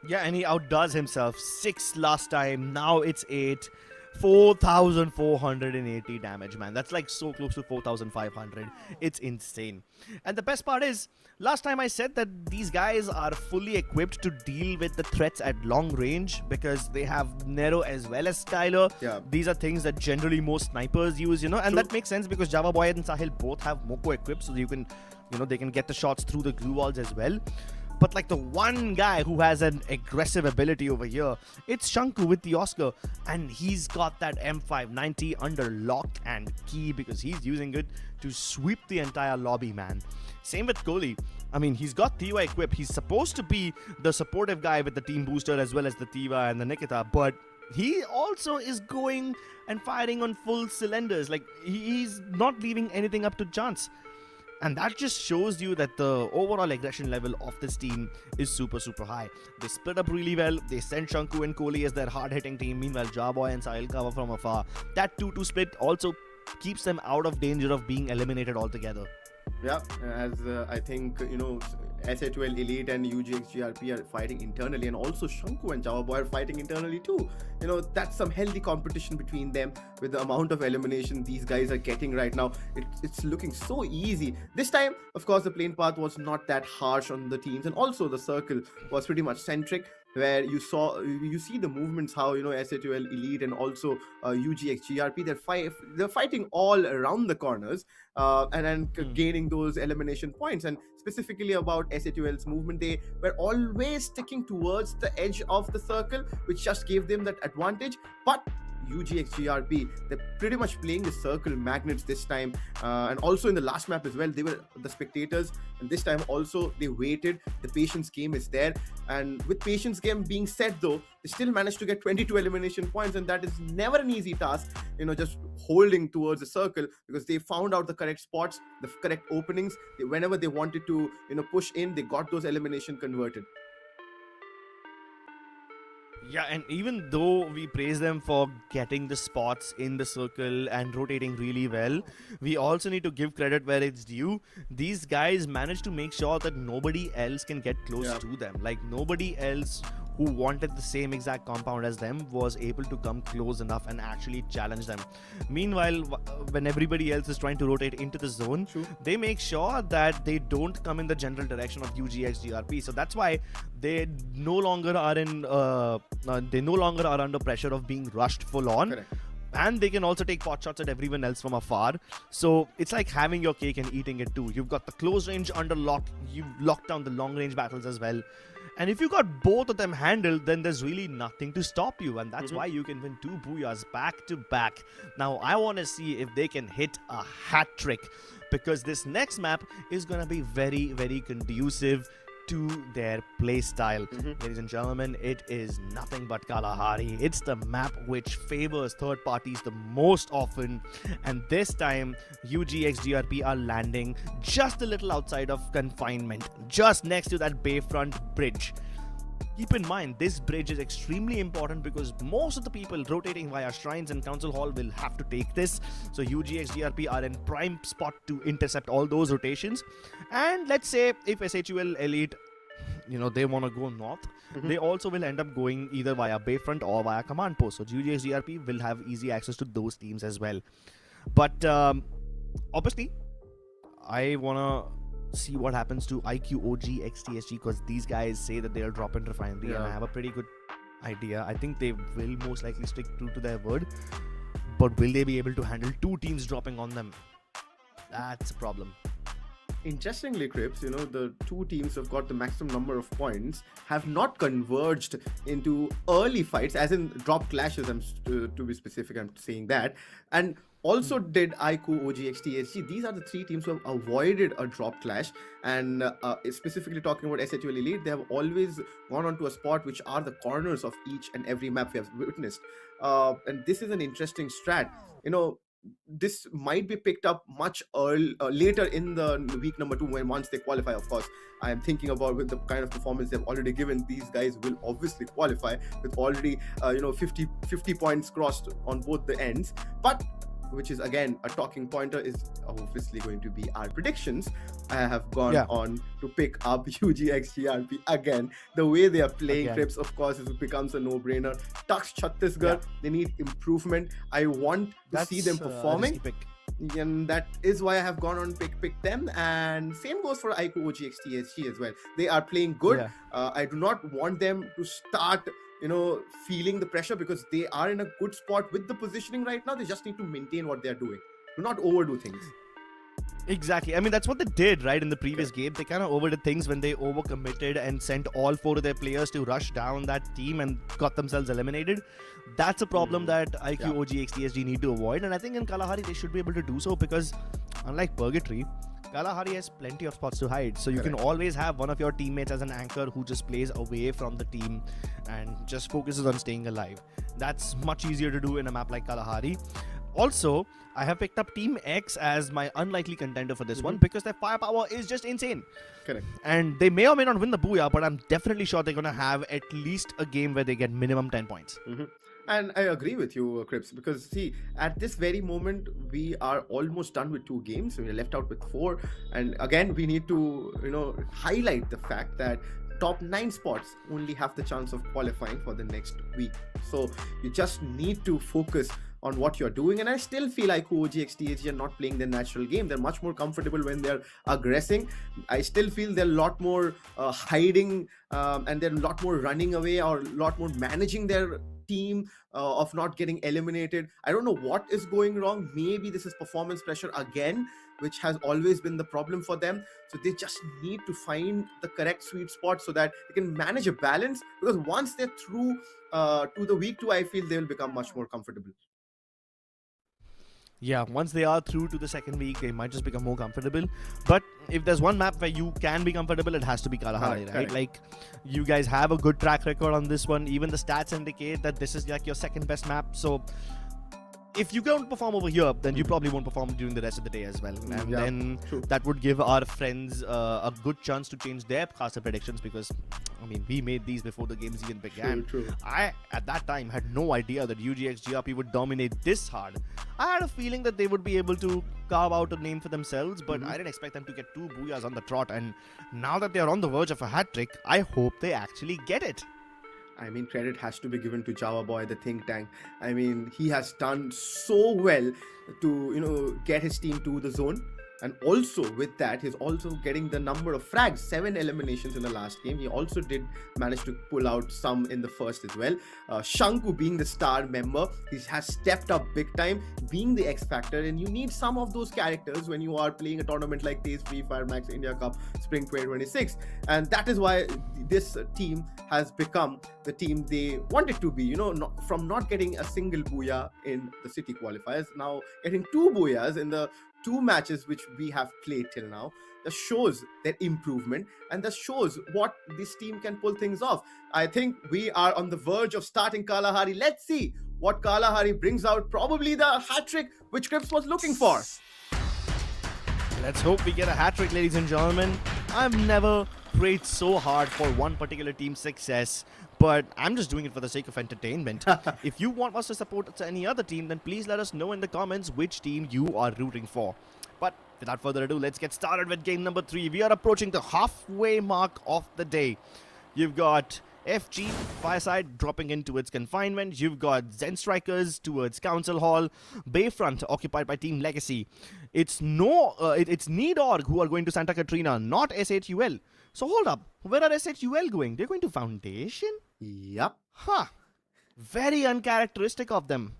Yeah, and he outdoes himself. 6 last time, now it's 8. 4,480 damage, man. That's like so close to 4,500. It's insane. And the best part is, last time I said that these guys are fully equipped to deal with the threats at long range because they have Nero as well as Skylar. Yeah. These are things that generally most snipers use, you know, and True. that makes sense because Java Boy and Sahil both have Moko equipped, so you can, you know, they can get the shots through the glue walls as well. But like the one guy who has an aggressive ability over here, it's Shanku with the Oscar, and he's got that M590 under lock and key because he's using it to sweep the entire lobby, man. Same with Kohli. I mean, he's got Tiva equipped. He's supposed to be the supportive guy with the team booster as well as the Tiva and the Nikita, but he also is going and firing on full cylinders. Like, he's not leaving anything up to chance. And that just shows you that the overall aggression level of this team is super, super high. They split up really well. They send Shanku and Kohli as their hard-hitting team. Meanwhile, Jaboy and Sahil cover from afar. That 2-2 split also keeps them out of danger of being eliminated altogether. Yeah, as I think, you know, SA12 Elite and UGxGRP are fighting internally, and also Shanku and Java Boy are fighting internally too. You know, that's some healthy competition between them with the amount of elimination these guys are getting right now. It's looking so easy. This time, of course, the plane path was not that harsh on the teams, and also the circle was pretty much centric, where you see the movements, how, you know, SA12 Elite and also UGxGRP, they're fighting all around the corners and then gaining those elimination points. And specifically about SA12's movement, they were always sticking towards the edge of the circle, which just gave them that advantage. But UGxGRP, they're pretty much playing the circle magnets this time, and also in the last map as well, they were the spectators, and this time also they waited. The patience game is there, and with patience game being said though, they still managed to get 22 elimination points, and that is never an easy task, you know, just holding towards the circle, because they found out the correct spots, the correct openings. Whenever they wanted to, you know, push in, they got those elimination converted. Yeah, and even though we praise them for getting the spots in the circle and rotating really well, we also need to give credit where it's due. These guys managed to make sure that nobody else can get close to them. Like, nobody else who wanted the same exact compound as them was able to come close enough and actually challenge them. Meanwhile, when everybody else is trying to rotate into the zone, they make sure that they don't come in the general direction of UGxGRP. So that's why they no longer are under pressure of being rushed full on. Correct. And they can also take pot shots at everyone else from afar. So it's like having your cake and eating it too. You've got the close range under lock, you've locked down the long range battles as well. And if you got both of them handled, then there's really nothing to stop you. And that's why you can win 2 Booyahs back to back. Now, I want to see if they can hit a hat trick, because this next map is going to be very, very conducive to their play style. Ladies and gentlemen, it is nothing but Kalahari. It's the map which favors third parties the most often, and this time UGxGRP are landing just a little outside of confinement, just next to that Bayfront bridge. Keep in mind, this bridge is extremely important because most of the people rotating via shrines and council hall will have to take this. So UGxGRP are in prime spot to intercept all those rotations. And let's say if SHUL Elite, you know, they want to go north, they also will end up going either via Bayfront or via command post. So UGxGRP will have easy access to those teams as well. But obviously, I want to see what happens to iQOO OGxTSG, because these guys say that they'll drop in Refinery, and I have a pretty good idea. I think they will most likely stick true to their word, but will they be able to handle 2 teams dropping on them? That's a problem. Interestingly, Crips, you know, the 2 teams who have got the maximum number of points have not converged into early fights, as in drop clashes. To be specific, I'm saying that. And also did iQOO OGxTSG. These are the 3 teams who have avoided a drop clash. And specifically talking about SHUL Elite, they have always gone on to a spot which are the corners of each and every map we have witnessed. And this is an interesting strat. You know, this might be picked up much later in the week number 2, when once they qualify. Of course, I am thinking about with the kind of performance they've already given, these guys will obviously qualify with already 50 points crossed on both the ends. But which is again a talking pointer, is obviously going to be our predictions. I have gone Yeah. on to pick up UGxGRP again. The way they are playing Again. Crips, of course, it becomes a no-brainer. Tux Chhattisgarh, they need improvement. I want to see them That's, a performing. risky pick. And that is why I have gone on pick them, and same goes for iQOO OGxTSG as well. They are playing good. Yeah. I do not want them to start feeling the pressure, because they are in a good spot with the positioning right now. They just need to maintain what they are doing. Do not overdo things. Exactly. I mean, that's what they did, right, in the previous game. They kind of overdid things when they overcommitted and sent all 4 of their players to rush down that team and got themselves eliminated. That's a problem that iQOO OGxTSG need to avoid. And I think in Kalahari, they should be able to do so, because unlike Purgatory, Kalahari has plenty of spots to hide. So you can always have one of your teammates as an anchor who just plays away from the team and just focuses on staying alive. That's much easier to do in a map like Kalahari. Also, I have picked up Team X as my unlikely contender for this one, because their firepower is just insane. Correct. And they may or may not win the Booyah, but I'm definitely sure they're going to have at least a game where they get minimum 10 points. And I agree with you, Crips, because see, at this very moment, we are almost done with 2 games. We're left out with 4. And again, we need to, highlight the fact that top 9 spots only have the chance of qualifying for the next week. So you just need to focus on what you're doing. And I still feel like OGxTSG are not playing their natural game. They're much more comfortable when they're aggressing. I still feel they're a lot more hiding, and they're a lot more running away, or a lot more managing their team of not getting eliminated. I don't know what is going wrong. Maybe this is performance pressure again, which has always been the problem for them. So they just need to find the correct sweet spot so that they can manage a balance, because once they're through to the week 2, I feel they will become much more comfortable. Yeah, once they are through to the second week, they might just become more comfortable. But if there's one map where you can be comfortable, it has to be Kalahari, right? Correct. Like, you guys have a good track record on this one. Even the stats indicate that this is like your second best map. So if you don't perform over here, then you probably won't perform during the rest of the day as well. And then that would give our friends a good chance to change their caster predictions, because, I mean, we made these before the games even began. True. I, at that time, had no idea that UGxGRP would dominate this hard. I had a feeling that they would be able to carve out a name for themselves, but I didn't expect them to get 2 Booyahs on the trot. And now that they're on the verge of a hat-trick, I hope they actually get it. I mean, credit has to be given to Java Boy, the think tank. I mean, he has done so well to, get his team to the zone. And also with that, he's also getting the number of frags, 7 eliminations in the last game. He also did manage to pull out some in the first as well. Shanku being the star member, he has stepped up big time, being the X factor. And you need some of those characters when you are playing a tournament like TEZ FFMIC India Cup Spring 2026. And that is why this team has become the team they wanted to be, from not getting a single Booyah in the city qualifiers, now getting 2 Booyahs in the 2 matches which we have played till now. That shows their improvement, and that shows what this team can pull things off. I think we are on the verge of starting Kalahari. Let's see what Kalahari brings out. Probably the hat-trick which Crips was looking for. Let's hope we get a hat-trick, ladies and gentlemen. I've never prayed so hard for one particular team's success, but I'm just doing it for the sake of entertainment. If you want us to support any other team, then please let us know in the comments which team you are rooting for. But without further ado, let's get started with game number 3. We are approaching the halfway mark of the day. You've got FG Fireside dropping into its confinement. You've got ZENSTRIKERS towards Council Hall. Bayfront occupied by Team Legacy. It's Need.org who are going to Santa Catrina, not SHUL. So hold up, where are SHUL going? They're going to Foundation? Yep. Huh. Very uncharacteristic of them.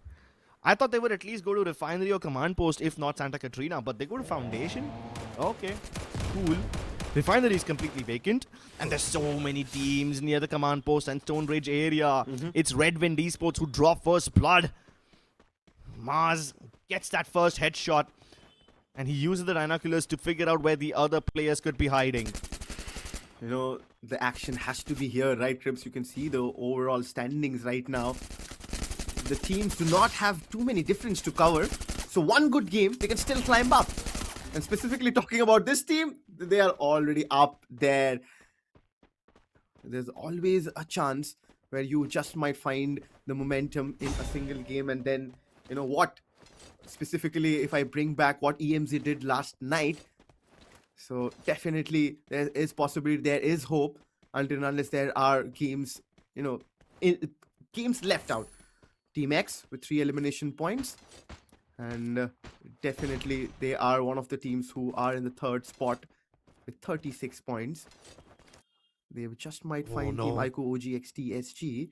I thought they would at least go to Refinery or Command Post, if not Santa Catrina, but they go to Foundation? Okay, cool. Refinery is completely vacant, and there's so many teams near the Command Post and Stone Ridge area. It's REDWINND.ESP who drop first blood. Mars gets that first headshot, and he uses the binoculars to figure out where the other players could be hiding. The action has to be here, right, Crips? You can see the overall standings right now. The teams do not have too many difference to cover, so one good game, they can still climb up. And specifically talking about this team, they are already up there. There's always a chance where you just might find the momentum in a single game, and then, specifically if I bring back what EMZ did last night. So definitely there is possibility, there is hope until and unless there are games, games left out. Team X with 3 elimination points, and definitely they are one of the teams who are in the 3rd spot with 36 points. They just might find Team iQOO OGxTSG.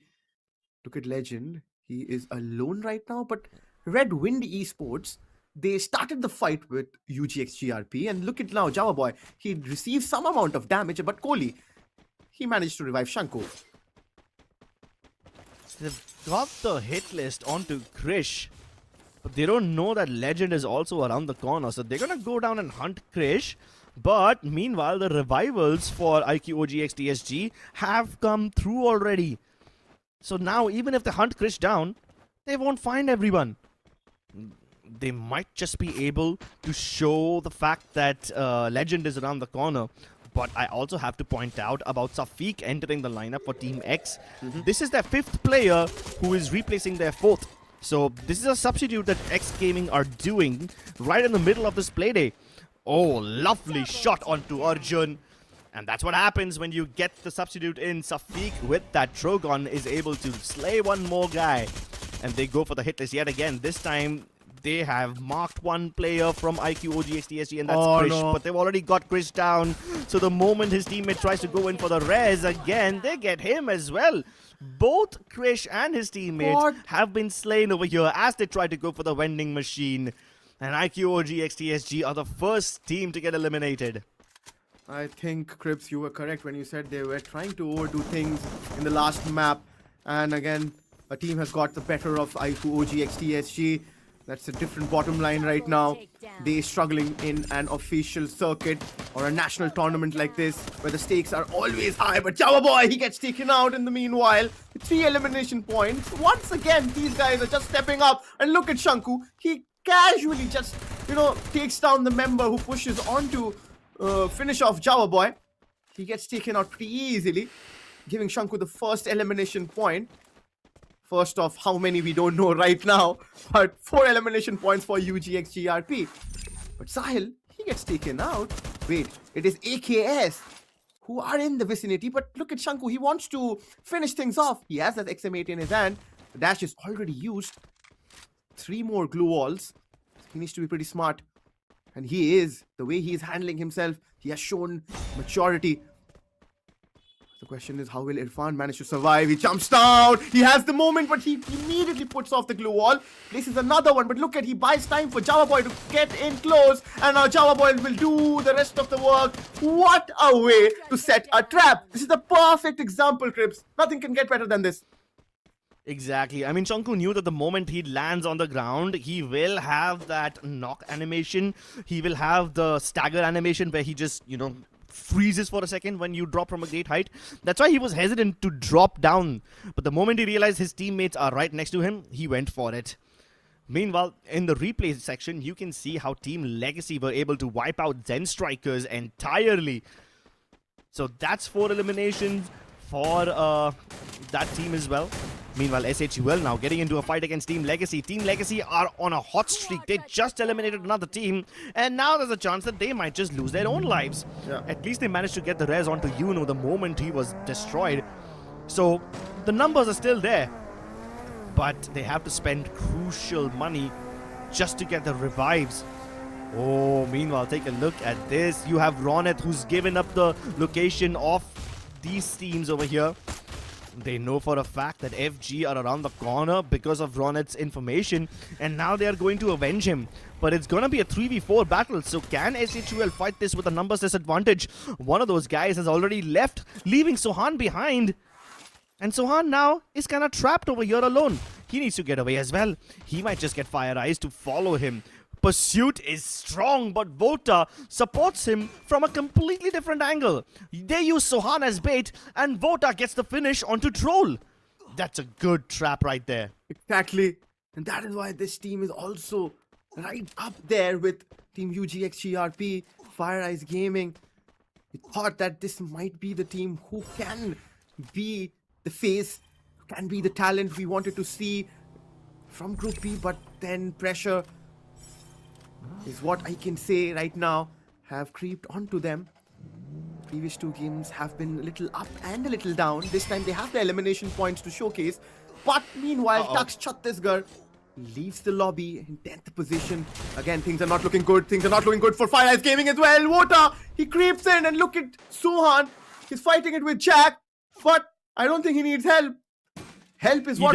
Look at Legend. He is alone right now, but REDWINND.ESP, they started the fight with UGxGRP, and look at now, Java Boy. He received some amount of damage, but Kohli, he managed to revive Shanku. They've got the hit list onto Krish, but they don't know that Legend is also around the corner, so they're gonna go down and hunt Krish. But meanwhile, the revivals for iQOO OGxTSG have come through already. So now, even if they hunt Krish down, they won't find everyone. They might just be able to show the fact that Legend is around the corner. But I also have to point out about Safiq entering the lineup for Team X. This is their 5th player who is replacing their 4th. So this is a substitute that X Gaming are doing right in the middle of this playday. Oh, lovely shot onto Arjun. And that's what happens when you get the substitute in. Safiq with that Trogon is able to slay one more guy. And they go for the hit list yet again. This time they have marked one player from iQOO OGxTSG, and that's Krish. No. But they've already got Krish down. So the moment his teammate tries to go in for the res again, they get him as well. Both Krish and his teammates have been slain over here as they try to go for the vending machine. And iQOO OGxTSG are the first team to get eliminated. I think, Cribs, you were correct when you said they were trying to overdo things in the last map. And again, a team has got the better of iQOO OGxTSG. That's a different bottom line right now. They're struggling in an official circuit or a national tournament like this, where the stakes are always high. But Java Boy, he gets taken out in the meanwhile. 3 elimination points. Once again, these guys are just stepping up. And look at Shanku. He casually just, takes down the member who pushes on to finish off Java Boy. He gets taken out pretty easily, giving Shanku the first elimination point. First of how many we don't know right now, but 4 elimination points for UGxGRP. But Sahil, he gets taken out. Wait, it is AKS who are in the vicinity, but look at Shanku. He wants to finish things off. He has that XM8 in his hand. The dash is already used. 3 more glue walls. He needs to be pretty smart. And he is. The way he is handling himself, he has shown maturity. The question is, how will Irfan manage to survive? He jumps down. He has the moment, but he immediately puts off the glue wall. Places another one, but look at, he buys time for Java Boy to get in close. And now Java Boy will do the rest of the work. What a way to set a trap. This is the perfect example, Cribs. Nothing can get better than this. Exactly. I mean, Shanku knew that the moment he lands on the ground, he will have that knock animation. He will have the stagger animation where he just, freezes for a second when you drop from a great height. That's why he was hesitant to drop down. But the moment he realized his teammates are right next to him, he went for it. Meanwhile, in the replay section, you can see how Team Legacy were able to wipe out ZENSTRIKERS entirely. So that's 4 eliminations for that team as well. Meanwhile, SHUL now getting into a fight against Team Legacy. Team Legacy are on a hot streak. They just eliminated another team, and now there's a chance that they might just lose their own lives. Yeah. At least they managed to get the res onto Yuno the moment he was destroyed. So the numbers are still there, but they have to spend crucial money just to get the revives. Oh, meanwhile, take a look at this. You have Roneth, who's given up the location of these teams over here. They know for a fact that FG are around the corner because of Roneth's information, and now they are going to avenge him. But it's going to be a 3v4 battle, so can SHUL fight this with a numbers disadvantage? One of those guys has already left, leaving Sohan behind. And Sohan now is kind of trapped over here alone. He needs to get away as well. He might just get FIREEYES to follow him. Pursuit is strong, but Vota supports him from a completely different angle. They use Sohan as bait, and Vota gets the finish onto Troll. That's a good trap right there. Exactly. And that is why this team is also right up there with Team UGxGRP, FIREEYES Gaming. We thought that this might be the team who can be the face, can be the talent we wanted to see from Group B, but then pressure is what I can say right now, have creeped onto them. Previous two games have been a little up and a little down. This time they have the elimination points to showcase. But meanwhile, UGxTSG leaves the lobby in 10th position. Again, things are not looking good. Things are not looking good for FIREEYES Gaming as well. Wota, he creeps in and look at Suhan. He's fighting it with Jack. But I don't think he needs help. Help is what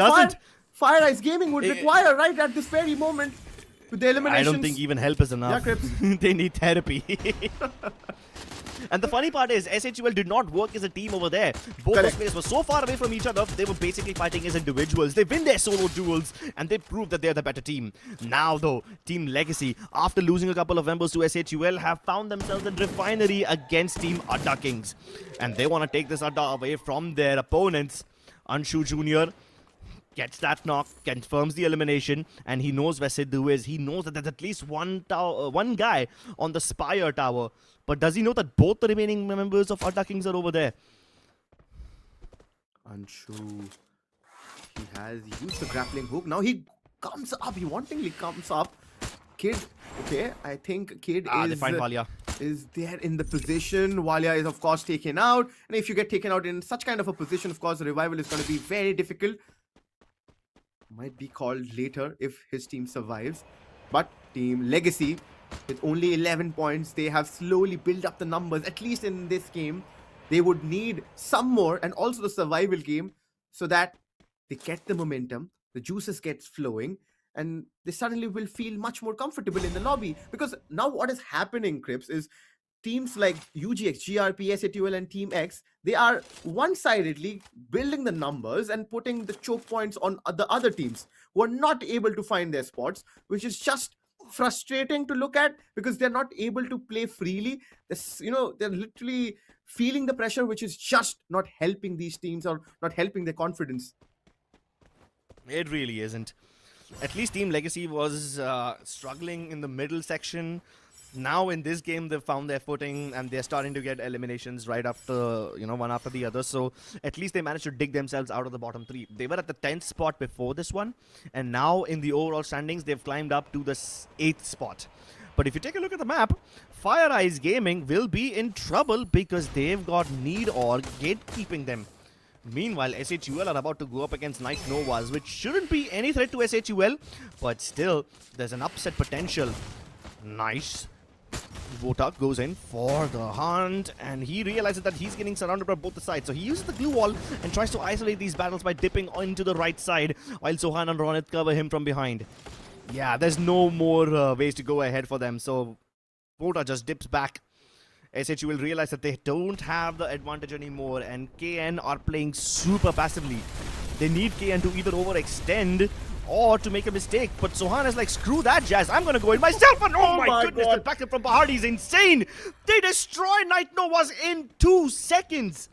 FIREEYES Gaming would require right at this very moment. With the eliminations. I don't think even help is enough. Yeah, Crips. They need therapy. And the funny part is, SHUL did not work as a team over there. Both those players were so far away from each other, they were basically fighting as individuals. They win their solo duels, and they prove that they're the better team. Now though, Team Legacy, after losing a couple of members to SHUL, have found themselves in Refinery against Team ADDA Kings. And they want to take this ADDA away from their opponents. Anshu Jr. gets that knock, confirms the elimination, and he knows where Sidhu is. He knows that there's at least one guy on the Spire Tower. But does he know that both the remaining members of ADDA Kings are over there? Anshu, he has used the grappling hook. Now he comes up, he wantingly comes up. Kid, okay, I think Kid They find Walia. Is there in the position. Walia is of course taken out. And if you get taken out in such kind of a position, of course, the revival is going to be very difficult. Might be called later if his team survives. But Team Legacy, with only 11 points, they have slowly built up the numbers, at least in this game. They would need some more, and also the survival game, so that they get the momentum, the juices gets flowing, and they suddenly will feel much more comfortable in the lobby. Because now what is happening, Crips, is teams like UGxGRP, SATUL, and Team X, they are one-sidedly building the numbers and putting the choke points on the other teams who are not able to find their spots, which is just frustrating to look at because they're not able to play freely. They're literally feeling the pressure, which is just not helping these teams or not helping their confidence. It really isn't. At least Team Legacy was struggling in the middle section. Now in this game, they've found their footing and they're starting to get eliminations right after, one after the other. So at least they managed to dig themselves out of the bottom three. They were at the 10th spot before this one. And now in the overall standings, they've climbed up to the 8th spot. But if you take a look at the map, FIREEYES Gaming will be in trouble because they've got Need or gatekeeping them. Meanwhile, SHUL are about to go up against Night Novas, which shouldn't be any threat to SHUL. But still, there's an upset potential. Nice. Wota goes in for the hunt, and he realizes that he's getting surrounded by both the sides. So he uses the glue wall and tries to isolate these battles by dipping onto the right side, while Sohan and Ronit cover him from behind. Yeah, there's no more ways to go ahead for them, so Wota just dips back. SHUL realize that they don't have the advantage anymore, and KN are playing super passively. They need KN to either overextend or to make a mistake, but Sohan is like, screw that, Jazz, I'm gonna go in myself, and oh my goodness, the backup from Bahadi is insane! They destroy Night Novas in 2 seconds!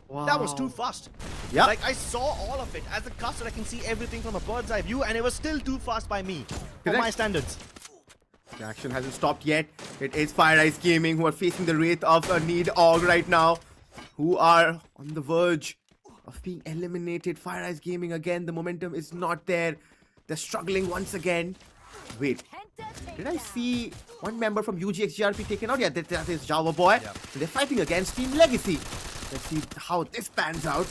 Wow. That was too fast. Yeah. Like, I saw all of it. As a caster, I can see everything from a bird's eye view, and it was still too fast by me, for my standards. The action hasn't stopped yet. It is FIREEYES Gaming who are facing the wraith of a Need Org right now, who are on the verge of being eliminated. FIREEYES Gaming again, the momentum is not there. They're struggling once again. Wait, did I see one member from UGxGRP taken out? Yeah, that is Java Boy. Yeah. They're fighting against Team Legacy. Let's see how this pans out.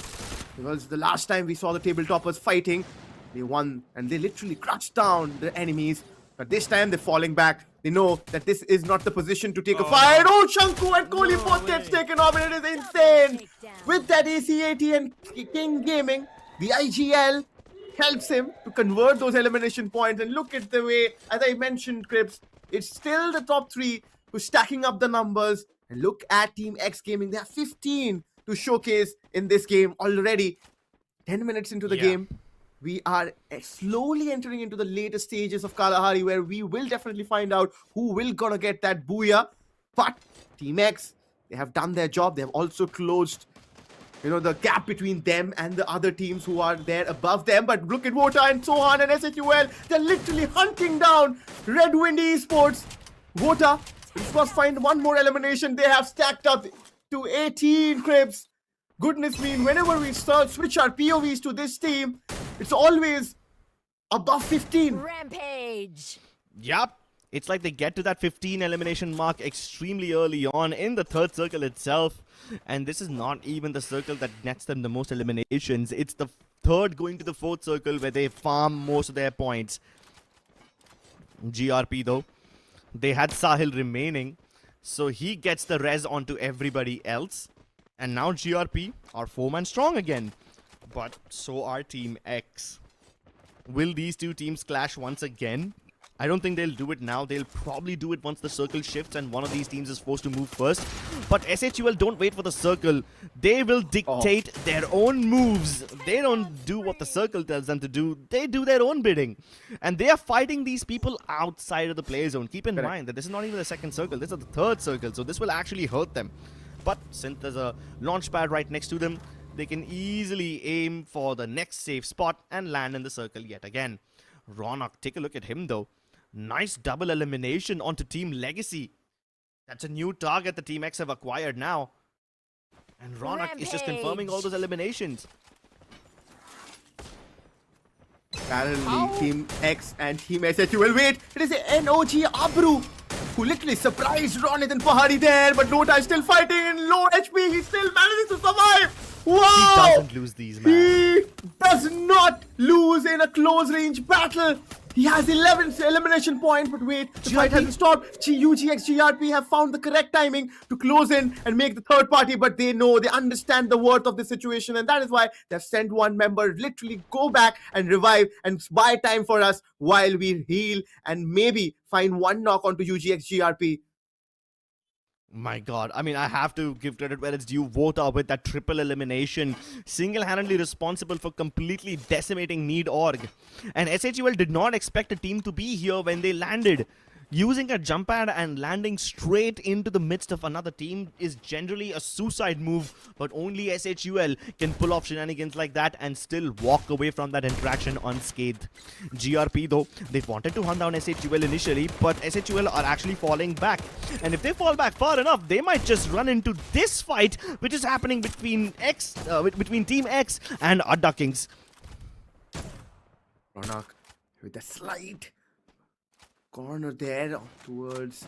Because the last time we saw the tabletoppers fighting, they won and they literally crushed down the enemies. But this time they're falling back. They know that this is not the position to take a fight. Oh, Shanku and Kohli both gets taken off, and it is insane. With that ACAT and King Gaming, the IGL helps him to convert those elimination points. And look at the way, as I mentioned, Crips, it's still the top 3 who's stacking up the numbers. And look at Team X Gaming. They have 15 to showcase in this game already. 10 minutes into the game. We are slowly entering into the later stages of Kalahari, where we will definitely find out who will gonna get that booyah. But Team X, they have done their job. They have also closed, the gap between them and the other teams who are there above them. But look at Wota and Sohan and SHUL. They're literally hunting down REDWIND.ESP. Wota, just must find one more elimination. They have stacked up to 18 Crips. Goodness me, whenever we switch our POVs to this team, it's always above 15. Rampage. Yup. It's like they get to that 15 elimination mark extremely early on in the third circle itself. And this is not even the circle that nets them the most eliminations. It's the third going to the fourth circle where they farm most of their points. GRP though, they had Sahil remaining, so he gets the res onto everybody else. And now GRP are 4-man strong again. But so are Team X. Will these two teams clash once again? I don't think they'll do it now. They'll probably do it once the circle shifts and one of these teams is forced to move first. But SHUL don't wait for the circle. They will dictate their own moves. They don't do what the circle tells them to do. They do their own bidding. And they are fighting these people outside of the play zone. Keep in mind that this is not even the second circle. This is the third circle. So this will actually hurt them. But since there's a launch pad right next to them, they can easily aim for the next safe spot and land in the circle yet again. Ronak, take a look at him though. Nice double elimination onto Team Legacy. That's a new target the Team X have acquired now. And Ronak is just confirming all those eliminations. Apparently, Team X and Team SHUL. Wait, it is a NOG Abru who literally surprised Ronit and Pahari there, but Dota is still fighting in low HP. He still manages to survive. Wow! He doesn't lose these, man. He does not lose in a close range battle. He has 11 elimination points, but wait, the fight hasn't stopped. UGxGRP have found the correct timing to close in and make the third party, but they know, they understand the worth of the situation, and that is why they've sent one member literally go back and revive and buy time for us while we heal and maybe find one knock onto UGxGRP. My god, I mean, I have to give credit where it's due. Vota with that triple elimination, single-handedly responsible for completely decimating Need.org. And SHUL did not expect a team to be here when they landed. Using a jump pad and landing straight into the midst of another team is generally a suicide move, but only SHUL can pull off shenanigans like that and still walk away from that interaction unscathed. GRP though, they wanted to hunt down SHUL initially, but SHUL are actually falling back. And if they fall back far enough, they might just run into this fight, which is happening between Team X and ADDA Kings. Ronak with a slight corner there towards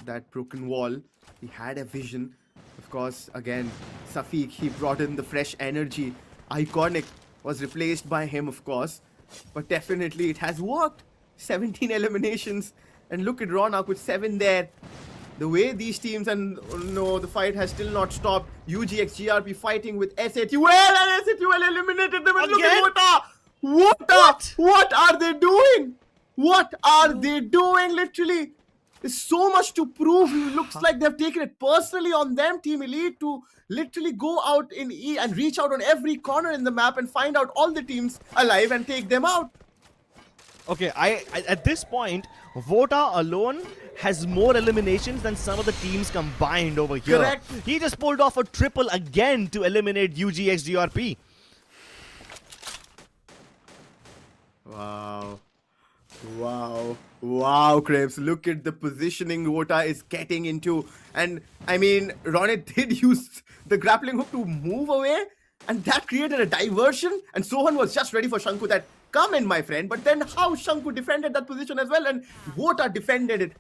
that broken wall. He had a vision. Of course, again, Safiq, he brought in the fresh energy. Iconic was replaced by him, of course. But definitely it has worked. 17 eliminations. And look at Ronak with 7 there. The way these teams, and no, the fight has still not stopped. UGxGRP fighting with SHUL, and SHUL eliminated them. And look at Vota! What are they doing? What are they doing, literally? There's so much to prove. It looks like they've taken it personally on them, Team Elite, to literally go out in E and reach out on every corner in the map and find out all the teams alive and take them out. Okay, I at this point, Vota alone has more eliminations than some of the teams combined over here. Correct. He just pulled off a triple again to eliminate UGxGRP. Wow. Wow. Wow, Krebs. Look at the positioning Vota is getting into. And, I mean, Ronit did use the grappling hook to move away. And that created a diversion. And Sohan was just ready for Shanku that, come in, my friend. But then how Shanku defended that position as well. And Vota defended it.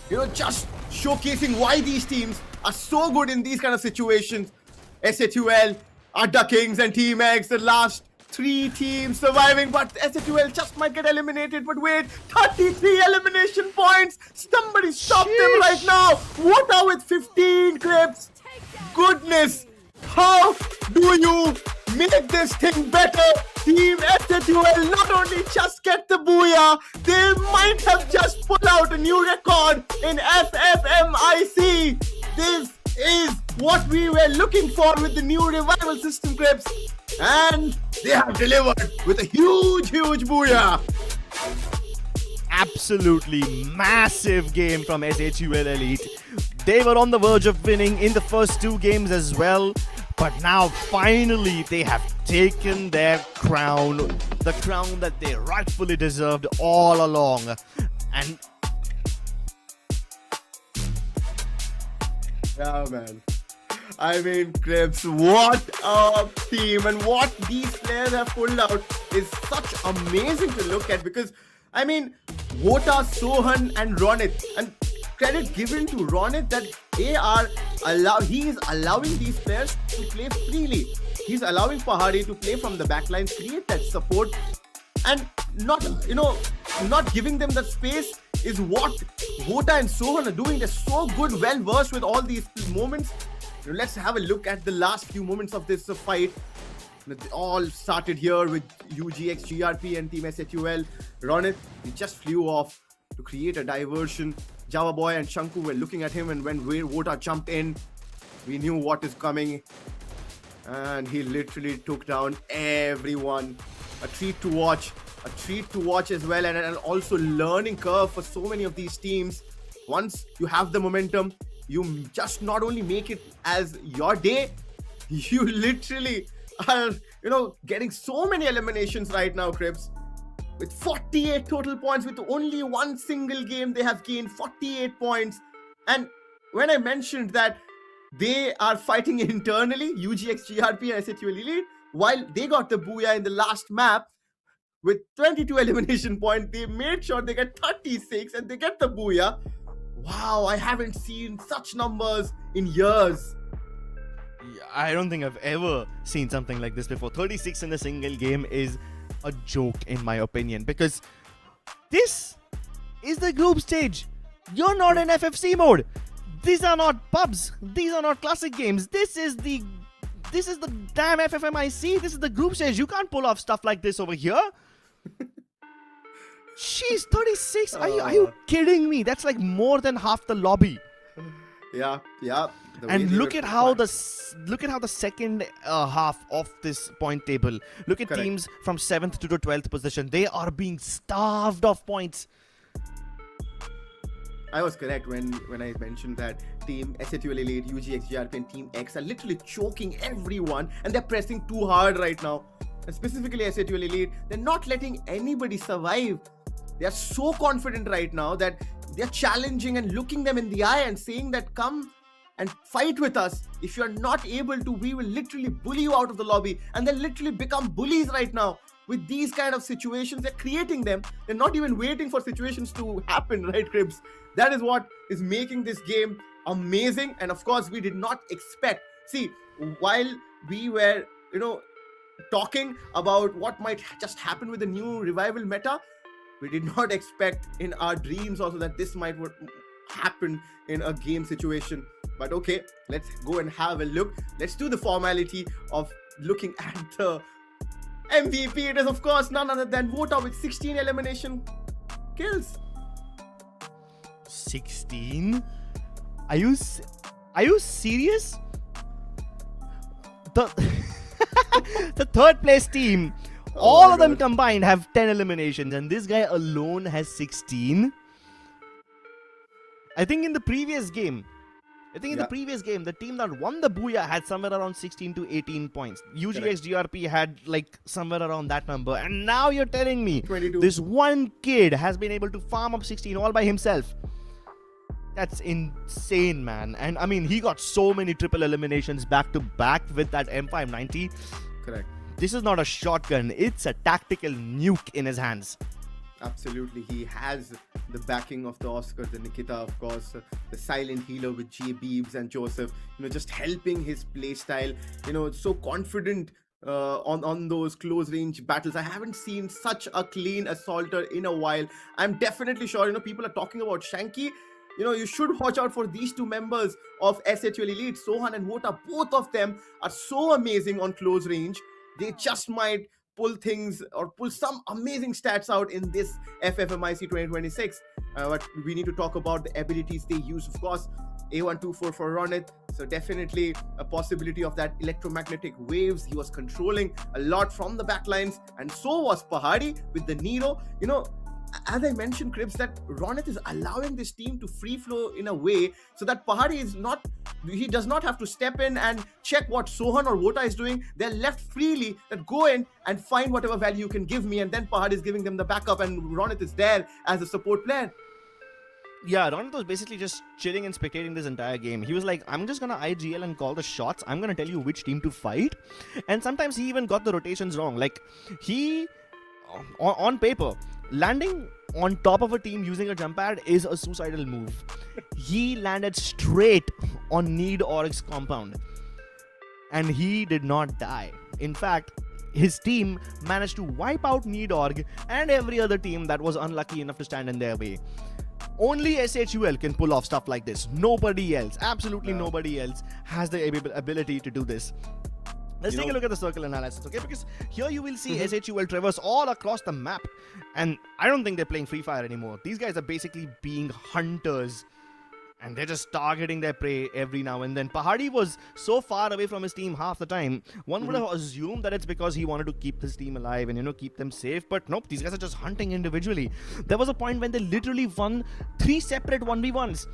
You know, just showcasing why these teams are so good in these kind of situations. SHUL, ADDA Kings and Team X, the last 3 teams surviving, but SHUL just might get eliminated. But wait, 33 elimination points. Somebody stop them right now. Vota with 15 clips. Goodness, how do you make this thing better? Team SHUL not only just get the booyah, they might have just put out a new record in FFMIC. This is what we were looking for with the new revival system, clips. And they have delivered with a huge booyah. Absolutely massive game from SHUL Elite. They were on the verge of winning in the first 2 games as well. But now finally they have taken their crown. The crown that they rightfully deserved all along. And yeah, man. I mean, Krebs, what a team, and what these players have pulled out is such amazing to look at, because I mean, Wota, Sohan and Ronit. And credit given to Ronit that he is allowing these players to play freely. He's allowing Pahadi to play from the backlines, create that support, and not giving them that space is what Wota and Sohan are doing. They're so good, well versed with all these moments. Let's have a look at the last few moments of this fight. It all started here with UGxGRP and Team SHUL. Ronit, he just flew off to create a diversion. Java Boy and Shanku were looking at him, and when Wota jumped in, we knew what is coming. And he literally took down everyone. A treat to watch as well, and also learning curve for so many of these teams. Once you have the momentum, you just not only make it as your day, you literally are, getting so many eliminations right now, Cribs. With 48 total points, with only one single game, they have gained 48 points. And when I mentioned that they are fighting internally, UGxGRP and SHUL Elite, while they got the booyah in the last map, with 22 elimination points, they made sure they get 36 and they get the booyah. Wow, I haven't seen such numbers in years. I don't think I've ever seen something like this before. 36 in a single game is a joke in my opinion, because this is the group stage. You're not in FFC mode. These are not pubs. These are not classic games. This is the damn FFMIC. This is the group stage. You can't pull off stuff like this over here. Jeez, 36. Are you kidding me? That's like more than half the lobby. Yeah. And look at how the second half of this point table. Look at teams from 7th to the 12th position. They are being starved of points. I was correct when I mentioned that Team SHUL Elite, UGxGRP and Team X are literally choking everyone, and they're pressing too hard right now. And specifically SHUL Elite, they're not letting anybody survive. They are so confident right now that they're challenging and looking them in the eye and saying that come and fight with us. If you're not able to, we will literally bully you out of the lobby. And they literally become bullies right now. With these kind of situations, they're creating them. They're not even waiting for situations to happen, right, Cribs? That is what is making this game amazing. And of course, we did not expect. See, while we were, talking about what might just happen with the new revival meta, we did not expect in our dreams also that this might happen in a game situation. But okay, let's go and have a look. Let's do the formality of looking at the MVP. It is of course none other than Wota with 16 elimination kills. 16? Are you serious? The third place team, all of them combined have 10 eliminations, and this guy alone has 16. I think in the previous game, the team that won the booyah had somewhere around 16 to 18 points. UGxGRP had like somewhere around that number. And now you're telling me 22. This one kid has been able to farm up 16 all by himself. That's insane, man. And I mean, he got so many triple eliminations back to back with that M590. Correct. This is not a shotgun. It's a tactical nuke in his hands. Absolutely. He has the backing of the Oscar, the Nikita, of course, the silent healer with J. Beebs and Joseph, just helping his playstyle, so confident on those close range battles. I haven't seen such a clean assaulter in a while. I'm definitely sure, people are talking about Shanky. You should watch out for these two members of SHUL Elite, Sohan and Wota. Both of them are so amazing on close range. They just might pull things or pull some amazing stats out in this FFMIC 2026. But we need to talk about the abilities they use. Of course, A124 for Ronit. So definitely a possibility of that electromagnetic waves. He was controlling a lot from the backlines. And so was Pahadi with the Nero. As I mentioned, Cribs, that Ronit is allowing this team to free flow in a way so that Pahadi he does not have to step in and check what Sohan or Wota is doing. They're left freely that go in and find whatever value you can give me, and then Pahadi is giving them the backup and Ronit is there as a support player. Yeah, Ronit was basically just chilling and spectating this entire game. He was like, I'm just gonna IGL and call the shots. I'm gonna tell you which team to fight. And sometimes he even got the rotations wrong. Like, he, on paper, landing on top of a team using a jump pad is a suicidal move. He landed straight on NEED.org's compound and he did not die. In fact, his team managed to wipe out NEED.org and every other team that was unlucky enough to stand in their way. Only SHUL can pull off stuff like this. Nobody else, absolutely nobody else has the ability to do this. Let's take a look at the circle analysis, okay? Because here you will see SHUL traverse all across the map. And I don't think they're playing Free Fire anymore. These guys are basically being hunters. And they're just targeting their prey every now and then. Pahadi was so far away from his team half the time. One would have assumed that it's because he wanted to keep his team alive and, you know, keep them safe. But nope, these guys are just hunting individually. There was a point when they literally won 3 separate 1v1s.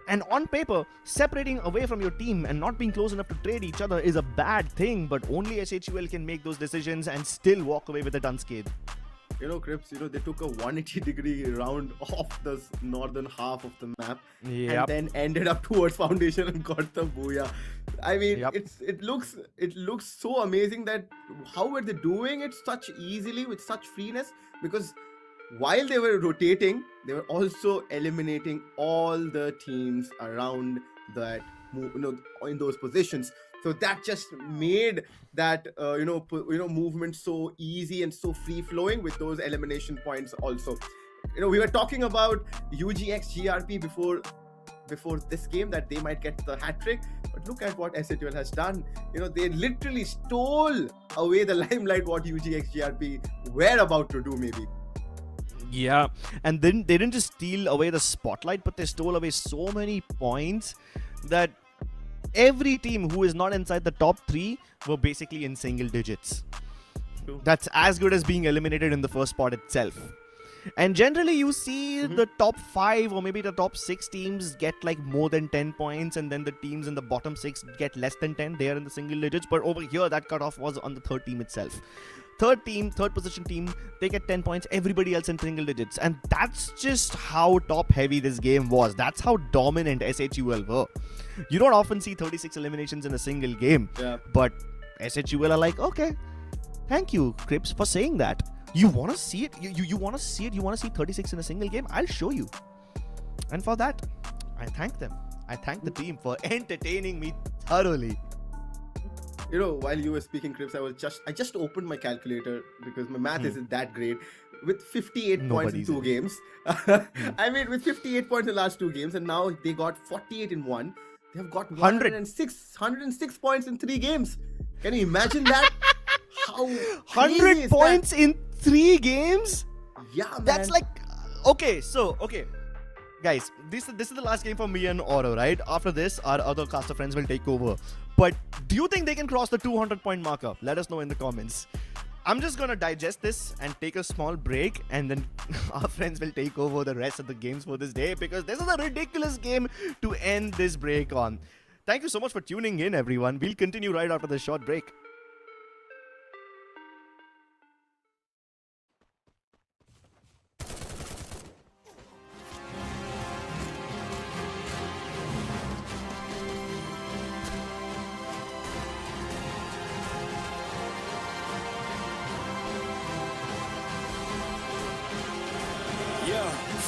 And on paper, separating away from your team and not being close enough to trade each other is a bad thing, but only SHUL can make those decisions and still walk away with it unscathed. You know, Crips, you know, they took a 180-degree round off the northern half of the map and then ended up towards Foundation and got the booyah. I mean, it looks so amazing that how were they doing it such easily with such freeness? Because while they were rotating, they were also eliminating all the teams around that, you know, in those positions. So that just made that movement so easy and so free flowing with those elimination points also. You know, we were talking about UGxGRP before this game that they might get the hat trick, but look at what SHUL has done. You know, they literally stole away the limelight what UGxGRP were about to do maybe. Yeah, and then they didn't just steal away the spotlight, but they stole away so many points that every team who is not inside the top 3 were basically in single digits. That's as good as being eliminated in the first spot itself. And generally you see the top 5 or maybe the top 6 teams get like more than 10 points, and then the teams in the bottom 6 get less than 10. They are in the single digits, but over here that cutoff was on the third team itself. Third position team, they get 10 points, everybody else in single digits. And that's just how top heavy this game was. That's how dominant SHUL were. You don't often see 36 eliminations in a single game. But SHUL are like, okay, thank you, Crips, for saying that. You want to see it? You want to see it? You want to see 36 in a single game? I'll show you. And for that, I thank them. I thank the team for entertaining me thoroughly. You know, while you were speaking, Crips, I just opened my calculator because my math isn't that great. With 58 points in 2 games. I mean, with 58 points in the last 2 games, and now they got 48 in 1. They have got 106 points in 3 games. Can you imagine that? How 100 points in 3 games? Yeah, man. That's like, okay. Guys, this is the last game for me and Oro, right? After this, our other caster friends will take over. But do you think they can cross the 200 point marker? Let us know in the comments. I'm just gonna digest this and take a small break, and then our friends will take over the rest of the games for this day, because this is a ridiculous game to end this break on. Thank you so much for tuning in, everyone. We'll continue right after this short break.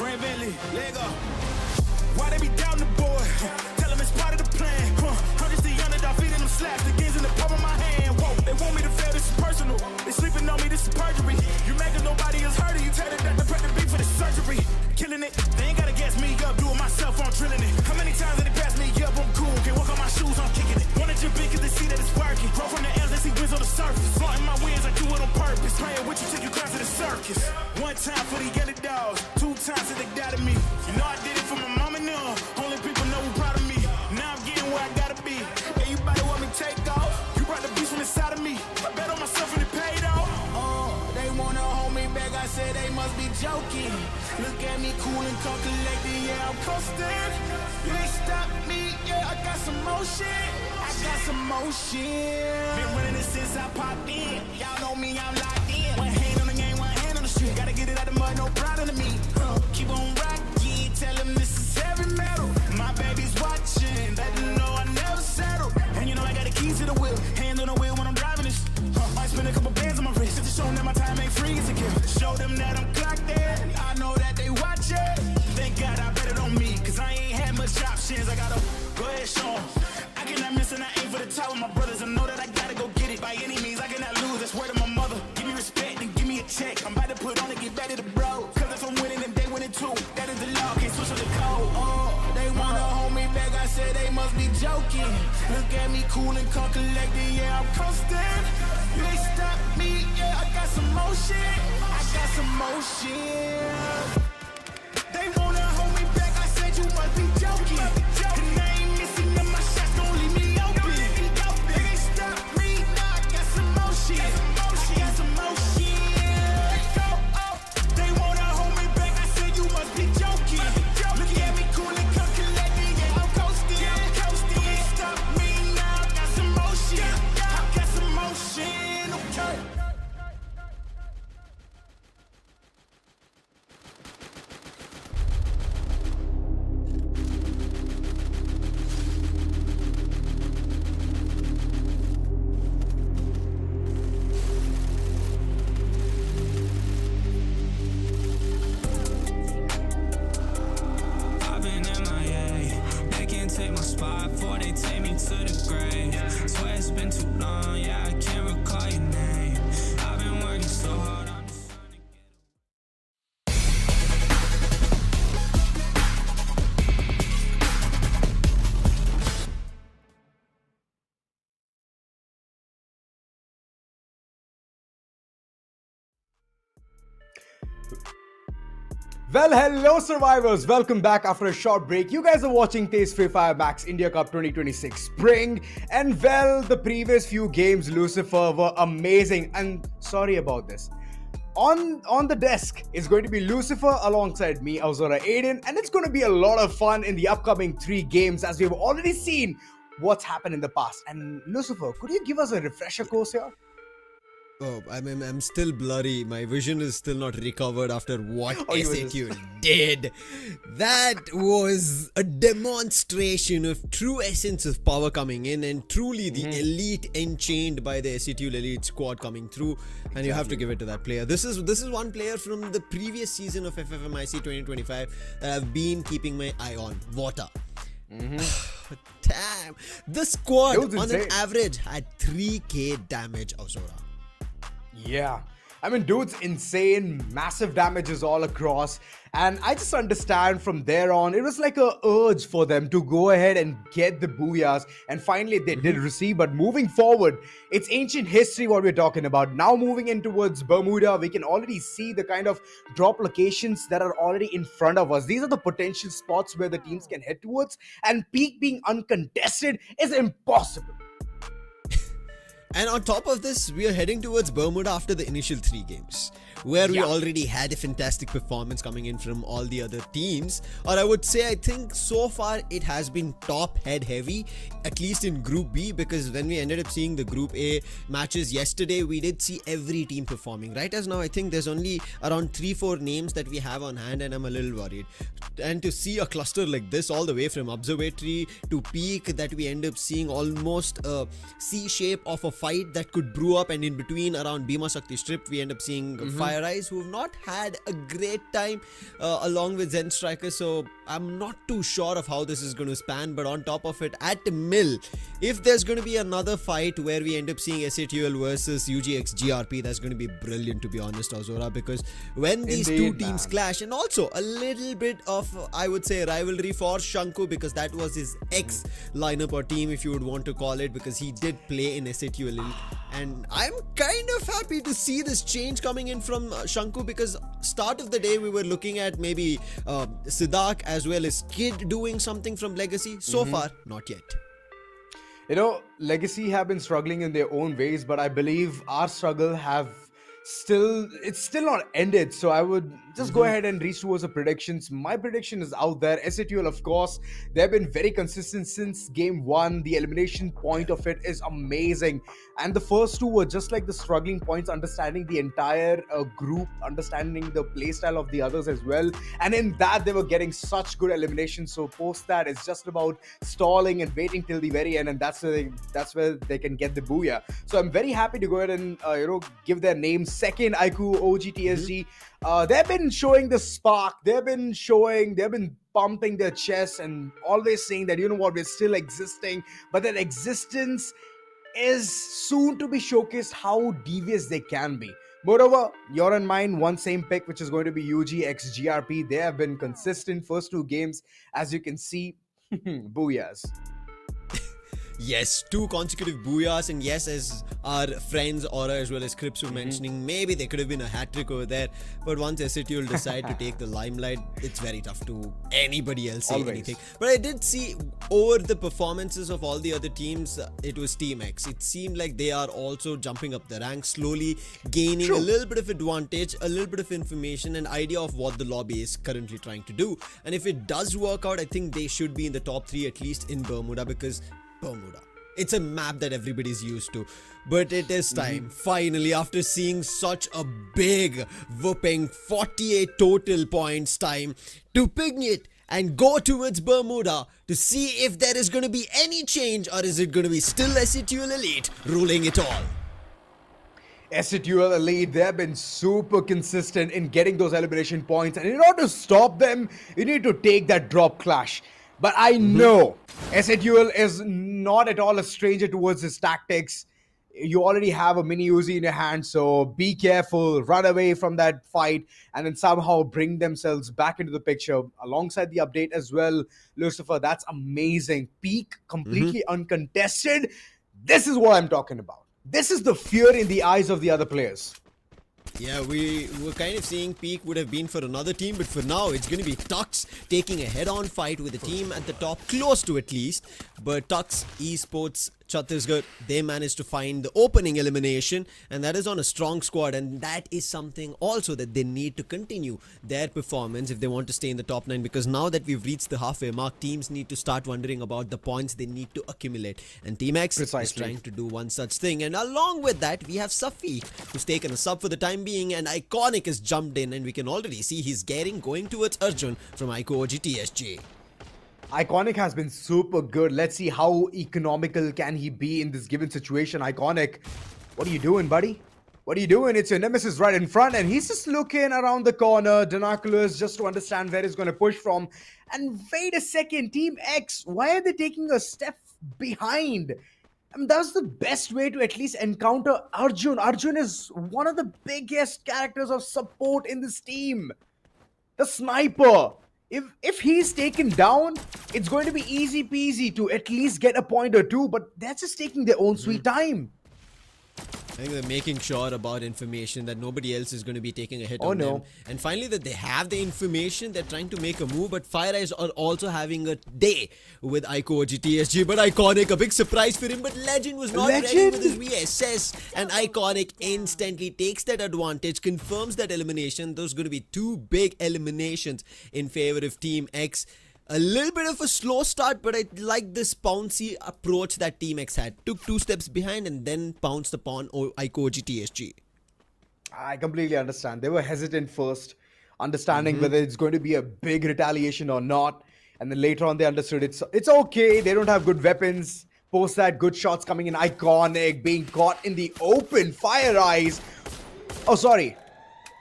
Friend Bentley, Lego. Why they be down the boy? Tell them it's part of the plan. I'm just the underdog feeding them slaps. The game's in the palm of my hand. Whoa, they want me to fail, this is personal. They sleeping on me, this is perjury. You make it, nobody is hurting. You tell the doctor, prep the beat for the surgery. Killing it, they ain't gotta gas me up. Do it myself, I'm drilling it. How many times did they pass me up? I'm cool, can't walk on my shoes, I'm kicking it. Wanna jump in cause they see that it's working. Grow from the air, they see wins on the surface. Flaunting my wins, I do it on purpose. Playing with you till you cry to the circus. 1 time for the yellow dogs, 2 times till they doubted me. You know I did it for my mama, no. Only people know who proud of me. Now I'm getting where I gotta be. Yeah, you better want me take off. You brought the beast from inside of me. I bet on myself and it paid off. They wanna hold me back, I said they must be joking. Look at me cool and calm, collected, yeah, I'm coasting. You ain't stop me, yeah, I got some motion. I got some motion. Been running this since I popped in. Y'all know me, I'm locked in. One hand on the game, 1 hand on the street. Gotta get it out the mud, no problem to me. Keep on rocking, tell them this is heavy metal. My baby's watching, let them know I never settle. And you know I got the keys to the wheel, hands on the wheel when I'm driving this. I spend a couple bands on my wrist, just to show them that my time ain't free, it's a gift. Show them that I'm clocked me cool and calm, collected, yeah, I'm coasting. You ain't stop me, yeah, I got some motion. I got some motion. They wanna hold me back, I said you must be joking. And I ain't missing none of my shots, don't leave me open. They ain't stop me, now I got some motion. I got some motion. They wanna hold me back, I said you must be joking. Look at me cool and calm, collected, yeah, I'm coasting. They ain't stop me, now I got some motion. I got some motion, okay. I've been MIA. They can't take my spot before they take me to the grave. Swear it's been too long, yeah, I can't recall your name. I've been working so hard, I'm just trying to get Well, hello survivors, welcome back after a short break. You guys are watching TEZ FFMIC India Cup 2026 Spring, and well, the previous few games, Lucifer, were amazing, and sorry about this. On the desk is going to be Lucifer alongside me, Azora Aiden, and it's going to be a lot of fun in the upcoming 3 games as we've already seen what's happened in the past. And Lucifer, could you give us a refresher course here? Oh, I'm still blurry. My vision is still not recovered after what you were SATU did. That was a demonstration of true essence of power coming in, and truly the elite enchained by the SATU elite squad coming through. And you have to give it to that player. This is one player from the previous season of FFMIC 2025 that I've been keeping my eye on. Water. Damn. The squad on an average had 3k damage, Azora. Yeah, I mean, dude's insane, massive damages all across, and I just understand from there on, it was like a urge for them to go ahead and get the booyahs, and finally they did receive. But moving forward, it's ancient history what we're talking about. Now moving in towards Bermuda, we can already see the kind of drop locations that are already in front of us. These are the potential spots where the teams can head towards, and peak being uncontested is impossible. And on top of this, we are heading towards Bermuda after the initial 3 games, where we already had a fantastic performance coming in from all the other teams. Or I would say, I think so far it has been top head heavy, at least in Group B, because when we ended up seeing the Group A matches yesterday, we did see every team performing. Right as now, I think there's only around 3-4 names that we have on hand, and I'm a little worried. And to see a cluster like this all the way from Observatory to Peak, that we end up seeing almost a C shape of a fight that could brew up, and in between around Bhima Shakti Strip, we end up seeing FIREEYES, who have not had a great time along with ZENSTRIKERS. So I'm not too sure of how this is going to span. But on top of it, at Mill, if there's going to be another fight where we end up seeing SATUL versus UGxGRP, that's going to be brilliant, to be honest, Azora, because when these two teams clash, and also a little bit of, I would say, rivalry for Shanku, because that was his ex lineup or team, if you would want to call it, because he did play in SATU Elite. And I'm kind of happy to see this change coming in from Shanku, because start of the day we were looking at maybe Siddharth as well as Kid doing something from Legacy. So far, not yet. You know, Legacy have been struggling in their own ways, but I believe our struggle it's still not ended. So I would just go ahead and reach towards the predictions. My prediction is out there. SATUL, of course, they've been very consistent since game 1. The elimination point of it is amazing, and the first 2 were just like the struggling points, understanding the entire group, understanding the playstyle of the others as well, and in that they were getting such good elimination. So post that, it's just about stalling and waiting till the very end, and that's where they can get the booyah. So I'm very happy to go ahead and give their name. Second, iQOO, OGTSG. They've been showing the spark. They've been pumping their chests and always saying that, you know what, we're still existing, but that existence is soon to be showcased how devious they can be. Moreover, you're and mine, one same pick, which is going to be UGxGRP. They have been consistent first 2 games, as you can see. Booyahs. Yes, 2 consecutive booyahs, and yes, as our friends Aura as well as Crips were mentioning, maybe there could have been a hat-trick over there, but once SAT will decide to take the limelight, it's very tough to anybody else say anything. But I did see over the performances of all the other teams, it was Team X. It seemed like they are also jumping up the ranks, slowly gaining a little bit of advantage, a little bit of information and idea of what the lobby is currently trying to do. And if it does work out, I think they should be in the top 3 at least in Bermuda, because Bermuda, it's a map that everybody's used to. But it is time, finally, after seeing such a big whooping 48 total points, time to picnic and go towards Bermuda to see if there is going to be any change, or is it going to be still SETUL Elite ruling it all. SETUL Elite, they have been super consistent in getting those elimination points, and in order to stop them, you need to take that drop clash. But I know SETUL is not at all a stranger towards his tactics. You already have a mini Uzi in your hand, so be careful, run away from that fight, and then somehow bring themselves back into the picture alongside the update as well. Lucifer, that's amazing. Peak, completely uncontested. This is what I'm talking about. This is the fear in the eyes of the other players. Yeah, we were kind of seeing Peak would have been for another team, but for now it's going to be Tux taking a head-on fight with a team at the top, close to at least. But Tux, Esports, Chhattisgarh, they managed to find the opening elimination, and that is on a strong squad, and that is something also that they need to continue their performance if they want to stay in the top 9, because now that we've reached the halfway mark, teams need to start wondering about the points they need to accumulate, and Team X is trying to do one such thing. And along with that, we have Safi, who's taken a sub for the time being, and iQOO has jumped in, and we can already see he's going towards Arjun from iQOO OGxTSG. iQOO has been super good. Let's see how economical can he be in this given situation. iQOO, what are you doing, buddy? What are you doing? It's your nemesis right in front, and he's just looking around the corner, binoculars, just to understand where he's going to push from. And wait a second, Team X, why are they taking a step behind? I mean, that's the best way to at least encounter Arjun. Arjun is one of the biggest characters of support in this team. The sniper. If he's taken down, it's going to be easy peasy to at least get a point or two, but they're just taking their own sweet time. I think they're making sure about information that nobody else is going to be taking a hit on them. And finally, that they have the information, they're trying to make a move, but FIREEYES are also having a day with iQOO OGxTSG. But iQOO, a big surprise for him, but Legend was not ready with his VSS, and iQOO instantly takes that advantage, confirms that elimination. Those are going to be 2 big eliminations in favor of Team X. A little bit of a slow start, but I like this bouncy approach that Team X had. Took 2 steps behind and then pounced upon iQOO OGxTSG. I completely understand. They were hesitant first, understanding whether it's going to be a big retaliation or not. And then later on they understood it's okay. They don't have good weapons. Post that, good shots coming in. iQOO being caught in the open. FIREEYES. Oh, sorry.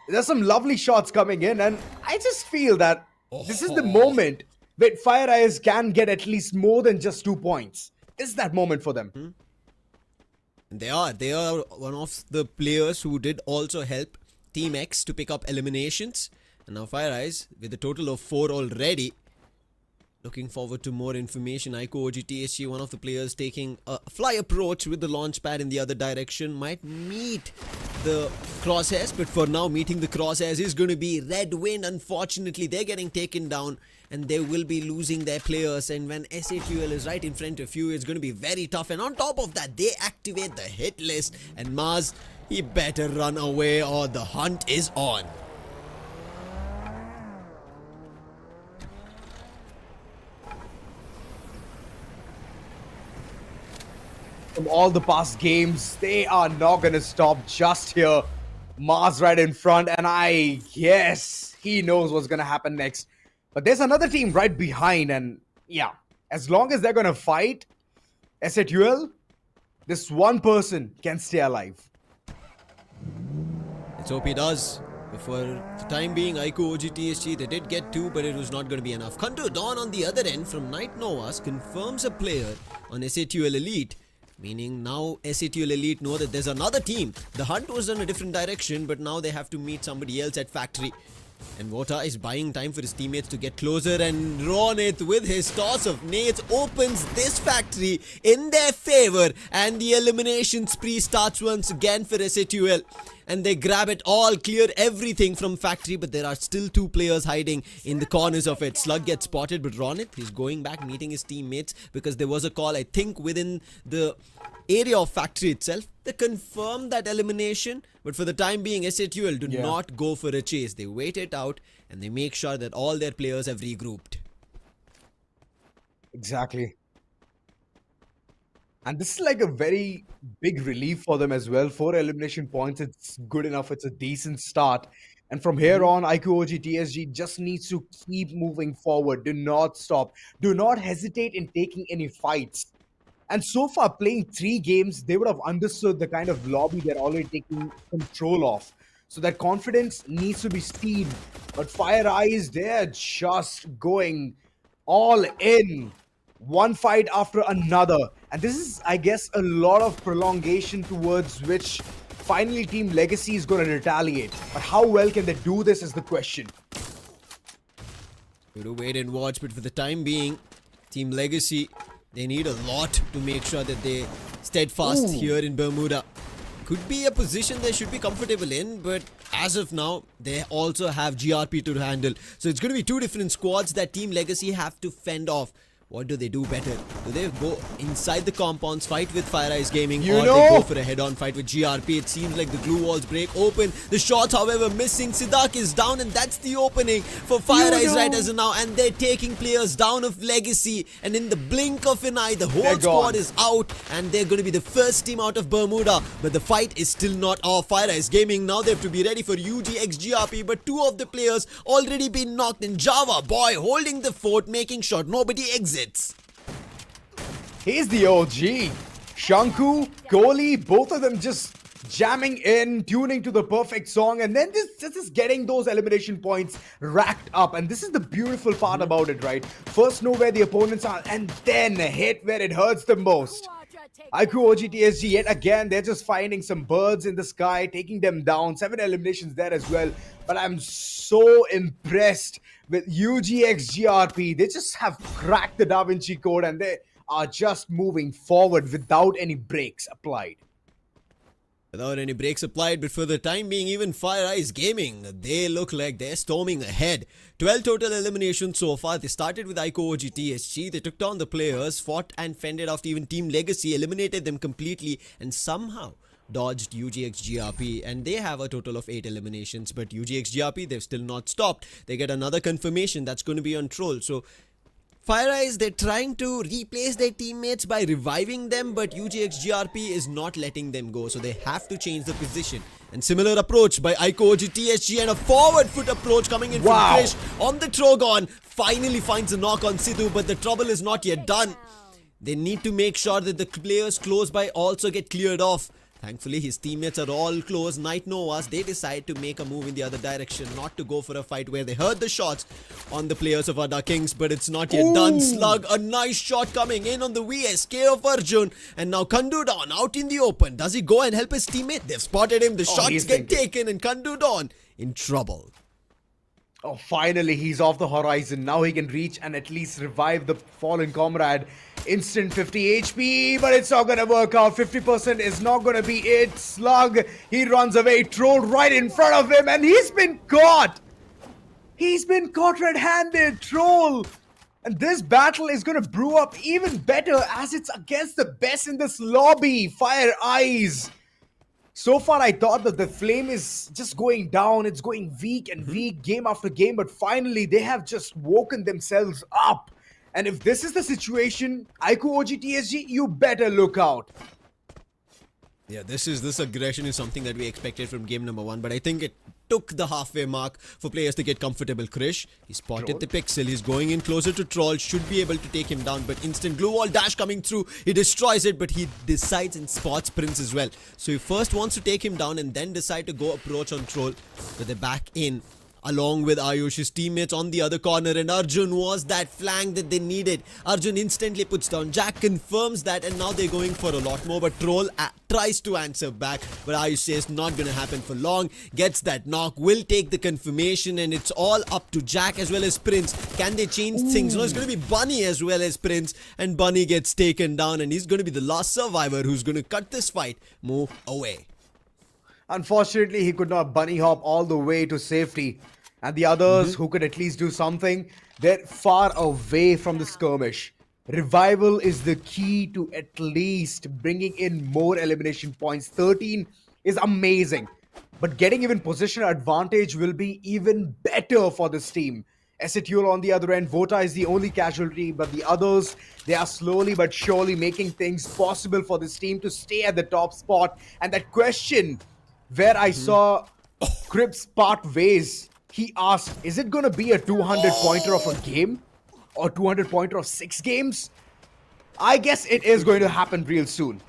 There's some lovely shots coming in, and I just feel that this is the moment where FIREEYES can get at least more than just 2 points. This is that moment for them. They are one of the players who did also help Team X to pick up eliminations. And now FIREEYES with a total of 4 already. Looking forward to more information. iQOO OGxTSG, one of the players taking a fly approach with the launch pad in the other direction, might meet the crosshairs, but for now meeting the crosshairs is going to be REDWIND. Unfortunately, they're getting taken down and they will be losing their players, and when SATUL is right in front of you, it's going to be very tough. And on top of that, they activate the hit list, and Mars, he better run away or the hunt is on. From all the past games, they are not going to stop just here. Mars right in front, and I guess he knows what's going to happen next. But there's another team right behind, and yeah, as long as they're going to fight SATUL, this one person can stay alive. Let's hope he does. But for the time being, iQOO OGxTSG, they did get 2, but it was not going to be enough. Kundu Dawn on the other end from Night Novas confirms a player on SATUL Elite. Meaning now SATUL Elite know that there's another team. The hunt was in a different direction, but now they have to meet somebody else at Factory. And Vota is buying time for his teammates to get closer, and Ronit with his toss of nades opens this factory in their favor, and the elimination spree starts once again for SATUL. And they grab it all, clear everything from factory, but there are still 2 players hiding in the corners of it. Slug gets spotted, but Ronit is going back, meeting his teammates, because there was a call, I think, within the area of factory itself. They confirm that elimination, but for the time being, SATUL do not go for a chase. They wait it out, and they make sure that all their players have regrouped. Exactly. And this is like a very big relief for them as well. 4 elimination points, it's good enough. It's a decent start. And from here on, iQOO OGxTSG just needs to keep moving forward. Do not stop. Do not hesitate in taking any fights. And so far, playing 3 games, they would have understood the kind of lobby they're already taking control of. So that confidence needs to be seen. But FIREEYES, they're just going all in. One fight after another. And this is, I guess, a lot of prolongation towards which finally Team Legacy is going to retaliate. But how well can they do this is the question. We do wait and watch, but for the time being, Team Legacy, they need a lot to make sure that they steadfast here in Bermuda. Could be a position they should be comfortable in, but as of now, they also have GRP to handle. So it's going to be 2 different squads that Team Legacy have to fend off. What do they do better? Do they go inside the compounds, fight with FIREEYES Gaming, or they go for a head-on fight with GRP? It seems like the glue walls break open. The shots, however, missing. Siddharth is down, and that's the opening for FIREEYES right as of now. And they're taking players down of Legacy. And in the blink of an eye, the whole squad is out, and they're going to be the first team out of Bermuda. But the fight is still not off. FIREEYES Gaming, now they have to be ready for UGxGRP. But 2 of the players already been knocked. And Java, boy, holding the fort, making sure nobody exits. He's the OG. Shanku, Kohli, both of them just jamming in, tuning to the perfect song, and then just getting those elimination points racked up. And this is the beautiful part about it, right? First know where the opponents are, and then hit where it hurts the most. iQOO OGxTSG, yet again, they're just finding some birds in the sky, taking them down. 7 eliminations there as well. But I'm so impressed with UGxGRP. They just have cracked the Da Vinci Code, and they are just moving forward without any breaks applied. Without any breaks applied, but for the time being, even FIREEYES Gaming, they look like they're storming ahead. 12 total eliminations so far. They started with iQOO OGxTSG. They took down the players, fought and fended off even Team Legacy, eliminated them completely, and somehow dodged UGxGRP, and they have a total of 8 eliminations. But UGxGRP, they've still not stopped. They get another confirmation that's going to be on Troll. So FIREEYES, they're trying to replace their teammates by reviving them, but UGxGRP is not letting them go, so they have to change the position. And similar approach by iQOO OGxTSG, and a forward foot approach coming in from Krish on the Trogon. Finally finds a knock on Sidhu, but the trouble is not yet done. They need to make sure that the players close by also get cleared off. Thankfully, his teammates are all close. Night Novas, they decide to make a move in the other direction, not to go for a fight where they heard the shots on the players of ADDA Kings, but it's not yet done. Slug, a nice shot coming in on the VSK of Arjun, and now Kandu Dawn out in the open. Does he go and help his teammate? They've spotted him. The shots get taken, and Kandu Dawn in trouble. Oh, finally, he's off the horizon. Now he can reach and at least revive the fallen comrade. Instant 50 HP, but it's not gonna work out. 50% is not gonna be it. Slug, he runs away. Troll right in front of him, and he's been caught. He's been caught red-handed. Troll. And this battle is gonna brew up even better as it's against the best in this lobby. FIREEYES. So far, I thought that the flame is just going down. It's going weak and weak game after game. But finally, they have just woken themselves up. And if this is the situation, iQOO OGxTSG, you better look out. Yeah, this aggression is something that we expected from game number 1. But I think it took the halfway mark for players to get comfortable. Krish, he spotted the pixel. He's going in closer to Troll. Should be able to take him down. But instant glue wall dash coming through. He destroys it, but he decides and spots Prince as well. So he first wants to take him down and then decide to go approach on Troll. But they're back in. along with Ayush's teammates on the other corner, and Arjun was that flank that they needed. Arjun instantly puts down Jack, confirms that, and now they're going for a lot more, but Troll tries to answer back, but Ayush says not gonna happen for long, gets that knock, will take the confirmation, and it's all up to Jack as well as Prince. Can they change things? No, it's gonna be Bunny as well as Prince, and Bunny gets taken down, and he's gonna be the last survivor who's gonna cut this fight, move away. Unfortunately, he could not bunny hop all the way to safety. And the others who could at least do something, they're far away from the skirmish. Revival is the key to at least bringing in more elimination points. 13 is amazing. But getting even positional advantage will be even better for this team. Esituel on the other end, Vota is the only casualty, but the others, they are slowly but surely making things possible for this team to stay at the top spot. And that question where I saw Cripps part ways, he asked, is it going to be a 200 pointer of a game? Or 200 pointer of 6 games? I guess it is going to happen real soon.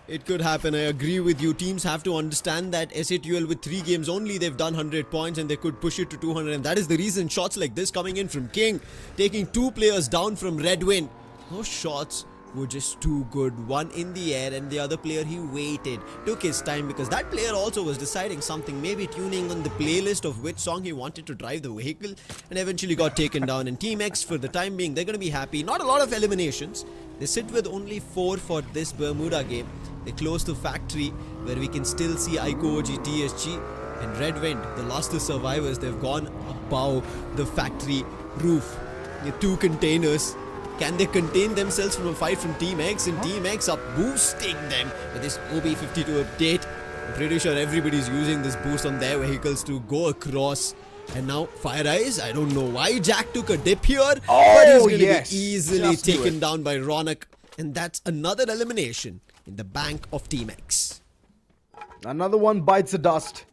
It could happen, I agree with you. Teams have to understand that SATUL with 3 games only, they've done 100 points and they could push it to 200. And that is the reason shots like this coming in from King, taking 2 players down from Redwind. Those shots were just too good. One in the air and the other player, he waited, took his time, because that player also was deciding something, maybe tuning on the playlist of which song he wanted to drive the vehicle, and eventually got taken down. And Team X, for the time being, they're going to be happy. Not a lot of eliminations. They sit with only 4 for this Bermuda game. They close the factory where we can still see iQOO, OGxTSG and Redwind, the last 2 survivors. They've gone above the factory roof. The 2 containers. Can they contain themselves from a fight from Team X? And Team X are boosting them with this OB52 update. I'm pretty sure everybody's using this boost on their vehicles to go across. And now FIREEYES, I don't know why Jack took a dip here, but he's going to be easily taken down by Ronak. And that's another elimination in the bank of Team X. Another one bites the dust.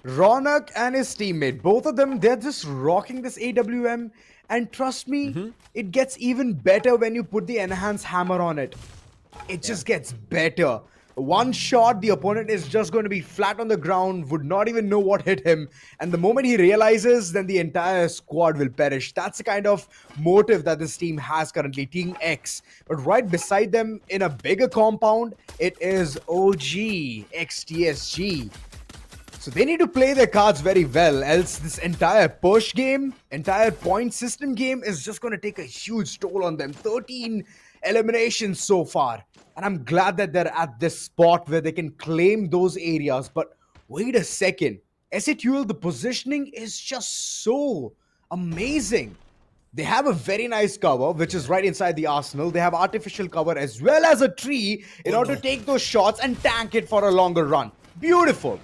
Ronak and his teammate, both of them, they're just rocking this AWM. And trust me, it gets even better when you put the enhanced hammer on it. It just gets better. One shot, the opponent is just going to be flat on the ground, would not even know what hit him. And the moment he realizes, then the entire squad will perish. That's the kind of motive that this team has currently, Team X. But right beside them, in a bigger compound, it is OGxTSG. So they need to play their cards very well, else this entire push game, entire point system game is just going to take a huge toll on them. 13 eliminations so far. And I'm glad that they're at this spot where they can claim those areas. But wait a second. SATUL, the positioning is just so amazing. They have a very nice cover, which is right inside the arsenal. They have artificial cover as well as a tree in order to take those shots and tank it for a longer run. Beautiful.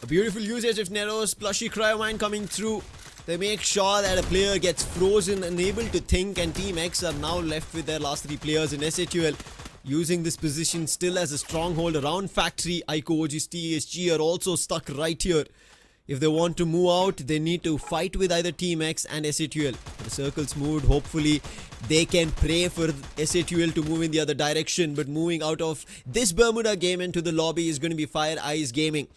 A beautiful usage of Nero's plushy cryomine coming through. They make sure that a player gets frozen, unable to think, and Team X are now left with their last 3 players in SATUL. Using this position still as a stronghold around factory, iQOO, OGxTSG are also stuck right here. If they want to move out, they need to fight with either Team X and SATUL. The circle's moved. Hopefully, they can pray for SATUL to move in the other direction. But moving out of this Bermuda game into the lobby is going to be FIREEYES Gaming.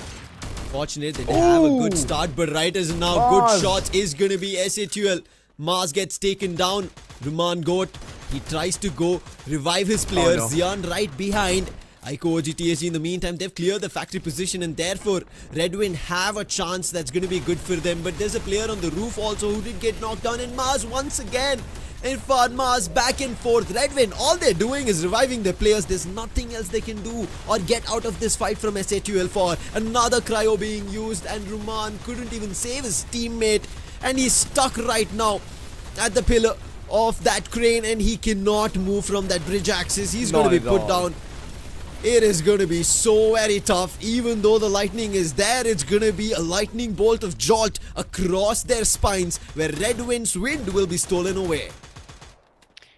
Fortunate they have a good start, but right as now, good shots is going to be SATUL. Mars gets taken down. Ruman Goat, he tries to go revive his players. Zian right behind. iQOO, OGxTSG in the meantime, they've cleared the factory position, and therefore Redwind have a chance that's going to be good for them. But there's a player on the roof also who did get knocked down, and Mars once again. In fact, Mars back and forth. Redwind, all they're doing is reviving their players. There's nothing else they can do or get out of this fight from SATUL for. Another cryo being used, and Ruman couldn't even save his teammate, and he's stuck right now at the pillar of that crane, and he cannot move from that bridge axis. He's going to be put down. It is going to be so very tough. Even though the lightning is there, it's going to be a lightning bolt of jolt across their spines, where Redwind's wind will be stolen away.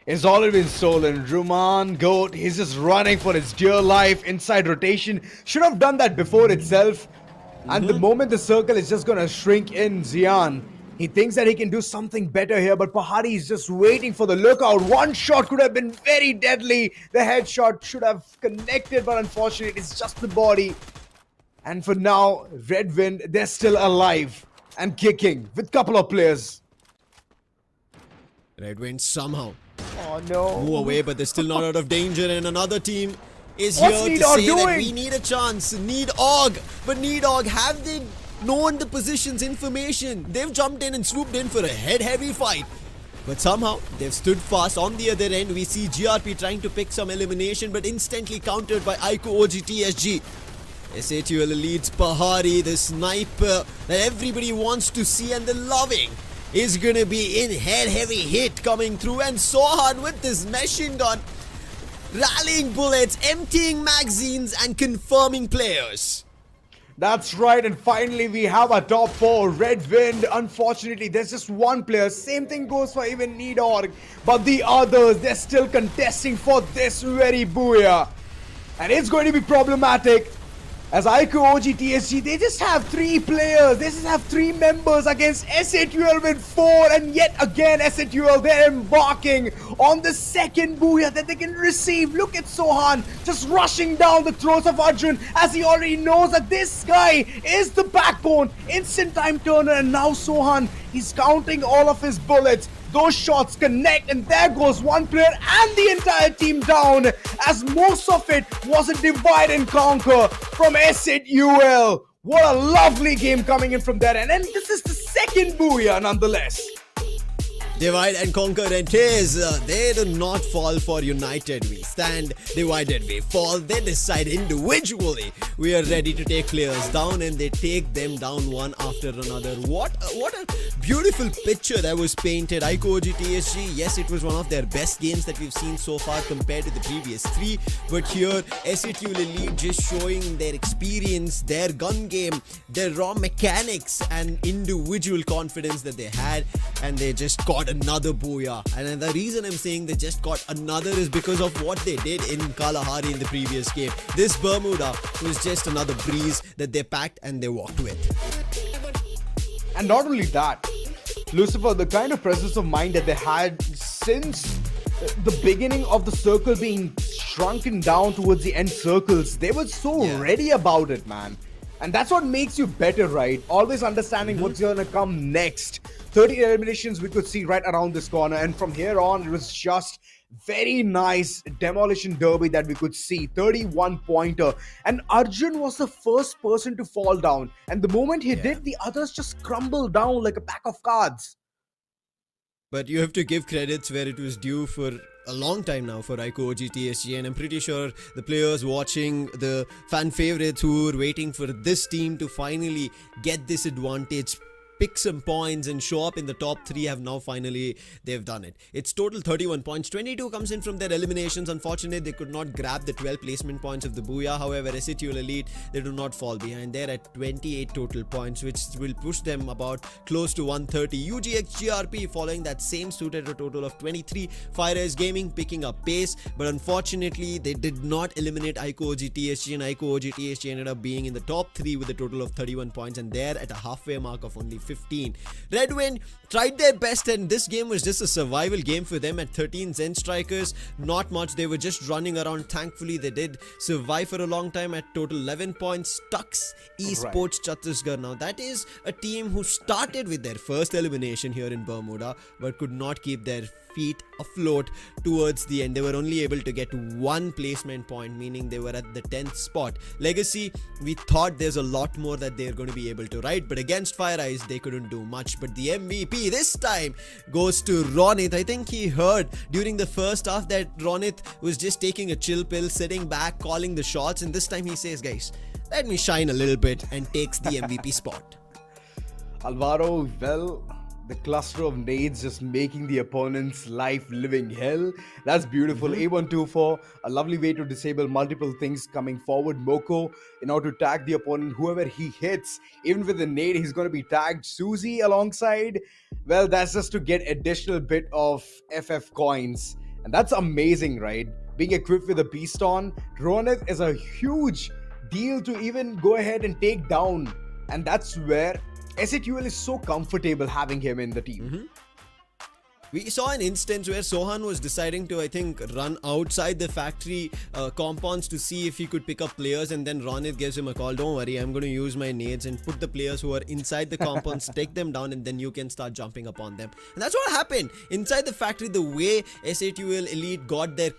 It's already been stolen. Ruman Goat, he's just running for his dear life inside rotation. Should have done that before itself. And the moment the circle is just going to shrink in, Zian, he thinks that he can do something better here, but Pahari is just waiting for the lookout. One shot could have been very deadly. The headshot should have connected, but unfortunately, it's just the body. And for now, REDWIND, they're still alive and kicking with couple of players. REDWIND somehow Oh no. move away, but they're still not out of danger, and another team is What's here to Needog say that doing? we need a chance. Needog, but Needog, have they known the positions, information? They've jumped in and swooped in for a head-heavy fight. But somehow, they've stood fast. On the other end, we see GRP trying to pick some elimination, but instantly countered by iQOO OGxTSG. SATUL leads Pahari, the sniper that everybody wants to see and they're loving, is gonna be in head-heavy hit coming through. And Sohan with this machine gun, rallying bullets, emptying magazines and confirming players. That's right, and finally we have a top 4, REDWIND. Unfortunately, there's just one player. Same thing goes for even Needog, but the others, they're still contesting for this very booyah. And it's going to be problematic. As iQOO OGxTSG, they just have 3 players. They just have 3 members against SATUL with 4. And yet again, SATUL, they're embarking on the second booyah that they can receive. Look at Sohan just rushing down the throats of Arjun as he already knows that this guy is the backbone. Instant time turner, and now Sohan, he's counting all of his bullets. Those shots connect, and there goes one player and the entire team down, as most of it was a divide and conquer from SATUL. What a lovely game coming in from there, and this is the second booyah nonetheless. Divide and conquer, and TEZ, they do not fall for united. We stand, divided we fall. They decide individually. We are ready to take players down, and they take them down one after another. What a beautiful picture that was painted. iQOO OGxTSG, yes, it was one of their best games that we've seen so far compared to the previous 3. But here, SATUL Elite just showing their experience, their gun game, their raw mechanics and individual confidence that they had, and they just got another booyah. And the reason I'm saying they just got another is because of what they did in Kalahari in the previous game. This Bermuda was just another breeze that they packed and they walked with. And not only that, Lucifer, the kind of presence of mind that they had since the beginning of the circle being shrunken down towards the end circles, they were so ready about it, man. And that's what makes you better, right? Always understanding what's gonna come next. 30 eliminations we could see right around this corner, and from here on it was just very nice demolition derby that we could see. 31 pointer, and Arjun was the first person to fall down, and the moment he did, the others just crumbled down like a pack of cards. But you have to give credits where it was due for a long time now for iQOO OGxTSG, and I'm pretty sure the players watching, the fan favorites who were waiting for this team to finally get this advantage, pick some points and show up in the top 3 have now finally, they've done it. It's total 31 points. 22 comes in from their eliminations. Unfortunately, they could not grab the 12 placement points of the booyah. However, SATUL Elite, they do not fall behind. They're at 28 total points, which will push them about close to 130. UGxGRP following that same suit at a total of 23. FIREEYES Gaming picking up pace, but unfortunately, they did not eliminate iQOO OGxTSG, and iQOO OGxTSG ended up being in the top 3 with a total of 31 points, and they're at a halfway mark of only 15. REDWIND tried their best, and this game was just a survival game for them at 13 ZENSTRIKERS. Not much, they were just running around. Thankfully, they did survive for a long time at total 11 points. Stux Esports Chhattisgarh. Now, that is a team who started with their first elimination here in Bermuda, but could not keep their feet afloat towards the end. They were only able to get 1 placement point, meaning they were at the 10th spot. Legacy, we thought there's a lot more that they're going to be able to write, but against FIREEYES, they couldn't do much. But the MVP this time goes to Ronit. I think he heard during the first half that Ronit was just taking a chill pill, sitting back, calling the shots, and this time he says, guys, let me shine a little bit, and takes the MVP spot. Alvaro, well, the cluster of nades just making the opponent's life living hell. That's beautiful. A124, a lovely way to disable multiple things coming forward. Moko, in order to tag the opponent, whoever he hits, even with the nade, he's going to be tagged. Susie alongside, well, that's just to get additional bit of FF coins. And that's amazing, right? Being equipped with a beast on, Ronith is a huge deal to even go ahead and take down. And that's where SATUL is so comfortable having him in the team. We saw an instance where Sohan was deciding to, I think, run outside the factory compounds to see if he could pick up players, and then Ronit gives him a call. Don't worry, I'm going to use my nades and put the players who are inside the compounds, take them down, and then you can start jumping upon them. And that's what happened. Inside the factory, the way SA2L Elite got their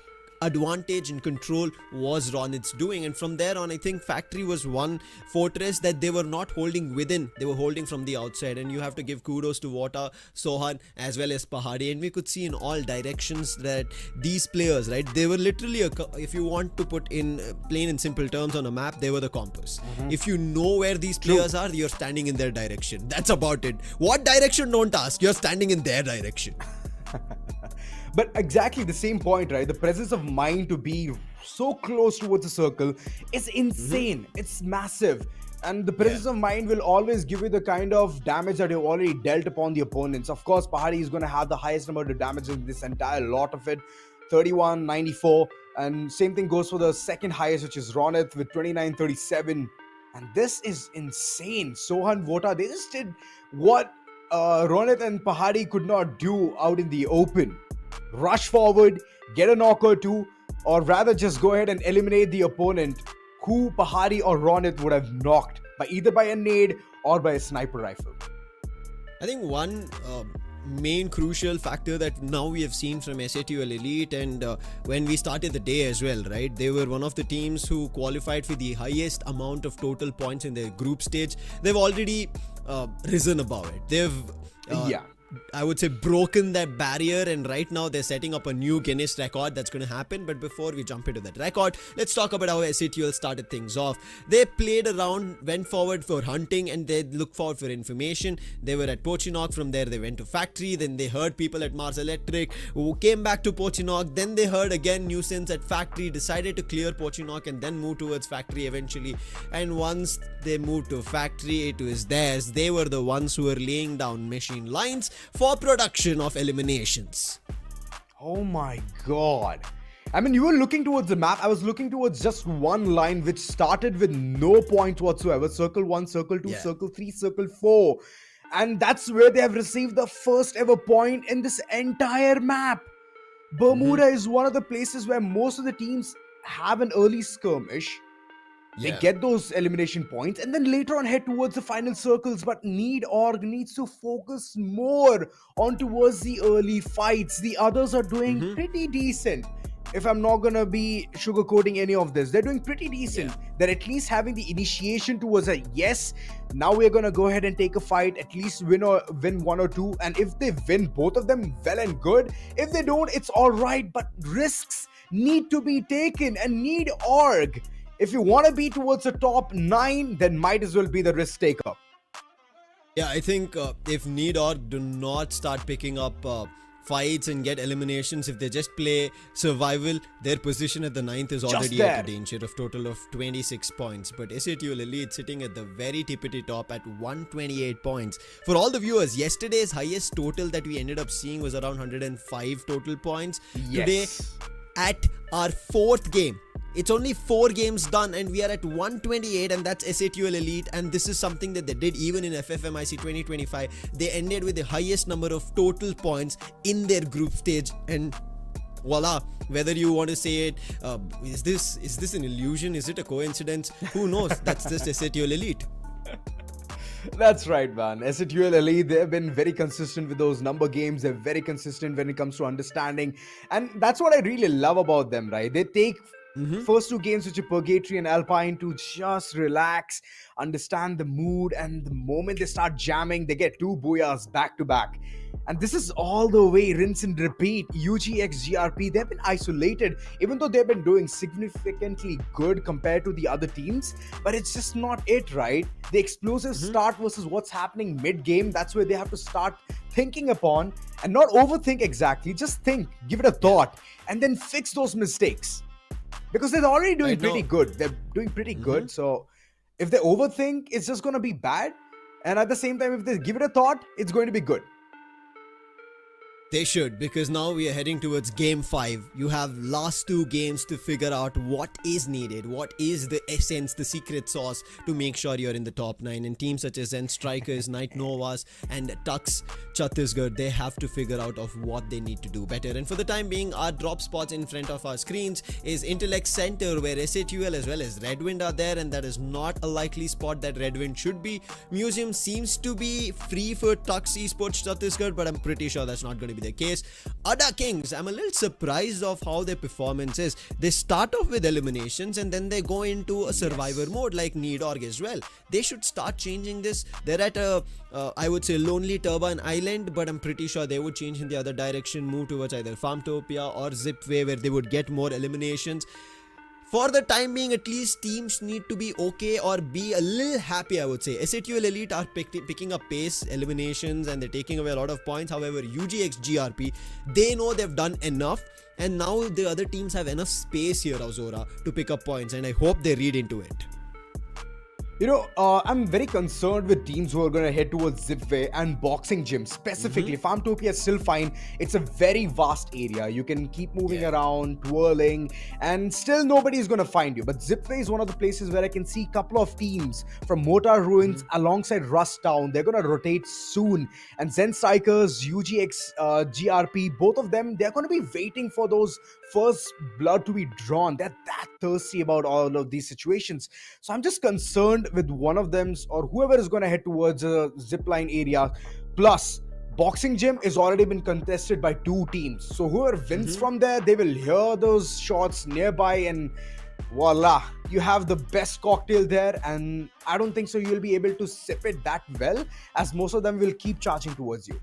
advantage and control was Ronit's doing, and from there on I think factory was one fortress that they were not holding within, they were holding from the outside. And you have to give kudos to Vota, Sohan as well as Pahadi, and we could see in all directions that these players, right, they were literally if you want to put in plain and simple terms on a map, they were the compass. If you know where these players are, you're standing in their direction. That's about it. What direction, don't ask, you're standing in their direction. But exactly the same point, right? The presence of mind to be so close towards a circle is insane. It's massive. And the presence of mind will always give you the kind of damage that you've already dealt upon the opponents. Of course, Pahadi is going to have the highest number of damage in this entire lot of it, 31, 94. And same thing goes for the second highest, which is Ronit with 29, 37. And this is insane. Sohan, Vota, they just did what Ronit and Pahadi could not do out in the open. Rush forward, get a knock or two, or rather just go ahead and eliminate the opponent who Pahadi or Ronit would have knocked by either by a nade or by a sniper rifle. I think one main crucial factor that now we have seen from SA2L Elite, and when we started the day as well, right, they were one of the teams who qualified for the highest amount of total points in their group stage. They've already risen above it. They've I would say broken that barrier, and right now they're setting up a new Guinness record that's going to happen. But before we jump into that record, let's talk about how SA2L started things off. They played around, went forward for hunting, and they looked forward for information. They were at Pochinok. From there they went to factory, then they heard people at Mars Electric, who came back to Pochinok, then they heard again nuisance at factory, decided to clear Pochinok and then move towards factory eventually. And once they moved to factory, it was theirs. They were the ones who were laying down machine lines for production of eliminations. Oh my god. I mean, you were looking towards the map. I was looking towards just one line which started with no points whatsoever. Circle 1, Circle 2, Circle 3, Circle 4. And that's where they have received the first ever point in this entire map. Bermuda is one of the places where most of the teams have an early skirmish. They get those elimination points and then later on head towards the final circles, but Org needs to focus more on towards the early fights. The others are doing pretty decent. If I'm not gonna be sugarcoating any of this, they're doing pretty decent. They're at least having the initiation towards a yes, now we're gonna go ahead and take a fight, at least win one or two, and if they win both of them, well and good. If they don't, it's alright, but risks need to be taken, and Org, if you want to be towards the top 9, then might as well be the risk taker. Yeah, I think if Org do not start picking up fights and get eliminations, if they just play survival, their position at the 9th is already at a danger of total of 26 points. But SA2L Elite sitting at the very tippity top at 128 points. For all the viewers, yesterday's highest total that we ended up seeing was around 105 total points. Today, at our 4th game, it's only 4 games done and we are at 128, and that's SA2L Elite, and this is something that they did even in FFMIC 2025. They ended with the highest number of total points in their group stage, and voila, whether you want to say it, is this an illusion? Is it a coincidence? Who knows? That's just SA2L Elite. That's right, man. SA2L Elite, they've been very consistent with those number games. They're very consistent when it comes to understanding, and that's what I really love about them, right? They take first 2 games, which are Purgatory and Alpine, to just relax, understand the mood, and the moment they start jamming, they get 2 booyahs back to back. And this is all the way rinse and repeat. UGxGRP, they've been isolated, even though they've been doing significantly good compared to the other teams, but it's just not it, right? The explosive start versus what's happening mid-game, that's where they have to start thinking upon, and not overthink exactly, just think, give it a thought, and then fix those mistakes. Because they're already doing pretty good. They're doing pretty good. So if they overthink, it's just going to be bad. And at the same time, if they give it a thought, it's going to be good. They should, because now we are heading towards game 5. You have last 2 games to figure out what is needed, what is the essence, the secret sauce to make sure you're in the top 9. And teams such as ZENSTRIKERS, Night Novas and UGxTSG, they have to figure out of what they need to do better. And for the time being, our drop spots in front of our screens is Intellect Center, where SATUL as well as Redwind are there, and that is not a likely spot that Redwind should be. Museum seems to be free for TUX Esports Chhattisgarh, but I'm pretty sure that's not going to be the case. ADDA Kings, I'm a little surprised of how their performance is. They start off with eliminations and then they go into a survivor mode like Need.org as well. They should start changing this. They're at a I would say Lonely Turbine Island, but I'm pretty sure they would change in the other direction, move towards either Farmtopia or Zipway, where they would get more eliminations. For the time being, at least teams need to be okay or be a little happy, I would say. SATUL Elite are picking up pace, eliminations, and they're taking away a lot of points. However, UGxGRP, they know they've done enough, and now the other teams have enough space here, Azora, to pick up points, and I hope they read into it. You know, I'm very concerned with teams who are going to head towards Zipway and Boxing Gym specifically. Farmtopia is still fine. It's a very vast area. You can keep moving around, twirling, and still nobody is going to find you. But Zipway is one of the places where I can see a couple of teams from Mortar Ruins alongside Rust Town. They're going to rotate soon. And ZENSTRIKERS, UGxGRP, both of them, they're going to be waiting for those first blood to be drawn. They're that thirsty about all of these situations. So I'm just concerned with one of them or whoever is going to head towards a zipline area. Plus, Boxing Gym is already been contested by 2 teams. So whoever wins from there, they will hear those shots nearby and voila, you have the best cocktail there. And I don't think so you'll be able to sip it that well, as most of them will keep charging towards you.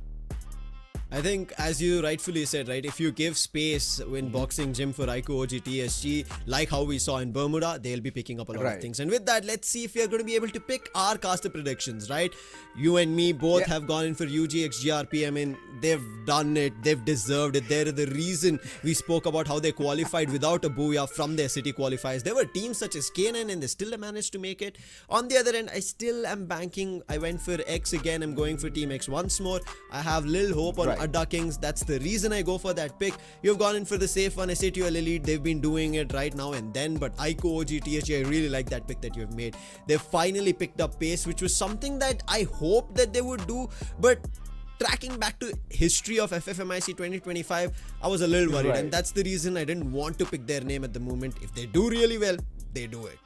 I think, as you rightfully said, right, if you give space in Boxing Gym for iQOO, OGxTSG, like how we saw in Bermuda, they'll be picking up a lot of things. And with that, let's see if we are going to be able to pick our caster predictions, right? You and me both have gone in for UGxGRP. I mean, they've done it. They've deserved it. They're the reason we spoke about how they qualified without a booyah from their city qualifiers. There were teams such as K9 and they still managed to make it. On the other end, I still am banking. I went for X again. I'm going for Team X once more. I have little hope on ADDA Kings. That's the reason I go for that pick. You've gone in for the safe one, SATUL Elite. They've been doing it right now and then, but iQOO, OGxTSG, I really like that pick that you've made. They finally picked up pace, which was something that I hope that they would do, but tracking back to history of FFMIC 2025, I was a little worried, and that's the reason I didn't want to pick their name at the moment. If they do really well, they do it.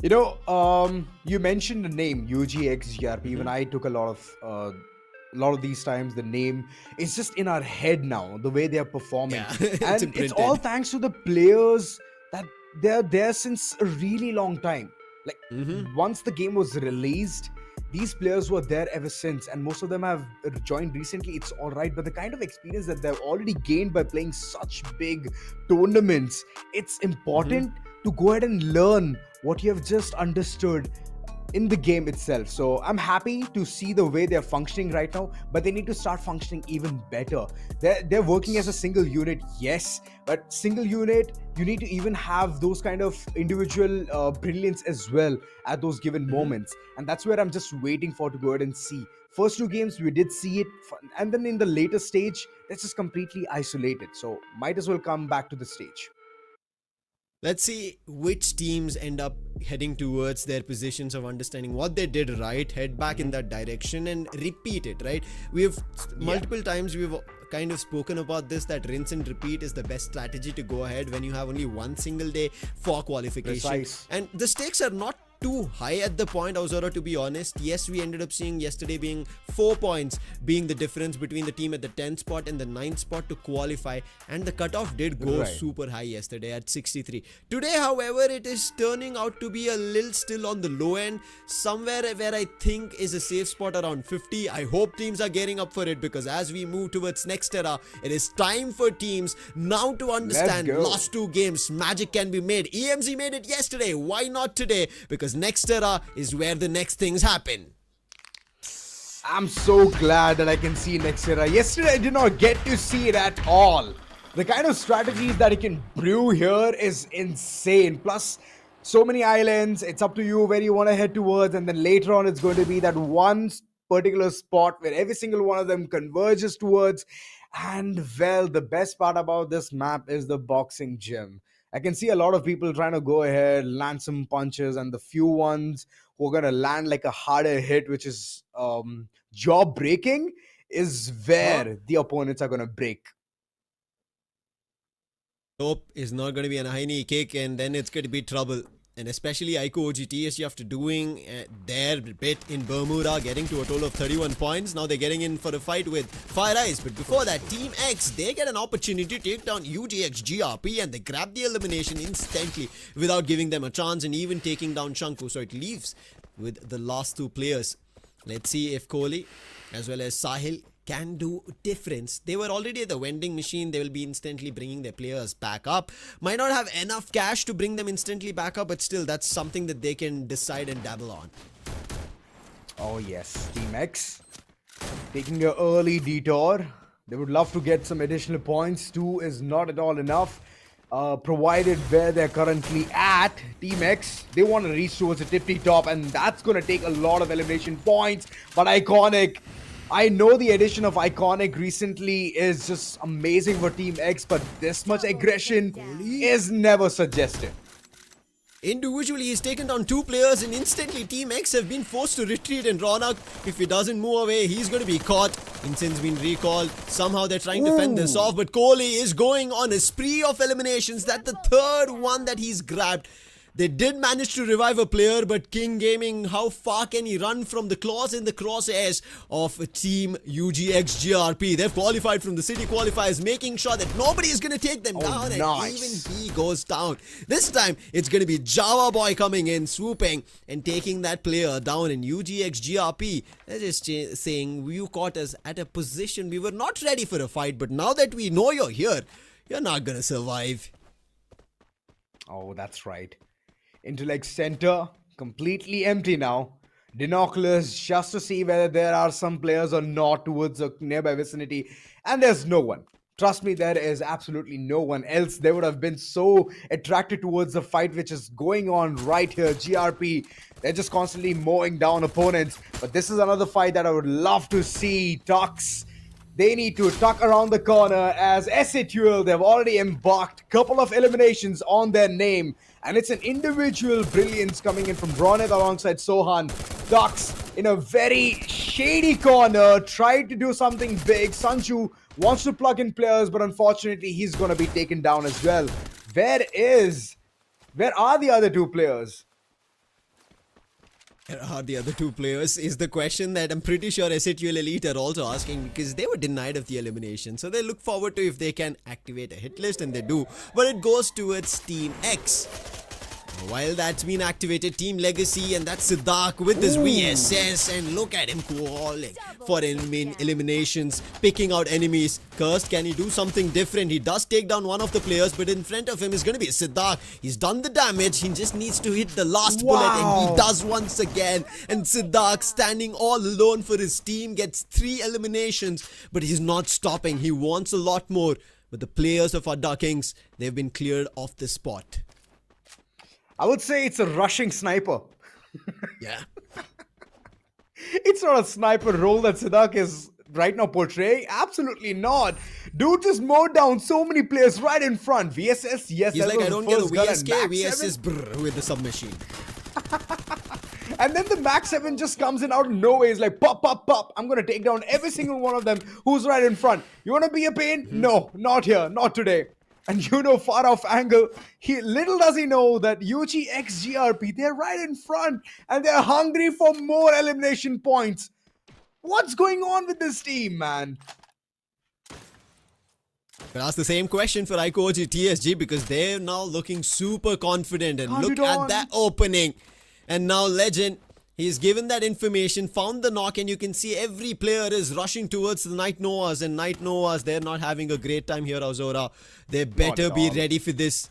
You know, you mentioned the name UGxGRP. Even I took a lot of these times. The name is just in our head now, the way they are performing. And it's all thanks to the players that they're there since a really long time. Like, once the game was released, these players were there ever since, and most of them have joined recently. It's all right, but the kind of experience that they've already gained by playing such big tournaments, it's important to go ahead and learn what you have just understood in the game itself. So I'm happy to see the way they're functioning right now, but they need to start functioning even better. They're working as a single unit, yes, but single unit, you need to even have those kind of individual brilliance as well at those given moments. And that's where I'm just waiting for to go ahead and see. First 2 games, we did see it, and then in the later stage, that's just completely isolated. So might as well come back to the stage. Let's see which teams end up heading towards their positions of understanding what they did right, head back in that direction and repeat it, right? We have multiple times we've kind of spoken about this, that rinse and repeat is the best strategy to go ahead when you have only one single day for qualification. And the stakes are not too high at the point, Azora, to be honest. Yes, we ended up seeing yesterday being 4 points being the difference between the team at the 10th spot and the 9th spot to qualify, and the cutoff did go super high yesterday at 63. Today, however, it is turning out to be a little still on the low end, somewhere where I think is a safe spot around 50. I hope teams are gearing up for it, because as we move towards next era, it is time for teams now to understand last 2 games magic can be made. EMZ made it yesterday, why not today? Because next era is where the next things happen. I'm so glad that I can see next era. Yesterday I did not get to see it at all. The kind of strategies that you can brew here is insane. Plus, so many islands. It's up to you where you want to head towards, and then later on it's going to be that one particular spot where every single one of them converges towards. And well, the best part about this map is the boxing gym. I can see a lot of people trying to go ahead, land some punches, and the few ones who are going to land like a harder hit, which is jaw breaking, is where the opponents are going to break. Hope is not going to be a high knee kick, and then it's going to be trouble. And especially iQOO OGxTSG after doing their bit in Bermuda, getting to a total of 31 points. Now they're getting in for a fight with FIREEYES. But before that, Team X, they get an opportunity to take down UGxGRP, and they grab the elimination instantly without giving them a chance and even taking down Shanku. So it leaves with the last two players. Let's see if Kohli as well as Sahil can do difference. They were already at the vending machine. They will be instantly bringing their players back up. Might not have enough cash to bring them instantly back up, but still that's something that they can decide and dabble on. Oh yes, Team X taking an early detour. They would love to get some additional points. 2 is not at all enough. Provided where they're currently at, Team X, they want to reach towards the tippy top, and that's going to take a lot of elimination points. But Iconic, I know the addition of Iconic recently is just amazing for Team X, but this much aggression is never suggested. Individually, he's taken down 2 players, and instantly Team X have been forced to retreat. And Ronak, if he doesn't move away, he's going to be caught. Incen's been recalled. Somehow they're trying to fend this off, but Kohli is going on a spree of eliminations. That's the 3rd one that he's grabbed. They did manage to revive a player, but King Gaming, how far can he run from the claws and the crosshairs of Team UGxGRP? They've qualified from the city qualifiers, making sure that nobody is going to take them down, and even he goes down. This time, it's going to be Java Boy coming in, swooping and taking that player down. And UGxGRP, they're just saying, you caught us at a position we were not ready for a fight, but now that we know you're here, you're not going to survive. Oh, that's right. Intellect Center, completely empty now. Binoculars just to see whether there are some players or not towards the nearby vicinity. And there's no one. Trust me, there is absolutely no one else. They would have been so attracted towards the fight which is going on right here. GRP, they're just constantly mowing down opponents. But this is another fight that I would love to see. Tux, they need to tuck around the corner as Essituel, they've already embarked a couple of eliminations on their name. And it's an individual brilliance coming in from Ronit alongside Sohan. Dux in a very shady corner, tried to do something big. Sanju wants to plug in players, but unfortunately he's going to be taken down as well. Where are the other 2 players? Where are the other 2 players is the question that I'm pretty sure Essituel Elite are also asking, because they were denied of the elimination. So they look forward to if they can activate a hit list, and they do. But it goes towards Team X. While that's been activated, Team Legacy, and that's Siddharth with his VSS, and look at him calling for eliminations, picking out enemies. Cursed, can he do something different? He does take down one of the players, but in front of him is going to be Siddharth. He's done the damage, he just needs to hit the last bullet, and he does once again. And Siddharth, standing all alone for his team, gets 3 eliminations, but he's not stopping. He wants a lot more, but the players of ADDA Kings, they've been cleared off the spot. I would say it's a rushing sniper. Yeah. It's not a sniper role that Siddharth is right now portraying. Absolutely not. Dude just mowed down so many players right in front. VSS, yes. He's like, I don't get a VSK, VSS brr, with the submachine. And then the Max 7 just comes in out of nowhere. He's like, pop, pop, pop. I'm going to take down every single one of them who's right in front. You want to be a pain? No, not here, not today. And you know, far off angle, little does he know that UGxGRP, they're right in front and they're hungry for more elimination points. What's going on with this team, man? But ask the same question for iQOO OGxTSG, because they're now looking super confident. And look at that opening. And now Legend, he's given that information, found the knock, and you can see every player is rushing towards the Night Novas. And Night Novas, they're not having a great time here, Azora. They better be ready for this.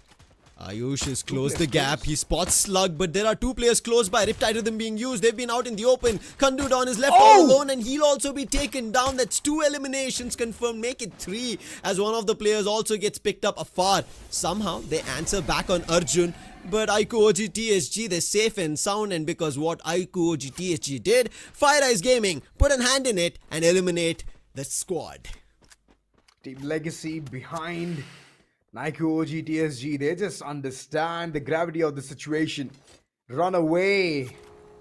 Ayush has closed the gap. He spots Slug, but there are 2 players close by. Riptide Rhythm being used. They've been out in the open. Kandudon is left all alone, and he'll also be taken down. That's 2 eliminations confirmed. Make it 3 as one of the players also gets picked up afar. Somehow, they answer back on Arjun. but iQOO OGxTSG, they're safe and sound, and because what iQOO OGxTSG did, FIREEYES Gaming put a hand in it and eliminate the squad. Team Legacy behind iQOO OGxTSG, they just understand the gravity of the situation. Run away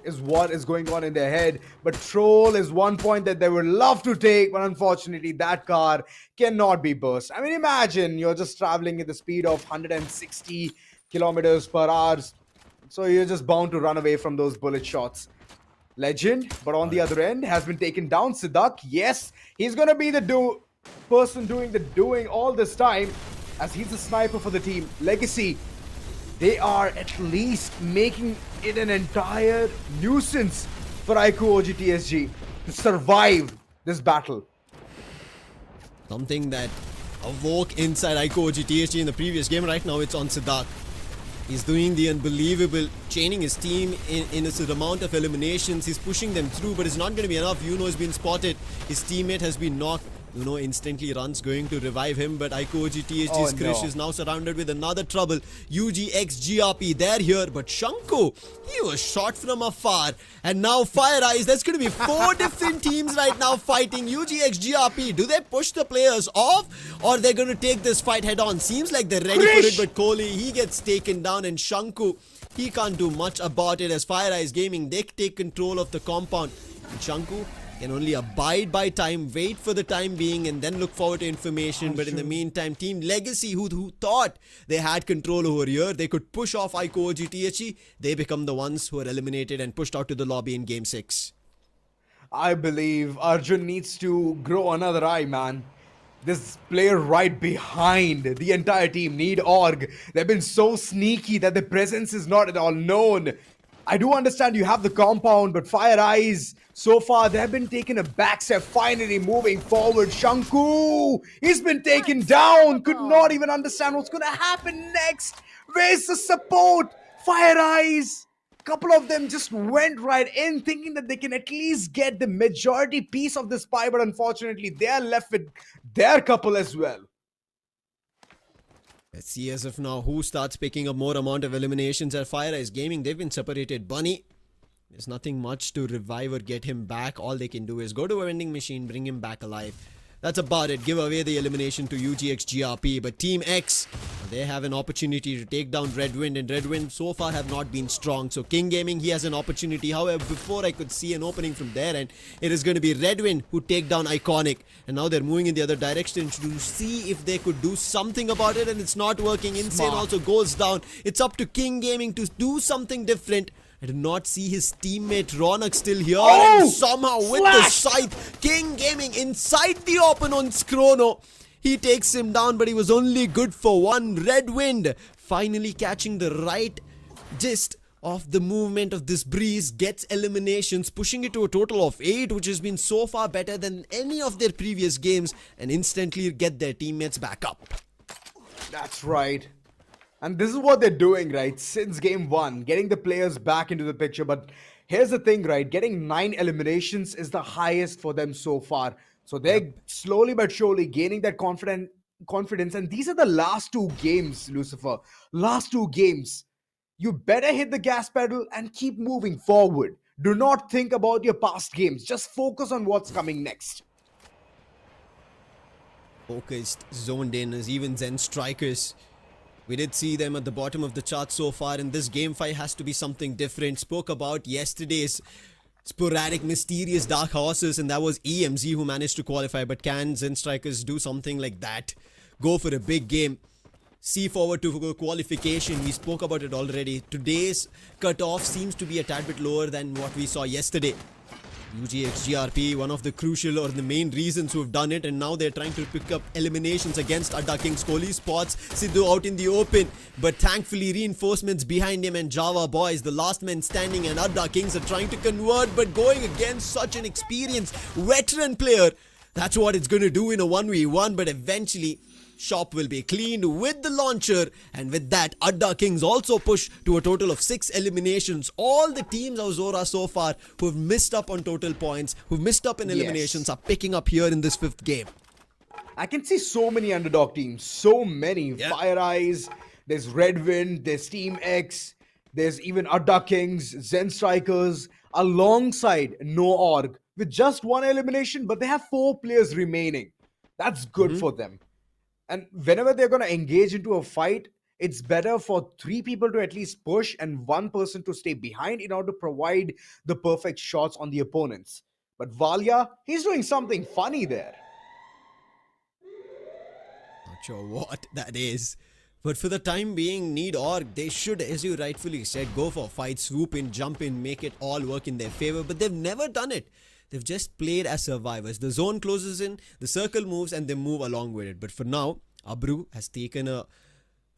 is what is going on in their head, but Troll is one point that they would love to take, but unfortunately that car cannot be burst. I mean, imagine you're just traveling at the speed of 160 kilometers per hour, so you're just bound to run away from those bullet shots. Legend, but on the other end, has been taken down. Siddharth, yes, he's gonna be the person doing the doing all this time, as he's the sniper for the team. Legacy, they are at least making it an entire nuisance for iQOO OGxTSG to survive this battle. Something that awoke inside iQOO OGxTSG in the previous game. Right now it's on Siddharth. He's doing the unbelievable, chaining his team in a amount of eliminations. He's pushing them through, but it's not going to be enough. Has been spotted. His teammate has been knocked. Instantly runs going to revive him, but iQOO OGxTSG's Krish is now surrounded with another trouble. UGxGRP, they're here, but Shanku, he was shot from afar. And now FIREEYES, there's going to be 4 different teams right now fighting UGxGRP. Do they push the players off, or they're going to take this fight head on? Seems like they're ready for it, but Kohli, he gets taken down, and Shanku, he can't do much about it as FIREEYES Gaming, they take control of the compound. And Shanku can only abide by time, wait for the time being, and then look forward to information. But in the meantime, Team Legacy, who thought they had control over here, they could push off iQOO OGxTSG, they become the ones who are eliminated and pushed out to the lobby in Game 6. I believe Arjun needs to grow another eye, man. This player right behind the entire team, Need.org, they've been so sneaky that their presence is not at all known. I do understand you have the compound, but FIREEYES, so far, they have been taking a back step, finally moving forward. Shanku, he's been taken down, could not even understand what's going to happen next. Where's the support? FIREEYES, couple of them just went right in, thinking that they can at least get the majority piece of this pie, but unfortunately, they are left with their couple as well. Let's see as of now who starts picking up more amount of eliminations at FIREEYES Gaming. They've been separated. Bunny, there's nothing much to revive or get him back. All they can do is go to a vending machine, bring him back alive. That's about it. Give away the elimination to UGxGRP. But Team X, they have an opportunity to take down REDWIND, and REDWIND so far have not been strong. So King Gaming, he has an opportunity. However, before I could see an opening from there, and it is going to be REDWIND who take down Iconic. And now they're moving in the other direction to see if they could do something about it, and it's not working. Insane also goes down. It's up to King Gaming to do something different. I did not see his teammate Ronak still here, and somehow with the scythe, King Gaming inside the opponent's chrono. He takes him down, but he was only good for one. REDWIND finally catching the right gist of the movement of this breeze, gets eliminations, pushing it to a total of 8, which has been so far better than any of their previous games, and instantly get their teammates back up. That's right. And this is what they're doing, right, since game 1, getting the players back into the picture. But here's the thing, right, getting 9 eliminations is the highest for them so far. So they're slowly but surely gaining that confidence. And these are the last 2 games, Lucifer. Last 2 games. You better hit the gas pedal and keep moving forward. Do not think about your past games. Just focus on what's coming next. Focused, zoned in, as even ZENSTRIKERS. We did see them at the bottom of the chart so far, and this game 5 has to be something different. Spoke about yesterday's sporadic, mysterious dark horses, and that was EMZ who managed to qualify. But can ZENSTRIKERS do something like that? Go for a big game. See forward to qualification. We spoke about it already. Today's cutoff seems to be a tad bit lower than what we saw yesterday. UGxGRP, one of the crucial or the main reasons who have done it, and now they're trying to pick up eliminations against ADDA Kings. Kohli spots Sidhu out in the open, but thankfully reinforcements behind him, and Java boys, the last men standing, and ADDA Kings are trying to convert, but going against such an experienced veteran player, that's what it's going to do in a 1v1. But eventually shop will be cleaned with the launcher, and with that ADDA Kings also push to a total of 6 eliminations. All the teams of Zora so far who have missed up on total points, who've missed up in eliminations, are picking up here in this 5th game. I can see so many underdog teams, so many. FIREEYES, there's Redwind, there's Team X, there's even ADDA Kings, ZENSTRIKERS, alongside No Org with just one elimination, but they have 4 players remaining. That's good for them. And whenever they're going to engage into a fight, it's better for 3 people to at least push and 1 person to stay behind in order to provide the perfect shots on the opponents. But Valia, he's doing something funny there. Not sure what that is. But for the time being, Need Org, they should, as you rightfully said, go for a fight, swoop in, jump in, make it all work in their favor. But they've never done it. They've just played as survivors. The zone closes in, the circle moves, and they move along with it. But for now, Abru has taken a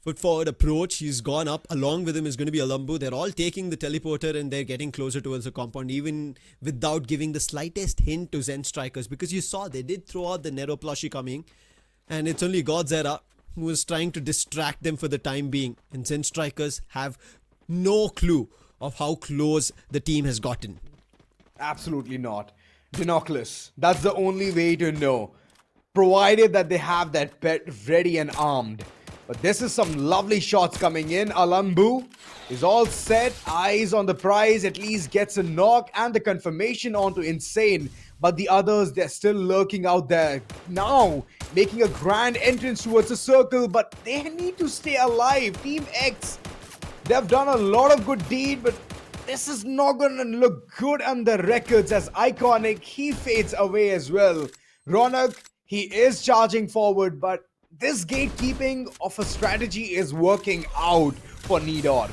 foot forward approach. He's gone up. Along with him is going to be Alambu. They're all taking the teleporter and they're getting closer towards the compound, even without giving the slightest hint to ZENSTRIKERS. Because you saw they did throw out the Nero plushie coming. And it's only Godzera who is trying to distract them for the time being. And ZENSTRIKERS have no clue of how close the team has gotten. Absolutely not. Dinoculus, that's the only way to know. Provided that they have that pet ready and armed. But this is some lovely shots coming in. Alambu is all set. Eyes on the prize. At least gets a knock and the confirmation onto Insane. But the others, they're still lurking out there. Now, making a grand entrance towards the circle. But they need to stay alive. Team X, they've done a lot of good deed. But this is not going to look good on the records as Iconic. He fades away as well. Ronak, he is charging forward. But this gatekeeping of a strategy is working out for Need Org.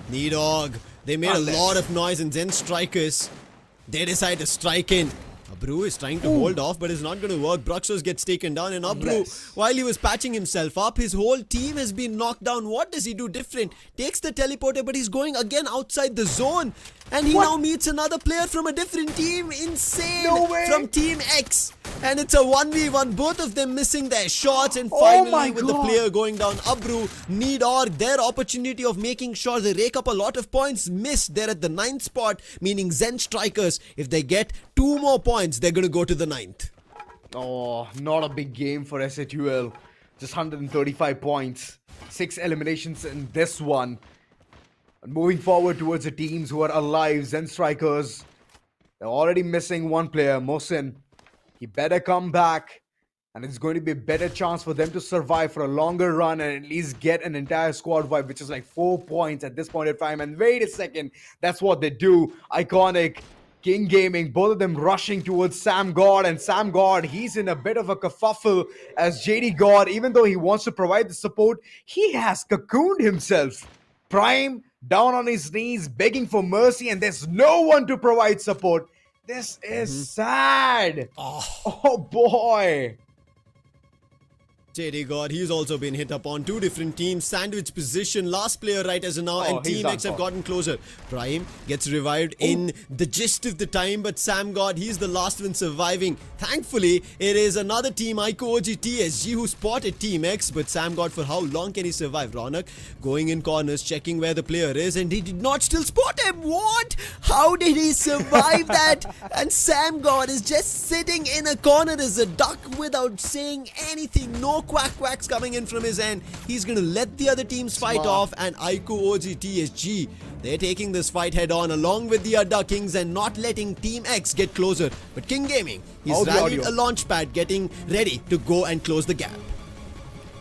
Need Org, they made a lot of noise in ZENSTRIKERS. They decide to strike in. Abru is trying to hold off, but it's not going to work. Bruxos gets taken down, and Abru, while he was patching himself up, his whole team has been knocked down. What does he do different? Takes the teleporter, but he's going again outside the zone. And he now meets another player from a different team. Insane. No way. From Team X. And it's a 1v1. Both of them missing their shots. And finally, with the player going down, Abru, Need Org, their opportunity of making sure they rake up a lot of points missed. They're at the 9th spot, meaning ZENSTRIKERS, if they get 2 more points, they're going to go to the 9th. Oh, not a big game for SATUL. Just 135 points. 6 eliminations in this one. And moving forward towards the teams who are alive, ZENSTRIKERS, they're already missing 1 player, Mohsin. He better come back, and it's going to be a better chance for them to survive for a longer run and at least get an entire squad vibe, which is like 4 points at this point in time. And wait a second, that's what they do. Iconic, King Gaming, both of them rushing towards Sam God, and Sam God, he's in a bit of a kerfuffle as JD God, even though he wants to provide the support, he has cocooned himself. Prime, down on his knees, begging for mercy, and there's no one to provide support. This is sad. Oh boy. JD God, he's also been hit upon. 2 different teams, sandwich position, last player right as of now, and Team X have gotten closer. Prime gets revived in the gist of the time, but Sam God, he's the last one surviving. Thankfully, it is another team, iQOO OGxTSG, who spotted Team X, but Sam God, for how long can he survive? Ronak going in corners, checking where the player is, and he did not still spot him. What? How did he survive that? And Sam God is just sitting in a corner as a duck without saying anything. No quacks coming in from his end. He's going to let the other teams fight off, and iQOO OGxTSG, they're taking this fight head on along with the ADDA Kings and not letting Team X get closer. But King Gaming, he's rallied a launch pad, getting ready to go and close the gap.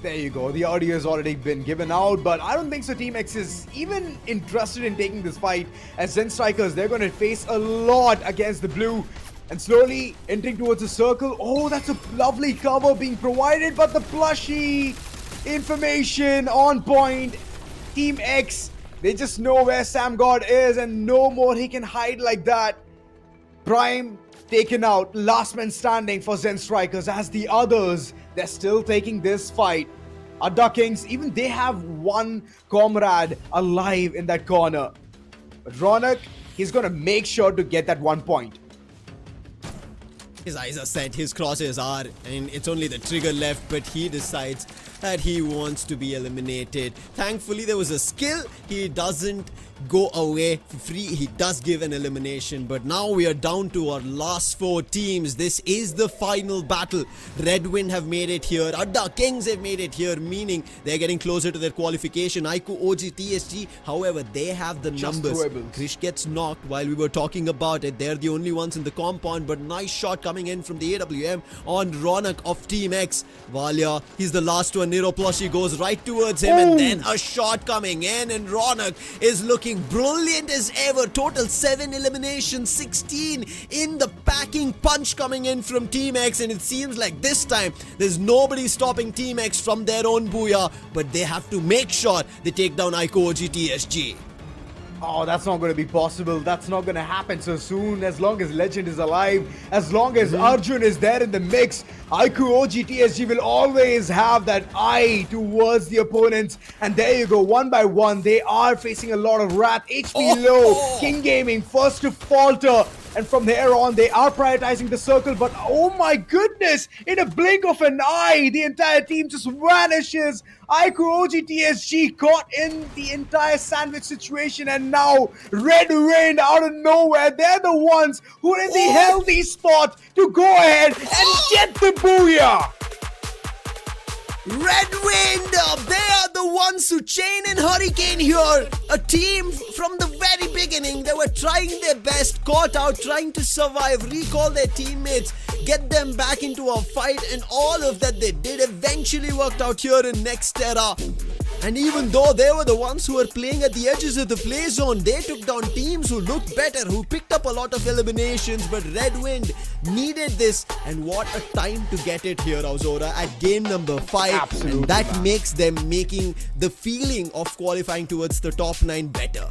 There you go. The audio has already been given out, but I don't think so Team X is even interested in taking this fight, as ZENSTRIKERS, they're going to face a lot against the blue. And slowly entering towards the circle. Oh, that's a lovely cover being provided, but the plushie information on point. Team X, they just know where Sam God is, and no more he can hide like that. Prime taken out, last man standing for ZENSTRIKERS, as the others, they're still taking this fight. ADDA Kings, even they have 1 comrade alive in that corner. But Ronak, he's gonna make sure to get that 1 point. His eyes are set, his crosses are, and it's only the trigger left, but he decides that he wants to be eliminated. Thankfully, there was a skill. He doesn't go away for free. He does give an elimination, but now we are down to our last 4 teams. This is the final battle. REDWIND have made it here. ADDA Kings have made it here, meaning they're getting closer to their qualification. iQOO, OGxTSG, however, they have the numbers. Krish gets knocked while we were talking about it. They're the only ones in the compound, but nice shot coming in from the AWM on Ronak of Team X. Valia, he's the last one. Nero Plushie goes right towards him, and then a shot coming in, and Ronak is looking brilliant as ever. Total 7 eliminations, 16 in the packing punch coming in from Team X, and it seems like this time there's nobody stopping Team X from their own booyah, but they have to make sure they take down iQOO, OGxTSG. Oh, that's not going to be possible. That's not going to happen so soon. As long as Legend is alive, as long as Arjun is there in the mix, iQOO, OGxTSG will always have that eye towards the opponents. And there you go, one by one, they are facing a lot of wrath. HP low, King Gaming first to falter. And from there on, they are prioritizing the circle. But oh my goodness, in a blink of an eye, the entire team just vanishes. iQOO, OGxTSG caught in the entire sandwich situation. And now REDWIND out of nowhere, they're the ones who are in the healthy spot to go ahead and get the booyah. REDWIND, they are the ones who chain in Hurricane here. A team from the very beginning, they were trying their best, caught out, trying to survive, recall their teammates, get them back into a fight, and all of that they did eventually worked out here in Nextera. And even though they were the ones who were playing at the edges of the play zone, they took down teams who looked better, who picked up a lot of eliminations, but REDWIND needed this, and what a time to get it here, Auzora, at game number 5. Absolutely, and that makes them making the feeling of qualifying towards the top 9 better.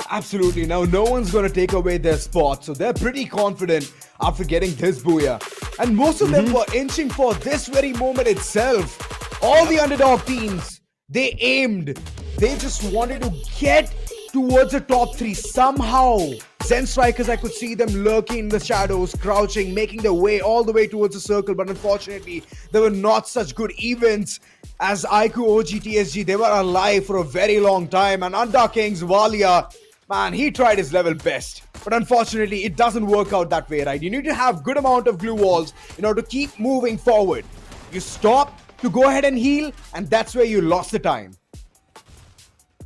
Absolutely. Now, no one's going to take away their spot, so they're pretty confident after getting this booyah. And most of them were inching for this very moment itself. All the underdog teams, they aimed. They just wanted to get towards the top 3 somehow. ZENSTRIKERS, I could see them lurking in the shadows, crouching, making their way all the way towards the circle. But unfortunately, there were not such good events as iQOO, OGxTSG. They were alive for a very long time. And ADDA Kings, Valia, man, he tried his level best. But unfortunately, it doesn't work out that way, right? You need to have good amount of glue walls in order to keep moving forward. You stop to go ahead and heal, and that's where you lost the time.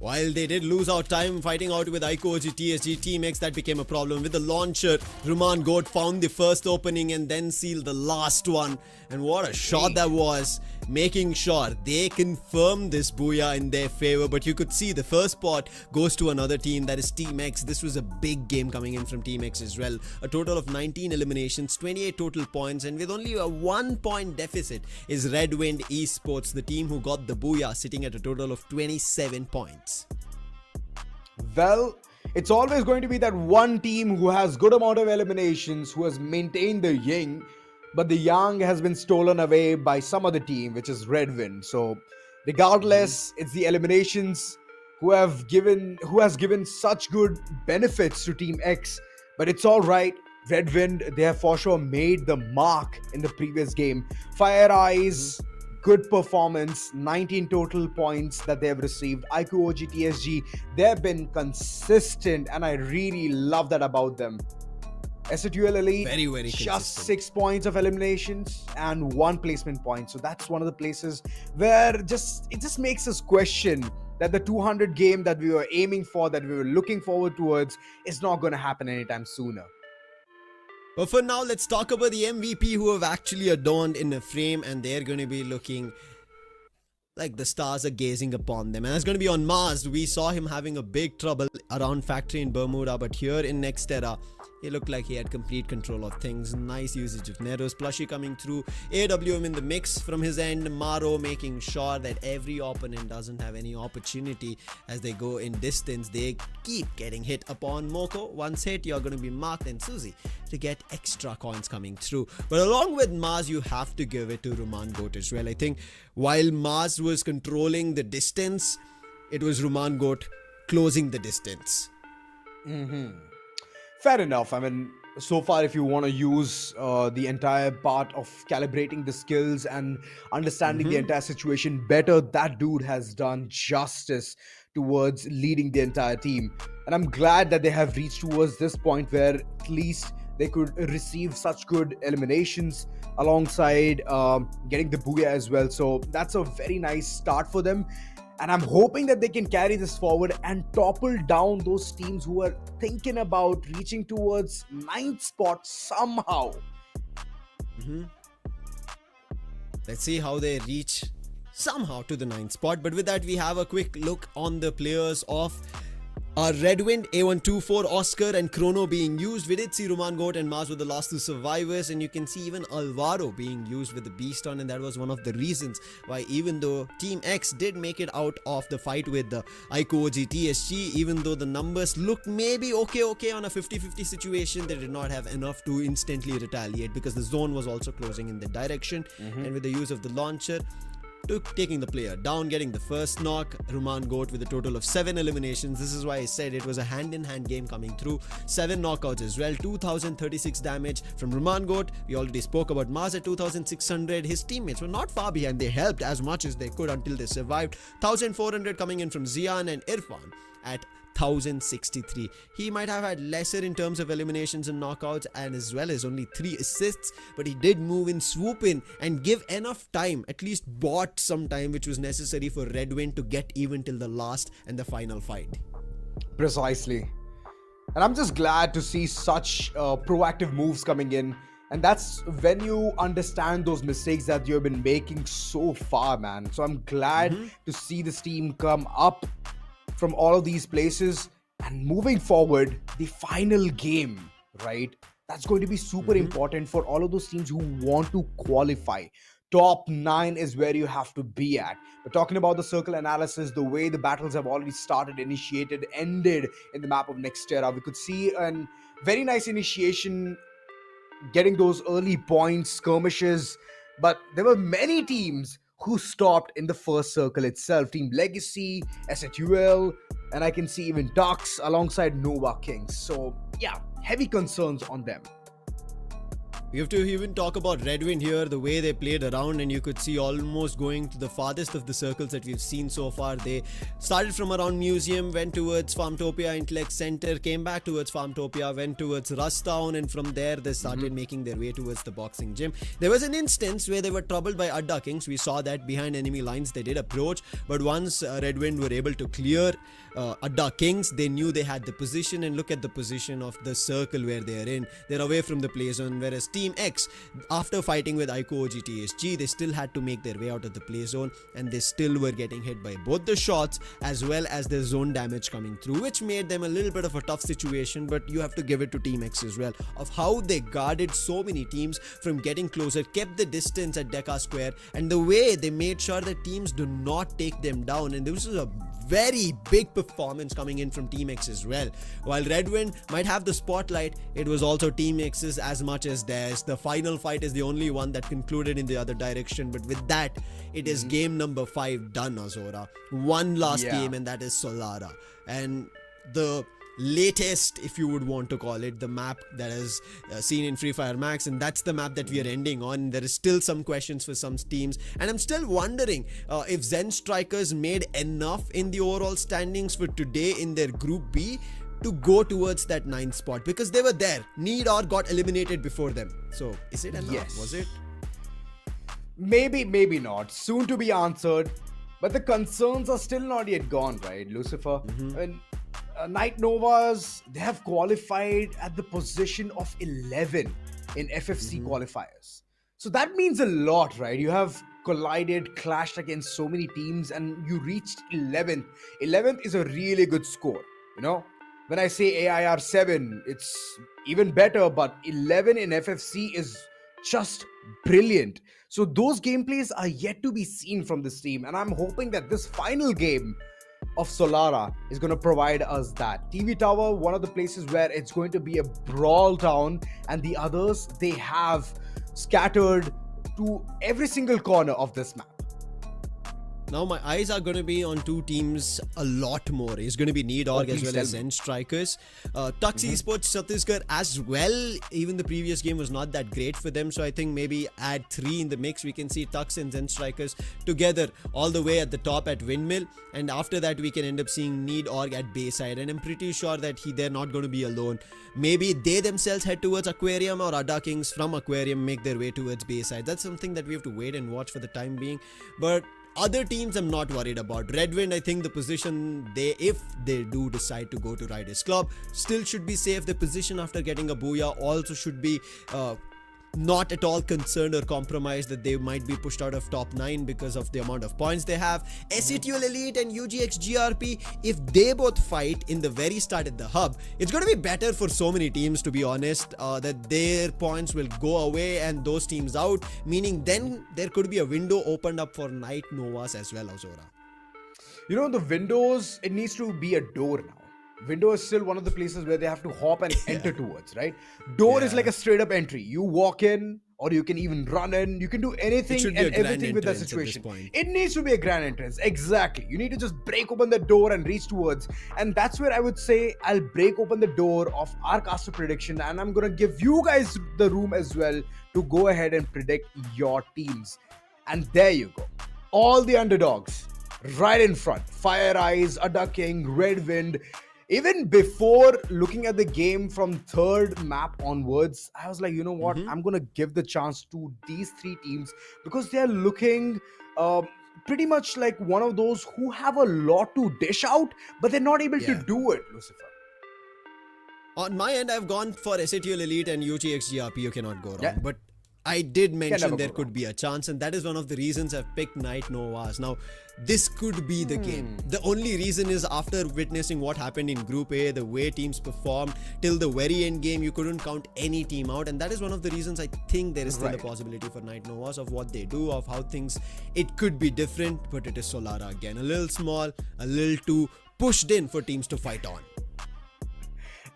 While they did lose out time fighting out with iQOO, OGxTSG, Team X, that became a problem. With the launcher, Ruman Goat found the first opening and then sealed the last one. And what a shot that was, making sure they confirm this booyah in their favor. But you could see the first spot goes to another team, that is Team X. This was a big game coming in from Team X as well. A total of 19 eliminations, 28 total points, and with only a 1-point deficit is REDWIND Esports, the team who got the booyah, sitting at a total of 27 points. Well, it's always going to be that one team who has good amount of eliminations, who has maintained the yin, but the yang has been stolen away by some other team, which is REDWIND. So regardless, it's the eliminations who has given such good benefits to Team X. But it's all right. REDWIND, they have for sure made the mark in the previous game. FIREEYES, good performance, 19 total points that they have received. iQOO, OGxTSG, they've been consistent, and I really love that about them. SATUL Elite, very just consistent. 6 points of eliminations and 1 placement point. So that's one of the places where it just makes us question that the 200 game that we were aiming for, that we were looking forward towards, is not going to happen anytime sooner. But for now, let's talk about the MVP who have actually adorned in a frame, and they're going to be looking like the stars are gazing upon them. And that's going to be on Mars. We saw him having a big trouble around factory in Bermuda, but here in Nextera, he looked like he had complete control of things. Nice usage of Nero's Plushie coming through. AWM in the mix from his end. Maro making sure that every opponent doesn't have any opportunity as they go in distance. They keep getting hit upon. Moko, once hit, you're going to be marked, and Suzy to get extra coins coming through. But along with Mars, you have to give it to Ruman Goat as well. I think while Mars was controlling the distance, it was Ruman Goat closing the distance. Fair enough. I mean, so far, if you want to use the entire part of calibrating the skills and understanding the entire situation better, that dude has done justice towards leading the entire team. And I'm glad that they have reached towards this point where at least they could receive such good eliminations alongside getting the booyah as well. So that's a very nice start for them. And I'm hoping that they can carry this forward and topple down those teams who are thinking about reaching towards 9th spot somehow. Let's see how they reach somehow to the 9th spot. But with that, we have a quick look on the players of Redwind, A124, Oscar and Chrono being used. We did see Roman Goat and Mars were the last two survivors, and you can see even Alvaro being used with the Beast on, and that was one of the reasons why, even though Team X did make it out of the fight with the iQOO OGxTSG, even though the numbers looked maybe okay on a 50-50 situation, they did not have enough to instantly retaliate because the zone was also closing in the direction. And with the use of the launcher, taking the player down, getting the first knock. Roman Goat with a total of 7 eliminations. This is why I said it was a hand-in-hand game coming through. 7 knockouts as well. 2036 damage from Roman Goat. We already spoke about Mars at 2600. His teammates were not far behind. They helped as much as they could until they survived. 1400 coming in from Zian and Irfan at 1063. He might have had lesser in terms of eliminations and knockouts, and as well as only 3 assists, but he did move in, swoop in and give enough time, at least bought some time which was necessary for Redwind to get even till the last and the final fight. Precisely. And I'm just glad to see such proactive moves coming in. And that's when you understand those mistakes that you've been making so far, man. So I'm glad to see this team come up from all of these places and moving forward. The final game, right? That's going to be super important for all of those teams who want to qualify. Top 9 is where you have to be at. But talking about the circle analysis, the way the battles have already started, initiated, ended in the map of Nextera, we could see a very nice initiation, getting those early points, skirmishes. But there were many teams who stopped in the first circle itself. Team Legacy, SHUL, and I can see even Ducks alongside Nova Kings. So yeah, heavy concerns on them. We have to even talk about Redwind here, the way they played around, and you could see almost going to the farthest of the circles that we've seen so far. They started from around Museum, went towards Farmtopia, Intellect Center, came back towards Farmtopia, went towards Rustown, and from there they started making their way towards the boxing gym. There was an instance where they were troubled by ADDA Kings. We saw that behind enemy lines they did approach, but once Redwind were able to clear ADDA Kings, they knew they had the position, and look at the position of the circle where they are in. They're away from the play zone, whereas Team X, after fighting with iQOO OGxTSG, they still had to make their way out of the play zone, and they still were getting hit by both the shots as well as the zone damage coming through, which made them a little bit of a tough situation. But you have to give it to Team X as well, of how they guarded so many teams from getting closer, kept the distance at Deca Square, and the way they made sure that teams do not take them down. And this is a very big performance coming in from Team X as well. While Redwind might have the spotlight, it was also Team X's as much as theirs. The final fight is the only one that concluded in the other direction, but with that, it is game number 5 done, Azora. One last game, and that is Solara. And the latest, if you would want to call it, the map that is seen in Free Fire Max, and that's the map that we are ending on. There is still some questions for some teams, and I'm still wondering if ZENSTRIKERS made enough in the overall standings for today in their Group B to go towards that 9th spot, because they were there. Nidor got eliminated before them. So is it enough? Yes. Was it? Maybe, maybe not. Soon to be answered. But the concerns are still not yet gone, right, Lucifer? And Night Novas, they have qualified at the position of 11 in FFC qualifiers. So that means a lot, right? You have collided, clashed against so many teams, and you reached 11th. 11th is a really good score, you know? When I say AIR 7, it's even better, but 11 in FFC is just brilliant. So those gameplays are yet to be seen from this team, and I'm hoping that this final game of Solara is going to provide us that. TV Tower, one of the places where it's going to be a brawl town, and the others, they have scattered to every single corner of this map. Now my eyes are going to be on two teams a lot more. It's going to be Need.org as please well as tell me. ZENSTRIKERS. Tux Esports Chhattisgarh as well. Even the previous game was not that great for them. So I think maybe add 3 in the mix. We can see Tux and ZENSTRIKERS together all the way at the top at Windmill. And after that we can end up seeing Need.org at Bayside. And I'm pretty sure that they're not going to be alone. Maybe they themselves head towards Aquarium, or ADDA Kings from Aquarium make their way towards Bayside. That's something that we have to wait and watch for the time being. But other teams I'm not worried about. Redwind, I think the position if they do decide to go to Riders Club, still should be safe. The position after getting a booyah also should be not at all concerned or compromised that they might be pushed out of top 9 because of the amount of points they have. SATL Elite and UGxGRP, if they both fight in the very start at the hub, it's going to be better for so many teams, to be honest, that their points will go away and those teams out, meaning then there could be a window opened up for Night Novas as well, Azora. You know, the windows, it needs to be a door now. Window is still one of the places where they have to hop and enter towards, right? Door is like a straight up entry. You walk in, or you can even run in. You can do anything and everything with that situation. It needs to be a grand entrance. Exactly. You need to just break open the door and reach towards. And that's where I would say I'll break open the door of our caster prediction. And I'm going to give you guys the room as well to go ahead and predict your teams. And there you go. All the underdogs right in front. FIREEYES, ADDA King, Redwind. Even before looking at the game from third map onwards, I was like, you know what? I'm going to give the chance to these 3 teams because they're looking pretty much like one of those who have a lot to dish out, but they're not able to do it, Lucifer. On my end, I've gone for SATL Elite and UGxGRP. You cannot go wrong. But I did mention there could be a chance, and that is one of the reasons I've picked Night Novas. Now, this could be the game. The only reason is after witnessing what happened in Group A, the way teams performed till the very end game, you couldn't count any team out, and that is one of the reasons I think there is still a possibility for Night Novas of what they do, of how things, it could be different, but it is Solara again. A little small, a little too pushed in for teams to fight on.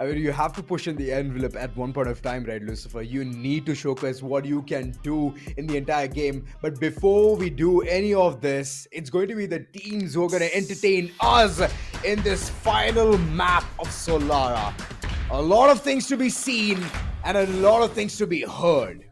I mean, you have to push in the envelope at one point of time, right, Lucifer? You need to showcase what you can do in the entire game. But before we do any of this, it's going to be the teams who are going to entertain us in this final map of Solara. A lot of things to be seen and a lot of things to be heard.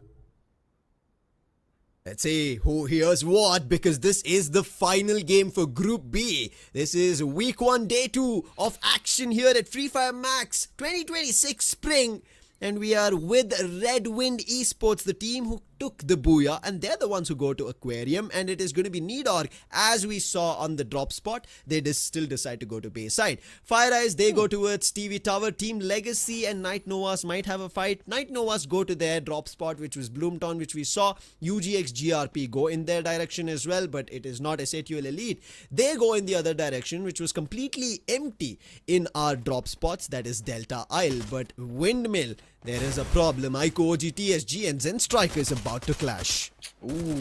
Let's see who hears what, because this is the final game for Group B. This is week 1, day 2 of action here at Free Fire Max 2026 Spring. And we are with REDWIND.ESP, the team who took the booyah, and they're the ones who go to Aquarium, and it is going to be Need.org, as we saw on the drop spot. They still decide to go to Bayside. FIREEYES, they go towards TV Tower. Team Legacy and Night Novas might have a fight. Night Novas go to their drop spot, which was Bloomtown, which we saw. UGxGRP go in their direction as well, but it is not SATL Elite. They go in the other direction, which was completely empty in our drop spots, that is Delta Isle. But Windmill, there is a problem. iQOO, OGxTSG and ZENSTRIKERS about to clash. Ooh,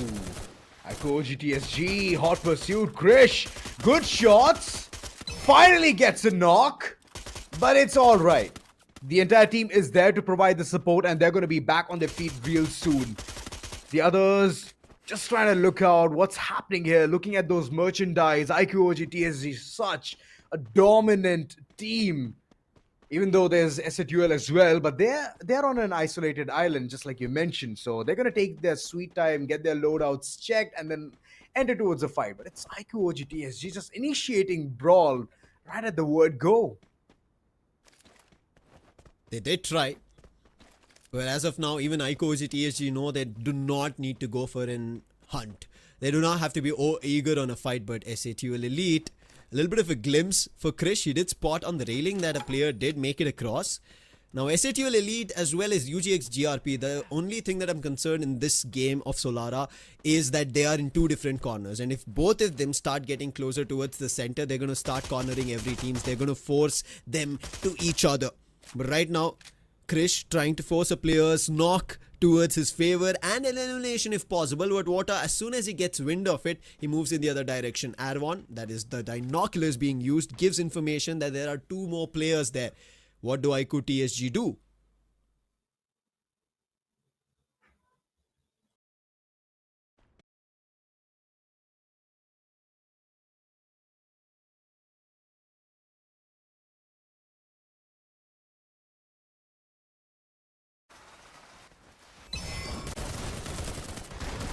iQOO, OGxTSG, hot pursuit, Krish, good shots, finally gets a knock, but it's all right. The entire team is there to provide the support, and they're going to be back on their feet real soon. The others just trying to look out what's happening here, looking at those merchandise. iQOO, OGxTSG, such a dominant team. Even though there's SATL as well, but they're on an isolated island, just like you mentioned. So they're going to take their sweet time, get their loadouts checked, and then enter towards a fight. But it's iQOO, OGxTSG just initiating brawl right at the word go. They did try. But as of now, even iQOO, OGxTSG know they do not need to go for an hunt. They do not have to be eager on a fight, but SATL Elite, a little bit of a glimpse for Krish. He did spot on the railing that a player did make it across. Now SATL Elite as well as UGxGRP, the only thing that I'm concerned in this game of Solara is that they are in 2 different corners, and if both of them start getting closer towards the center, they're going to start cornering every team. They're going to force them to each other. But right now, Krish trying to force a player's knock towards his favor and an elimination if possible, but Water, as soon as he gets wind of it, he moves in the other direction. Arvon, that is the binoculars being used, gives information that there are 2 more players there. What do iQOO, do?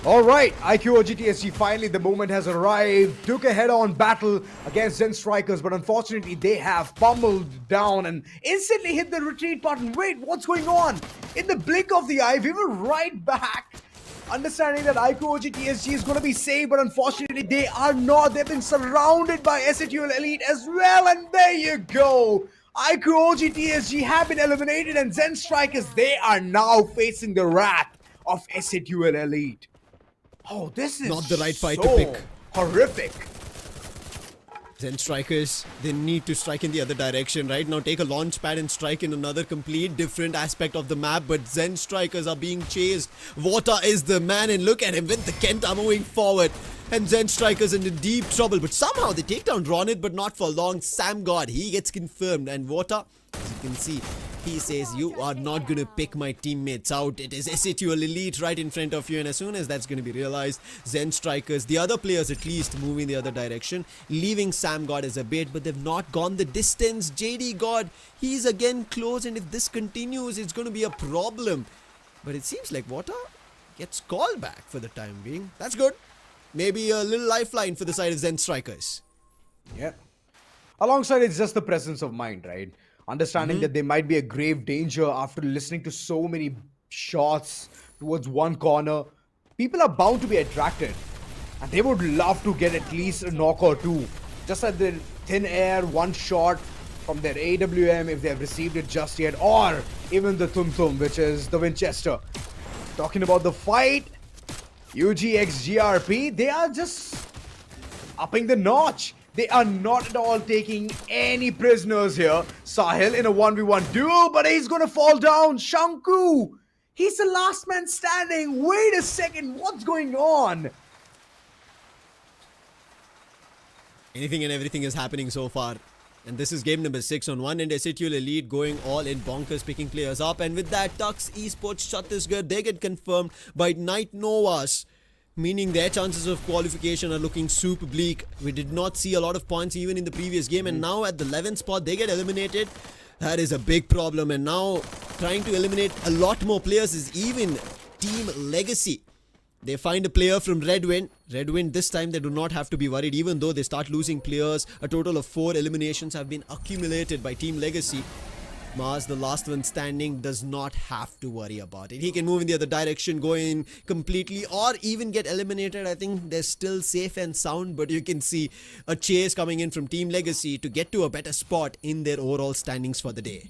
All right, iQOO OGxTSG, finally the moment has arrived. Took a head-on battle against ZENSTRIKERS, but unfortunately they have pummeled down and instantly hit the retreat button. Wait, what's going on? In the blink of the eye, we were right back. Understanding that iQOO OGxTSG is going to be safe, but unfortunately they are not. They've been surrounded by SATUL Elite as well, and there you go. iQOO OGxTSG have been eliminated, and ZENSTRIKERS, they are now facing the wrath of SATUL Elite. Oh, this is not the right fight so to pick. Horrific. ZENSTRIKERS, they need to strike in the other direction. Right now, take a launch pad and strike in another complete different aspect of the map. But ZENSTRIKERS are being chased. Water is the man, and look at him with the Kenta moving forward. And ZENSTRIKERS in deep trouble. But somehow they take down Ronit, but not for long. Sam God, he gets confirmed. And Water, as you can see, he says, you are not going to pick my teammates out. It is SATUL Elite right in front of you. And as soon as that's going to be realized, ZENSTRIKERS, the other players at least, moving the other direction, leaving Sam God as a bait. But they've not gone the distance. JD God, he's again close. And if this continues, it's going to be a problem. But it seems like Water gets called back for the time being. That's good. Maybe a little lifeline for the side of ZENSTRIKERS. Yeah. Alongside, it's just the presence of mind, right? Understanding that there might be a grave danger after listening to so many shots towards one corner. People are bound to be attracted. And they would love to get at least a knock or two. Just at the thin air, one shot from their AWM if they have received it just yet. Or even the Tum Tum, which is the Winchester. Talking about the fight, UGxGRP, they are just upping the notch. They are not at all taking any prisoners here. Sahil in a 1v1 duel, but he's gonna fall down. Shanku, he's the last man standing. Wait a second, what's going on? Anything and everything is happening so far. And this is game number 6 on one end. SATUL Elite going all in bonkers, picking players up. And with that, Tux Esports Chhattisgarh, they get confirmed by Night Novas, meaning their chances of qualification are looking super bleak. We did not see a lot of points even in the previous game, and now at the 11th spot they get eliminated. That is a big problem, and now trying to eliminate a lot more players is even Team Legacy. They find a player from Redwind. Redwind, this time they do not have to be worried, even though they start losing players. A total of 4 eliminations have been accumulated by Team Legacy. Mars, the last one standing, does not have to worry about it. He can move in the other direction, go in completely, or even get eliminated. I think they're still safe and sound, but you can see a chase coming in from Team Legacy to get to a better spot in their overall standings for the day.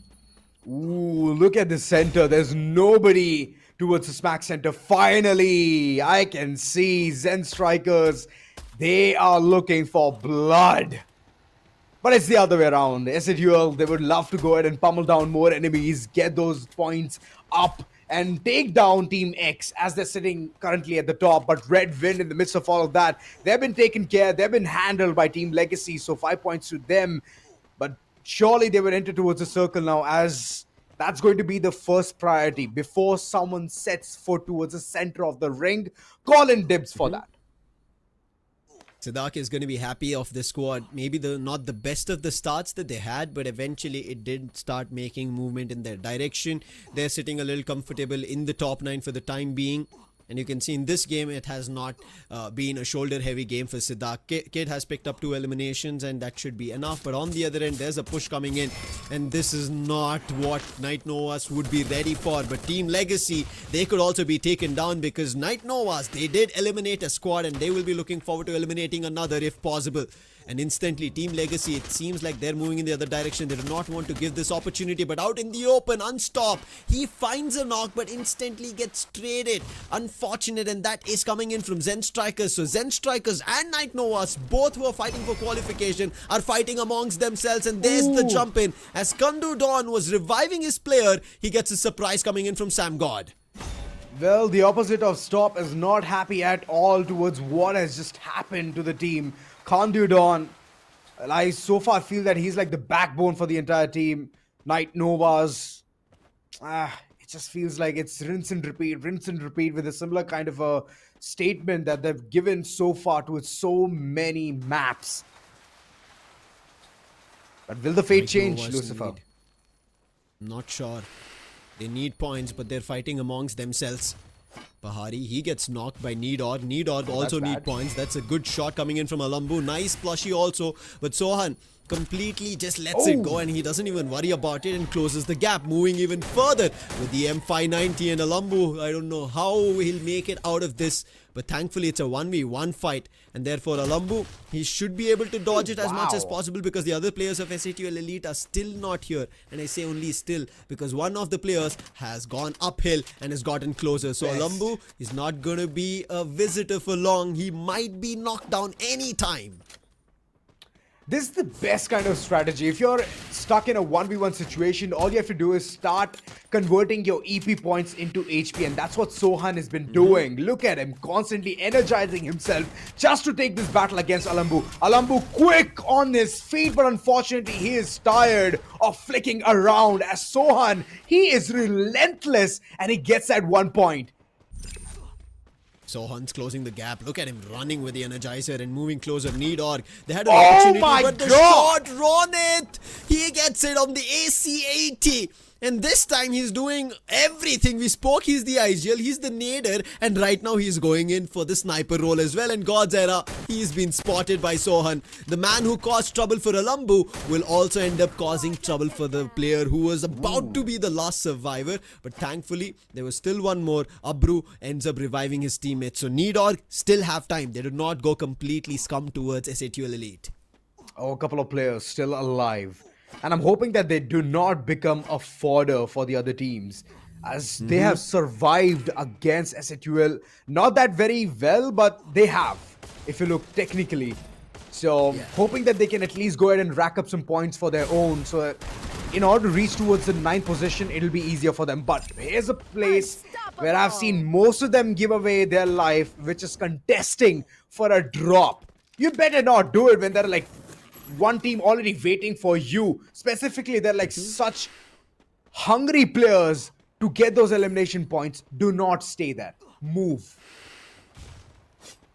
Ooh, look at the center. There's nobody towards the smack center. Finally, I can see ZENSTRIKERS. They are looking for blood. But it's the other way around. SATUL, they would love to go ahead and pummel down more enemies, get those points up, and take down Team X as they're sitting currently at the top. But REDWIND, in the midst of all of that, they've been taken care, they've been handled by Team Legacy, so 5 points to them. But surely they will enter towards the circle now, as that's going to be the first priority. Before someone sets foot towards the center of the ring, call in dibs for that. Siddharth is going to be happy of this squad. Maybe not the best of the starts that they had, but eventually it did start making movement in their direction. They're sitting a little comfortable in the top 9 for the time being. And you can see in this game, it has not been a shoulder-heavy game for Siddharth. Kid has picked up 2 eliminations, and that should be enough. But on the other end, there's a push coming in. And this is not what Night Novas would be ready for. But Team Legacy, they could also be taken down, because Night Novas, they did eliminate a squad, and they will be looking forward to eliminating another if possible. And instantly, Team Legacy, it seems like they're moving in the other direction. They do not want to give this opportunity, but out in the open, Unstop, he finds a knock, but instantly gets traded. Unfortunate, and that is coming in from ZENSTRIKERS. So ZENSTRIKERS and Night Novas, both who are fighting for qualification, are fighting amongst themselves, and there's the jump in. As Kandu Dawn was reviving his player, he gets a surprise coming in from Sam God. Well, the opposite of Stop is not happy at all towards what has just happened to the team. Kandu Dawn, I so far feel that he's like the backbone for the entire team. Night Novas, it just feels like it's rinse and repeat with a similar kind of a statement that they've given so far to so many maps. But will the fate change, Lucifer? Not sure. They need points, but they're fighting amongst themselves. Pahari, he gets knocked by Needor. Needor also need points. That's a good shot coming in from Alambu. Nice plushie also. But Sohan completely just lets it go and he doesn't even worry about it and closes the gap, moving even further with the M590 and Alambu. I don't know how he'll make it out of this, but thankfully it's a 1v1 fight and therefore Alambu, he should be able to dodge it as much as possible because the other players of SATL Elite are still not here, and I say only still because one of the players has gone uphill and has gotten closer. So Alambu is not going to be a visitor for long. He might be knocked down anytime. This is the best kind of strategy. If you're stuck in a 1v1 situation, all you have to do is start converting your EP points into HP, and that's what Sohan has been doing. Look at him constantly energizing himself just to take this battle against Alambu. Alambu quick on his feet, but unfortunately he is tired of flicking around as Sohan, he is relentless and he gets at 1 point. Sohan's closing the gap. Look at him running with the Energizer and moving closer. Needor. They had an opportunity, but the shot, Ronit! He gets it on the AC-80. And this time he's doing everything. We spoke, he's the IGL, he's the nader, and right now he's going in for the sniper role as well. And God's era, he's been spotted by Sohan. The man who caused trouble for Alambu will also end up causing trouble for the player who was about to be the last survivor. But thankfully, there was still one more. Abru ends up reviving his teammates. So Needor still have time. They did not go completely scum towards SATL Elite. Oh, a couple of players still alive. And I'm hoping that they do not become a fodder for the other teams, as they have survived against SATL. Not that very well, but they have, if you look technically. So hoping that they can at least go ahead and rack up some points for their own. So that in order to reach towards the 9th position, it'll be easier for them. But here's a place where I've seen most of them give away their life, which is contesting for a drop. You better not do it when they're like one team already waiting for you. Specifically, they're like such hungry players to get those elimination points. Do not stay there. Move.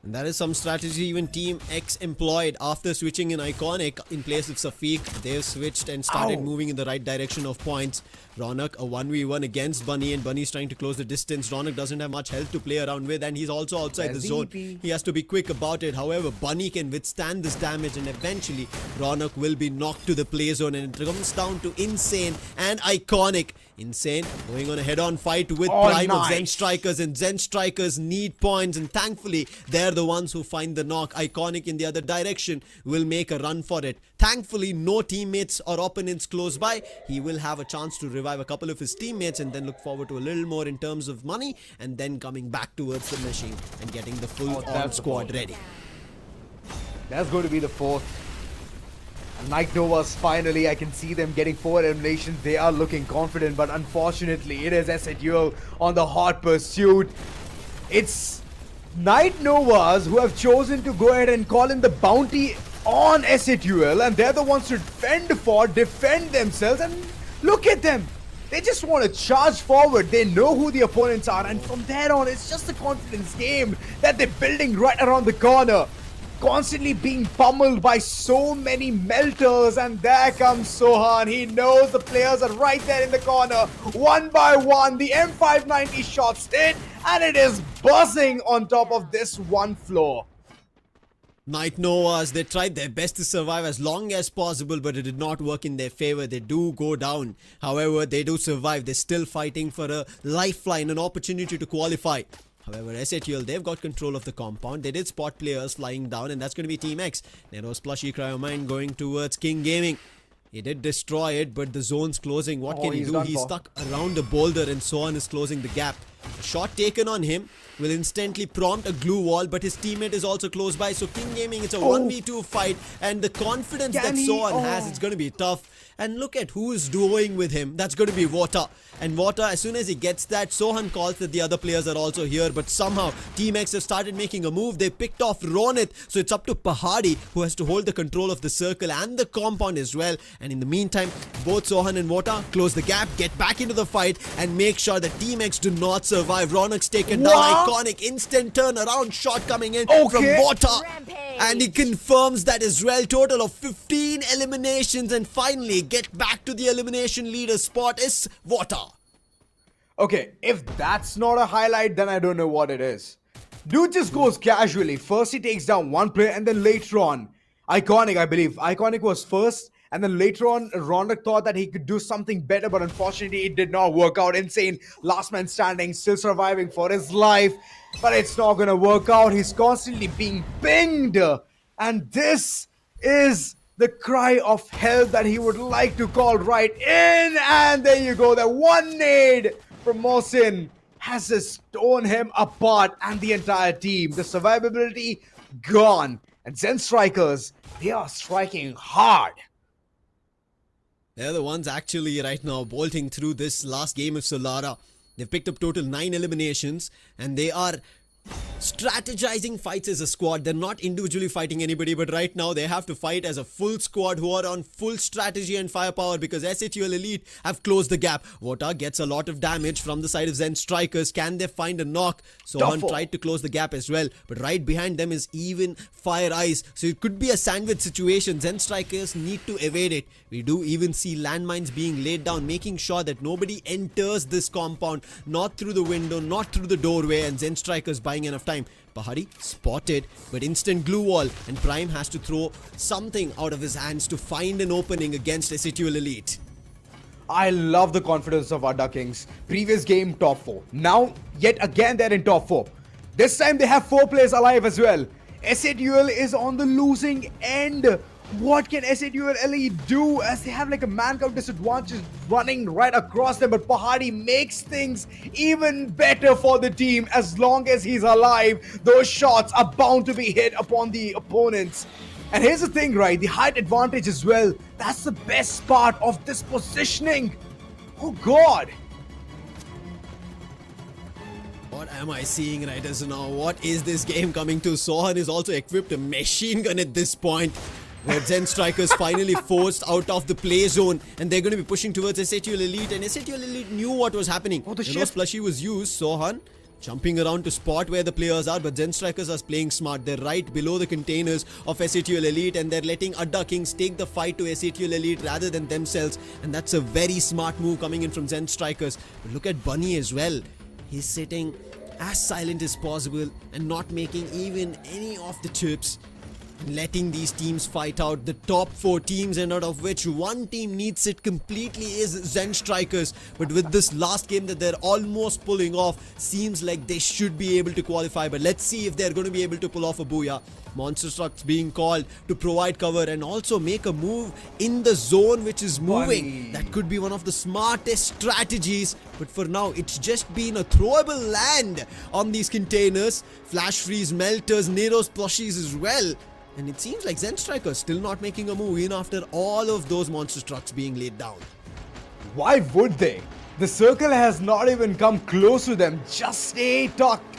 And that is some strategy even Team X employed after switching in Iconic in place of Safiq. They've switched and started moving in the right direction of points. Ronak, a 1v1 against Bunny, and Bunny's trying to close the distance. Ronak doesn't have much health to play around with, and he's also outside the zone. He has to be quick about it. However, Bunny can withstand this damage, and eventually Ronak will be knocked to the play zone, and it comes down to Insane and Iconic. Insane going on a head-on fight with Prime of ZENSTRIKERS, and ZENSTRIKERS need points, and thankfully they're the ones who find the knock. Iconic in the other direction will make a run for it. Thankfully, no teammates or opponents close by. He will have a chance to revive a couple of his teammates and then look forward to a little more in terms of money, and then coming back towards the machine and getting the full-on squad ready. That's going to be the 4th. Night Novas, finally, I can see them getting 4 eliminations. They are looking confident, but unfortunately, it is SATL on the hot pursuit. It's Night Novas who have chosen to go ahead and call in the bounty on SATL, and they're the ones to defend themselves, and look at them. They just want to charge forward. They know who the opponents are, and from there on, it's just a confidence game that they're building right around the corner. Constantly being pummeled by so many melters, and there comes Sohan. He knows the players are right there in the corner. One by one, the M590 shots hit, and it is buzzing on top of this one floor. Night Novas, they tried their best to survive as long as possible, but it did not work in their favor. They do go down. However, they do survive. They're still fighting for a lifeline, an opportunity to qualify. However, SATL, they've got control of the compound. They did spot players flying down, and that's going to be Team X. Nero's Plushy Cryomine going towards King Gaming. He did destroy it, but the zone's closing. What can he do? He's stuck around a boulder, and Sohan is closing the gap. A shot taken on him will instantly prompt a glue wall, but his teammate is also close by. So King Gaming, it's a 1v2 fight, and the confidence that Sohan has, it's going to be tough. And look at who is duoing with him. That's going to be Water. And Water, as soon as he gets that, Sohan calls that the other players are also here. But somehow, Team X have started making a move. They picked off Ronit. So it's up to Pahadi, who has to hold the control of the circle and the compound as well. And in the meantime, both Sohan and Water close the gap, get back into the fight, and make sure that Team X do not survive. Ronit's taken down. Iconic instant turnaround shot coming in from Water. And he confirms that as well. Total of 15 eliminations, and finally get back to the elimination leader spot is Water. Okay, if that's not a highlight, then I don't know what it is. Dude just goes casually. First he takes down one player, and then later on, iQOO, I believe. iQOO was first, and then later on, Ronda thought that he could do something better, but unfortunately it did not work out. Insane. Last man standing, still surviving for his life, but it's not gonna work out. He's constantly being pinged, and this is the cry of help that he would like to call right in. And there you go, that one nade from Mohsin has just torn him apart and the entire team. The survivability gone. And ZENSTRIKERS, they are striking hard. They're the ones actually right now bolting through this last game of Solara. They've picked up total 9 eliminations, and they are strategizing fights as a squad. They're not individually fighting anybody, but right now they have to fight as a full squad who are on full strategy and firepower because SATL Elite have closed the gap. Vota gets a lot of damage from the side of ZENSTRIKERS. Can they find a knock? Sohan tried to close the gap as well, but right behind them is even FIREEYES. So it could be a sandwich situation. ZENSTRIKERS need to evade it. We do even see landmines being laid down, making sure that nobody enters this compound, not through the window, not through the doorway, and ZENSTRIKERS buying enough time. Pahari spotted, but instant glue wall, and Prime has to throw something out of his hands to find an opening against SATL Elite. I love the confidence of ADDA Kings. Previous game top 4. Now, yet again they're in top 4. This time they have 4 players alive as well. SATL is on the losing end. What can SATL Elite do as they have like a man count disadvantage running right across them, but Pahari makes things even better for the team. As long as he's alive, those shots are bound to be hit upon the opponents. And here's the thing, right? The height advantage as well. That's the best part of this positioning. Oh God. What am I seeing right as now? What is this game coming to? Sohan is also equipped a machine gun at this point, where ZENSTRIKERS finally forced out of the play zone, and they're going to be pushing towards SATL Elite, and SATL Elite knew what was happening. Oh, the shift plushie was used. Sohan jumping around to spot where the players are, but ZENSTRIKERS are playing smart. They're right below the containers of SATL Elite, and they're letting ADDA Kings take the fight to SATL Elite rather than themselves, and that's a very smart move coming in from ZENSTRIKERS. But look at Bunny as well. He's sitting as silent as possible and not making even any of the chips, letting these teams fight out. The top 4 teams, and out of which one team needs it completely, is ZENSTRIKERS. But with this last game that they're almost pulling off, seems like they should be able to qualify. But let's see if they're going to be able to pull off a booyah. Monster trucks being called to provide cover and also make a move in the zone which is moving. That could be one of the smartest strategies, but for now it's just been a throwable land on these containers. Flash freeze, melters, Nero's plushies as well. And it seems like ZENSTRIKERS still not making a move even after all of those monster trucks being laid down. Why would they? The circle has not even come close to them. Just stay tucked.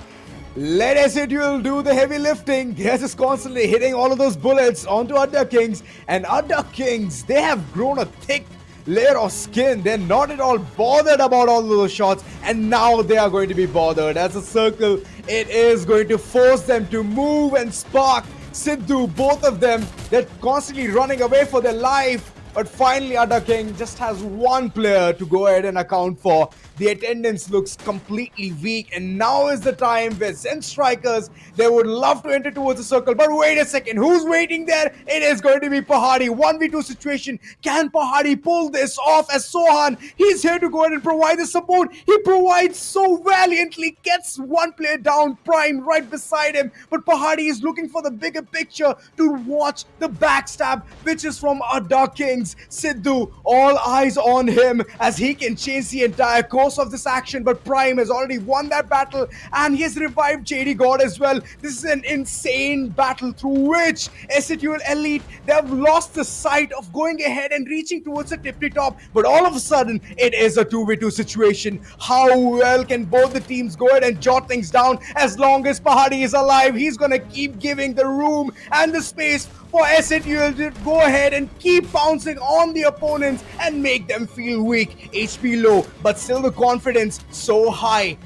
Let SATL do the heavy lifting. They're just constantly hitting all of those bullets onto ADDA Kings. And ADDA Kings, they have grown a thick layer of skin. They're not at all bothered about all of those shots. And now they are going to be bothered. As a circle, it is going to force them to move and spark. Sidhu, both of them, they're constantly running away for their life. But finally, ADDA King just has one player to go ahead and account for. The attendance looks completely weak, and now is the time where ZENSTRIKERS, they would love to enter towards the circle. But wait a second, who's waiting there? It is going to be Pahari. 1v2 situation. Can Pahari pull this off as Sohan? He's here to go ahead and provide the support. He provides so valiantly, gets one player down, Prime right beside him. But Pahari is looking for the bigger picture to watch the backstab, which is from ADDA Kings. Sidhu, all eyes on him as he can change the entire course of this action, but Prime has already won that battle and he has revived JD God as well. This is an insane battle through which SATL Elite, they have lost the sight of going ahead and reaching towards the tippy top, but all of a sudden it is a 2v2 situation. How well can both the teams go ahead and jot things down? As long as Pahari is alive, he's gonna keep giving the room and the space for SATL to go ahead and keep bouncing on the opponents and make them feel weak. HP low, but still the confidence so high.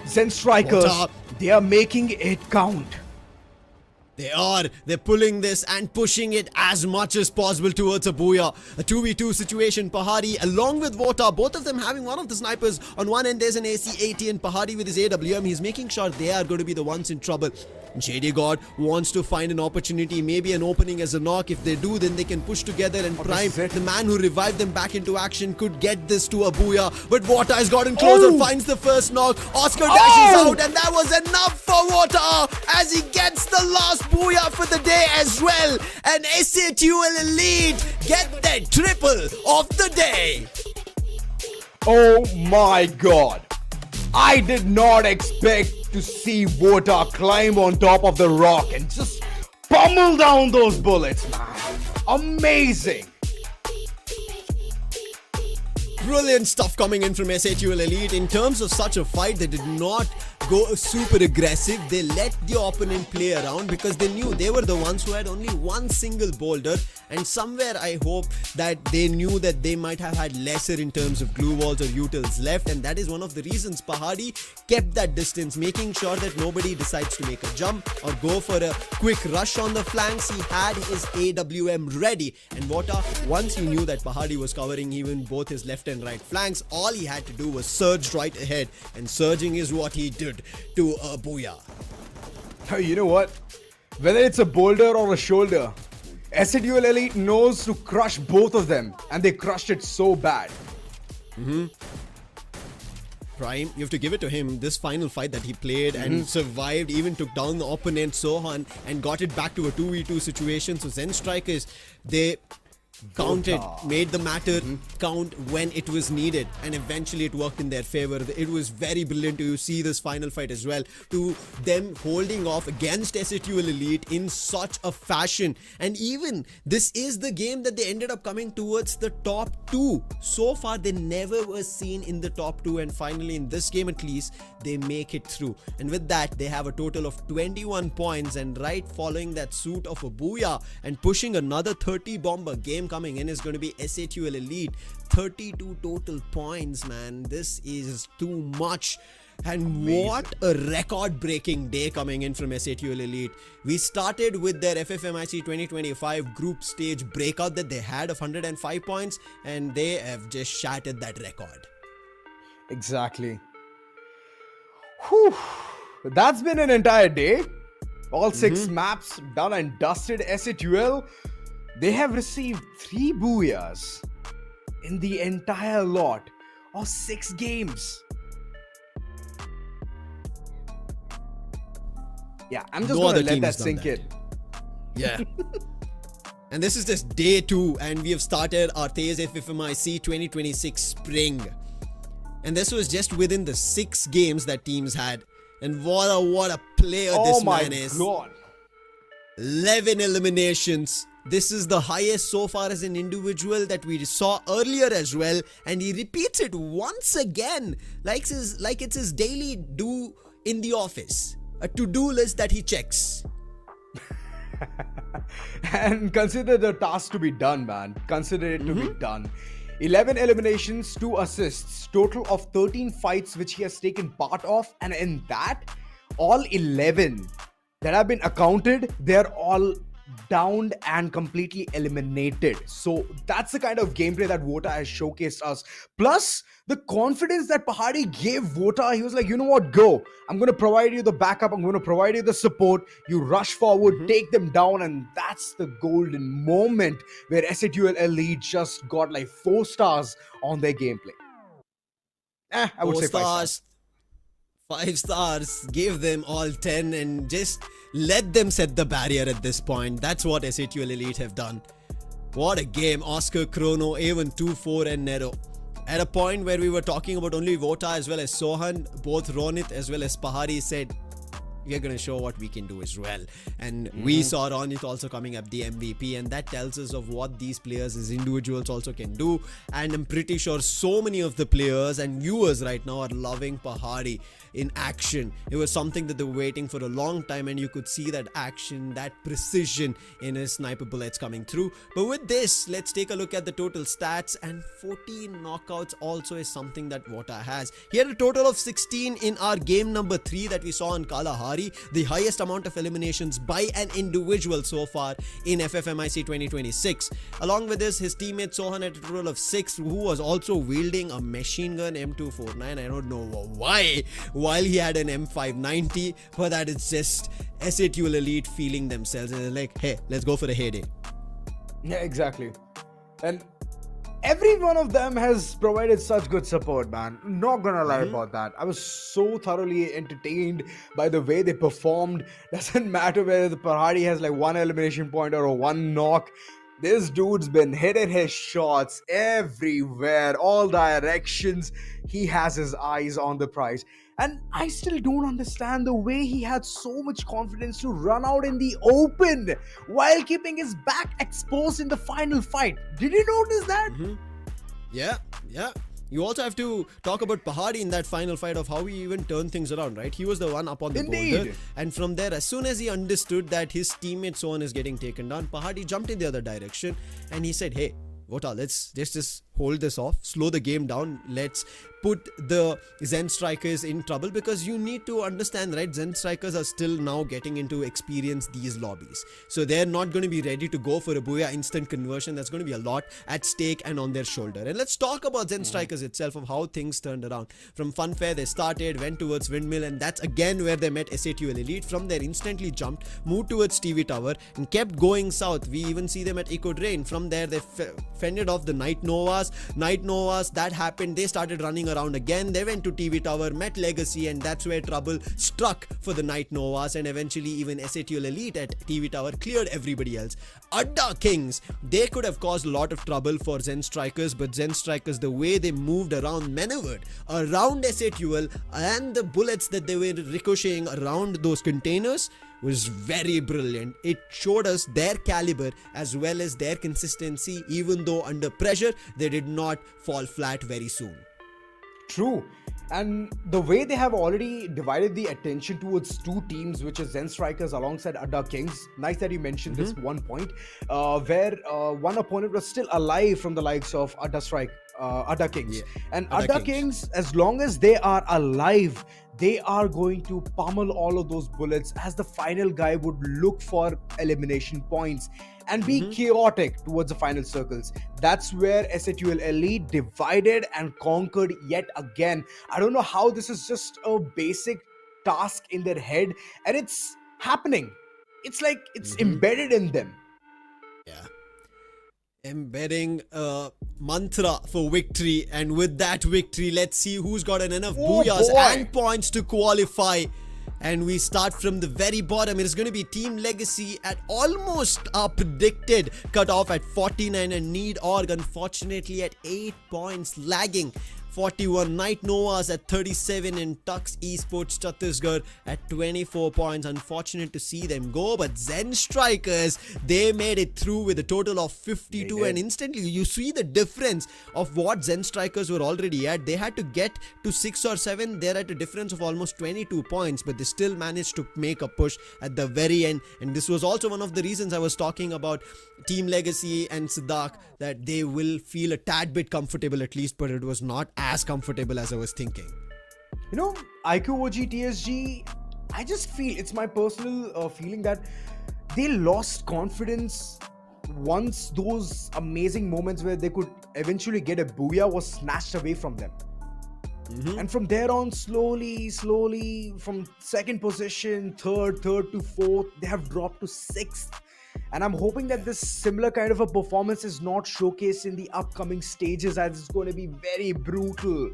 ZENSTRIKERS, they are making it count. They're pulling this and pushing it as much as possible towards a booyah. A 2v2 situation. Pahari along with Vota, both of them having one of the snipers. On one end there's an AC-80 and Pahari with his AWM. He's making sure they are going to be the ones in trouble. JD God wants to find an opportunity, maybe an opening as a knock. If they do, then they can push together and Prime, the man who revived them back into action, could get this to a booyah. But Vota has gotten closer, finds the first knock. Oscar dashes out, and that was enough for Vota as he gets the last booyah for the day as well. And SATUL Elite get their triple of the day. Oh my god. I did not expect to see Vota climb on top of the rock and just pummel down those bullets, man. Amazing. Brilliant stuff coming in from SATUL Elite. In terms of such a fight, they did not go super aggressive. They let the opponent play around because they knew they were the ones who had only one single boulder, and somewhere I hope that they knew that they might have had lesser in terms of glue walls or utils left, and that is one of the reasons Pahari kept that distance, making sure that nobody decides to make a jump or go for a quick rush on the flanks. He had his AWM ready, and Vota, once he knew that Pahari was covering even both his left and right flanks, all he had to do was surge right ahead, and surging is what he did to a booyah. You know what? Whether it's a boulder or a shoulder, SATUL Elite knows to crush both of them, and they crushed it so bad. Prime, you have to give it to him. This final fight that he played and survived, even took down the opponent Sohan and got it back to a 2v2 situation. So ZENSTRIKERS, they counted, made the matter count when it was needed, and eventually it worked in their favor. It was very brilliant to see this final fight as well, to them holding off against SATUL Elite in such a fashion. And even this is the game that they ended up coming towards the top 2. So far they never were seen in the top 2, and finally in this game at least they make it through. And with that they have a total of 21 points, and right following that suit of a booyah and pushing another 30 bomber, game coming in is going to be SATUL Elite. 32 total points, man. This is too much. And what a record-breaking day coming in from SATUL Elite. We started with their FFMIC 2025 group stage breakout that they had of 105 points, and they have just shattered that record. Exactly. Whew. That's been an entire day. All 6 maps done and dusted. SATUL, they have received 3 booyahs in the entire lot of 6 games. Yeah, I'm just going to let that sink in. Yeah. And this is just day 2, and we have started our TEZ FFMIC 2026 spring. And this was just within the 6 games that teams had. And what a player this man is. Oh my god. 11 eliminations. This is the highest so far as an individual that we saw earlier as well. And he repeats it once again. Like it's his daily do in the office. A to-do list that he checks. And consider the task to be done, man. Consider it to be done. 11 eliminations, 2 assists, total of 13 fights which he has taken part of, and in that, all 11 that have been accounted, they're all downed and completely eliminated. So that's the kind of gameplay that Vota has showcased us. Plus, the confidence that Pahari gave Vota, he was like, you know what, go. I'm going to provide you the backup. I'm going to provide you the support. You rush forward, take them down, and that's the golden moment where SATUL Elite just got like 4 stars on their gameplay. I would say 5 stars. 5 stars, give them all 10 and just let them set the barrier at this point. That's what SATUL Elite have done. What a game. Oscar, Chrono, A1, 2-4 and Nero. At a point where we were talking about only Vota as well as Sohan, both Ronit as well as Pahari said, we're going to show what we can do as well. And we saw Ronit also coming up the MVP, and that tells us of what these players as individuals also can do. And I'm pretty sure so many of the players and viewers right now are loving Pahari in action. It was something that they were waiting for a long time, and you could see that action, that precision in his sniper bullets coming through. But with this, let's take a look at the total stats, and 14 knockouts also is something that Vota has. He had a total of 16 in our game number 3 that we saw in Kalahari. Pahari, the highest amount of eliminations by an individual so far in FFMIC 2026. Along with this, his teammate Sohan at a total of 6, who was also wielding a machine gun M249. I don't know why, while he had an M590, but that is just SA2L Elite feeling themselves and they're like, hey, let's go for a heyday. Yeah, exactly. And every one of them has provided such good support, man. Not gonna lie about that. I was so thoroughly entertained by the way they performed. Doesn't matter whether the Pahari has like 1 elimination point or a 1 knock. This dude's been hitting his shots everywhere, all directions. He has his eyes on the prize. And I still don't understand the way he had so much confidence to run out in the open while keeping his back exposed in the final fight. Did you notice that? Yeah. You also have to talk about Pahari in that final fight of how he even turned things around, right? He was the one up on the boulder. And from there, as soon as he understood that his teammate Sohan is getting taken down, Pahari jumped in the other direction and he said, hey, Vota, let's just hold this off, slow the game down, let's put the ZENSTRIKERS in trouble, because you need to understand, right, ZENSTRIKERS are still now getting into experience these lobbies, so they're not going to be ready to go for a booyah instant conversion. That's going to be a lot at stake and on their shoulder. And let's talk about ZENSTRIKERS itself, of how things turned around. From Funfair, they started, went towards Windmill, and that's again where they met SA2L Elite. From there, instantly jumped, moved towards TV Tower and kept going south. We even see them at Eco Drain. From there, they fended off the Night Novas, that happened. They started running around again. They went to TV Tower, met Legacy, and that's where trouble struck for the Night Novas, and eventually even SA2L Elite at TV Tower cleared everybody else. ADDA Kings, they could have caused a lot of trouble for ZENSTRIKERS, but ZENSTRIKERS, the way they moved around, maneuvered around SA2L, and the bullets that they were ricocheting around those containers was very brilliant. It showed us their caliber as well as their consistency. Even though under pressure, they did not fall flat very soon. True. And the way they have already divided the attention towards 2 teams, which is ZENSTRIKERS alongside ADDA Kings. Nice that you mentioned this one point, where one opponent was still alive from the likes of ADDA Kings. And ADDA Kings, as long as they are alive, they are going to pummel all of those bullets, as the final guy would look for elimination points and be chaotic towards the final circles. That's where SA2L Elite divided and conquered yet again. I don't know how this is just a basic task in their head, and it's happening. It's like it's embedded in them. Yeah. Embedding a mantra for victory, and with that victory, let's see who's got enough booyahs and points to qualify. And we start from the very bottom. It is going to be Team Legacy at almost our predicted cutoff at 49, and Need Org unfortunately at 8 points lagging. 41, Night Novas at 37, and Tux Esports Chhattisgarh at 24 points. Unfortunate to see them go, but ZENSTRIKERS, they made it through with a total of 52, and instantly you see the difference of what ZENSTRIKERS were already at. They had to get to 6 or 7. They're at a difference of almost 22 points, but they still managed to make a push at the very end. And this was also one of the reasons I was talking about Team Legacy and Siddharth, that they will feel a tad bit comfortable at least, but it was not as comfortable as I was thinking. You know, iQOO OGxTSG, I just feel, it's my personal feeling that they lost confidence once those amazing moments where they could eventually get a booyah was snatched away from them. And from there on, slowly, from 2nd position, 3rd to 4th, they have dropped to 6th. And I'm hoping that this similar kind of a performance is not showcased in the upcoming stages, as it's going to be very brutal.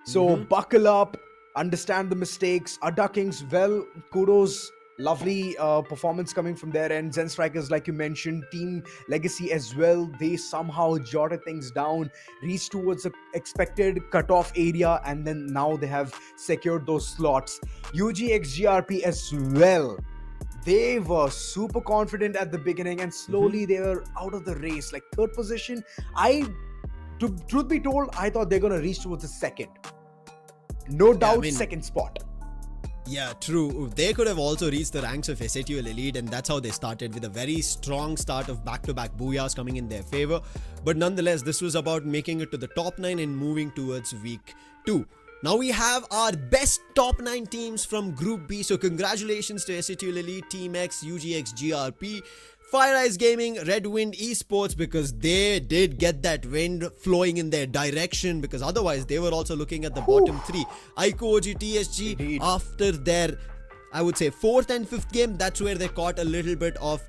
So buckle up, understand the mistakes. ADDA Kings, well, kudos. Lovely performance coming from there. And ZENSTRIKERS, like you mentioned, Team Legacy as well, they somehow jotted things down, reached towards the expected cutoff area, and then now they have secured those slots. UGxGRP as well. They were super confident at the beginning, and slowly they were out of the race. Like 3rd position, truth be told, I thought they're going to reach towards the 2nd. No doubt, 2nd spot. Yeah, true. They could have also reached the ranks of SA2L Elite, and that's how they started, with a very strong start of back-to-back booyahs coming in their favor. But nonetheless, this was about making it to the top 9 and moving towards week 2. Now we have our best top 9 teams from Group B. So congratulations to SATUL Elite, Team X, UGxGRP, FIREEYES Gaming, REDWINND.ESP, because they did get that wind flowing in their direction, because otherwise they were also looking at the bottom 3. iQOO, OGxTSG, after their, I would say, 4th and 5th game, that's where they caught a little bit of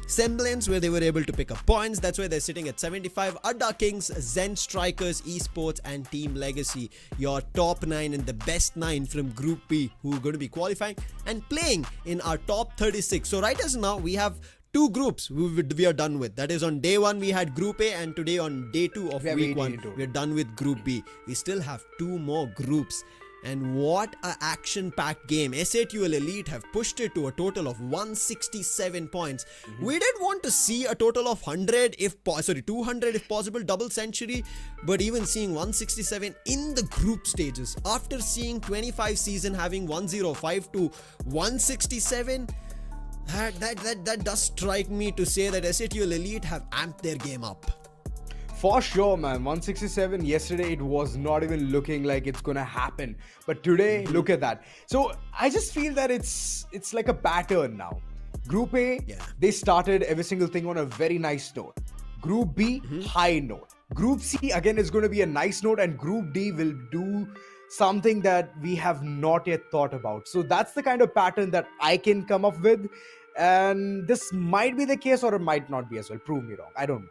semblance, where they were able to pick up points. That's why they're sitting at 75. ADDA Kings, ZENSTRIKERS, Esports, and Team Legacy, your top 9 and the best 9 from Group B, who are going to be qualifying and playing in our top 36. So right as now, we have 2 groups we are done with. That is, on day 1 we had Group A, and today on day 2 of week 1 we're done with Group B. We still have 2 more groups. And what a action-packed game. SATUL Elite have pushed it to a total of 167 points. We did want to see a total of 200 if possible, double century. But even seeing 167 in the group stages, after seeing 25 season having 105 to 167, that does strike me to say that SATUL Elite have amped their game up. For sure, man. 167 yesterday, it was not even looking like it's gonna happen, but today, look at that. So I just feel that it's like a pattern now. Group A, they started every single thing on a very nice note. Group B, high note. Group C again is going to be a nice note, and Group D will do something that we have not yet thought about. So that's the kind of pattern that I can come up with, and this might be the case or it might not be as well. Prove me wrong. I don't mind.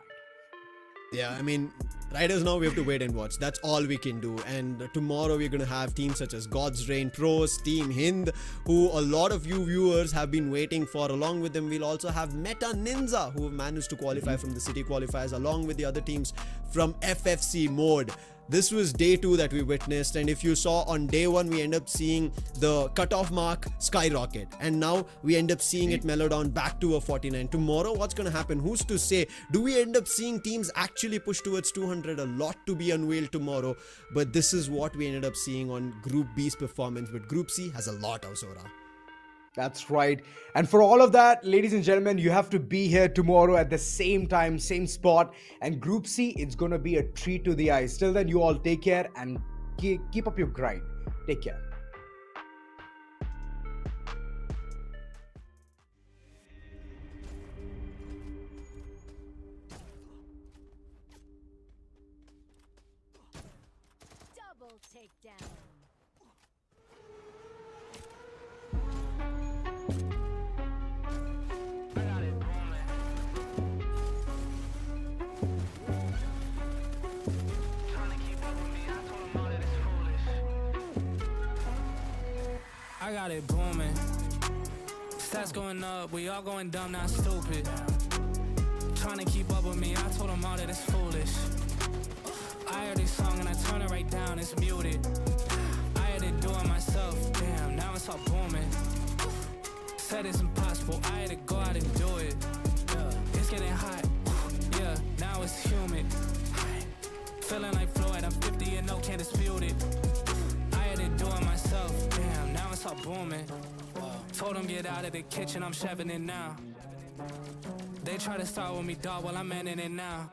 Yeah, I mean, right as now we have to wait and watch. That's all we can do. And tomorrow we're going to have teams such as God's Reign Pros, Team Hind, who a lot of you viewers have been waiting for. Along with them, we'll also have Meta Ninja, who have managed to qualify from the city qualifiers, along with the other teams from FFC mode. This was day 2 that we witnessed, and if you saw on day 1, we end up seeing the cutoff mark skyrocket, and now we end up seeing it mellow down back to a 49. Tomorrow, what's going to happen? Who's to say? Do we end up seeing teams actually push towards 200? A lot to be unveiled tomorrow, but this is what we ended up seeing on Group B's performance, but Group C has a lot of Zora. That's right. And for all of that, ladies and gentlemen, you have to be here tomorrow at the same time, same spot. And Group C, it's going to be a treat to the eyes. Till then, you all take care and keep up your grind. Take care. Double takedown. I got it booming. Stats going up, we all going dumb, not stupid. Trying to keep up with me, I told them all that it's foolish. I heard this song and I turn it right down, it's muted. I had to do it myself, damn, now it's all booming. Said it's impossible, I had to go out and do it. It's getting hot, yeah, now it's humid. Feeling like Floyd, I'm 50 and no, can't dispute it. I had to do it myself, damn, now it's all booming. Told them get out of the kitchen, I'm chefing it now. They try to start with me, dog, while I'm manning it now.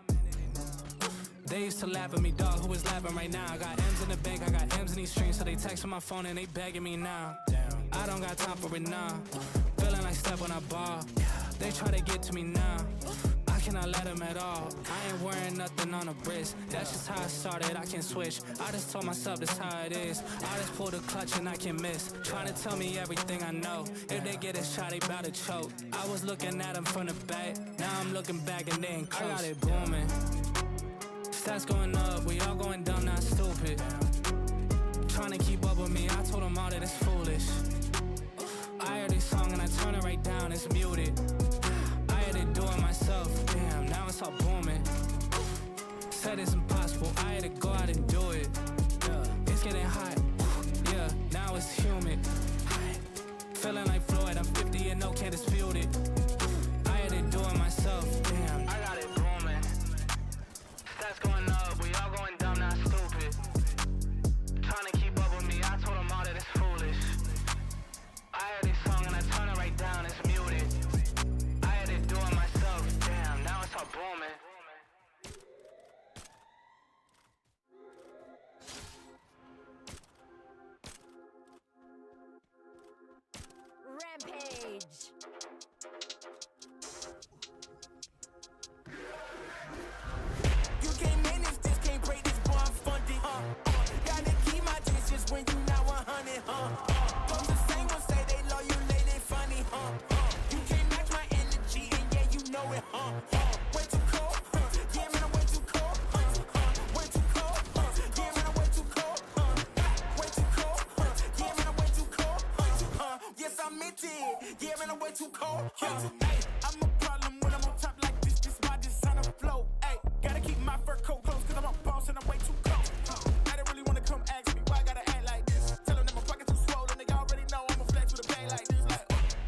They used to laugh at me, dog, who is laughing right now? I got M's in the bank, I got M's in these streams, so they text on my phone and they begging me now. I don't got time for it now. Feeling like step when I ball. They try to get to me now. I cannot let them at all. I ain't wearing nothing on the wrist. That's just how I started, I can switch. I just told myself that's how it is. I just pull the clutch and I can miss. Trying to tell me everything I know. If they get a shot, they bout to choke. I was looking at them from the back. Now I'm looking back and they ain't close. I got it booming. Stats going up, we all going dumb, not stupid. Trying to keep up with me, I told them all that it's foolish. I heard this song and I turn it right down, it's muted. I had to do it myself, damn, now it's all booming. Said it's impossible, I had to go out and do it. It's getting hot, yeah, now it's humid. Feeling like Floyd, I'm 50 and no, can't dispute it. I had to do it myself, damn. I got it booming. Stats going up, we all going dumb, not stupid. Trying to keep up with me, I told them all that it's foolish. I heard this song and I turn it right down, it's muted. I had to do it myself, damn, now it's all booming. Hey, I'm a problem when I'm on top like this. This my designer flow. Hey, gotta keep my fur coat close, cause I'm a boss and I'm way too cold. I don't really wanna come ask me why I gotta act like this. Tell them that my pockets too swollen, they already know I'ma flex with a bag like this. Like,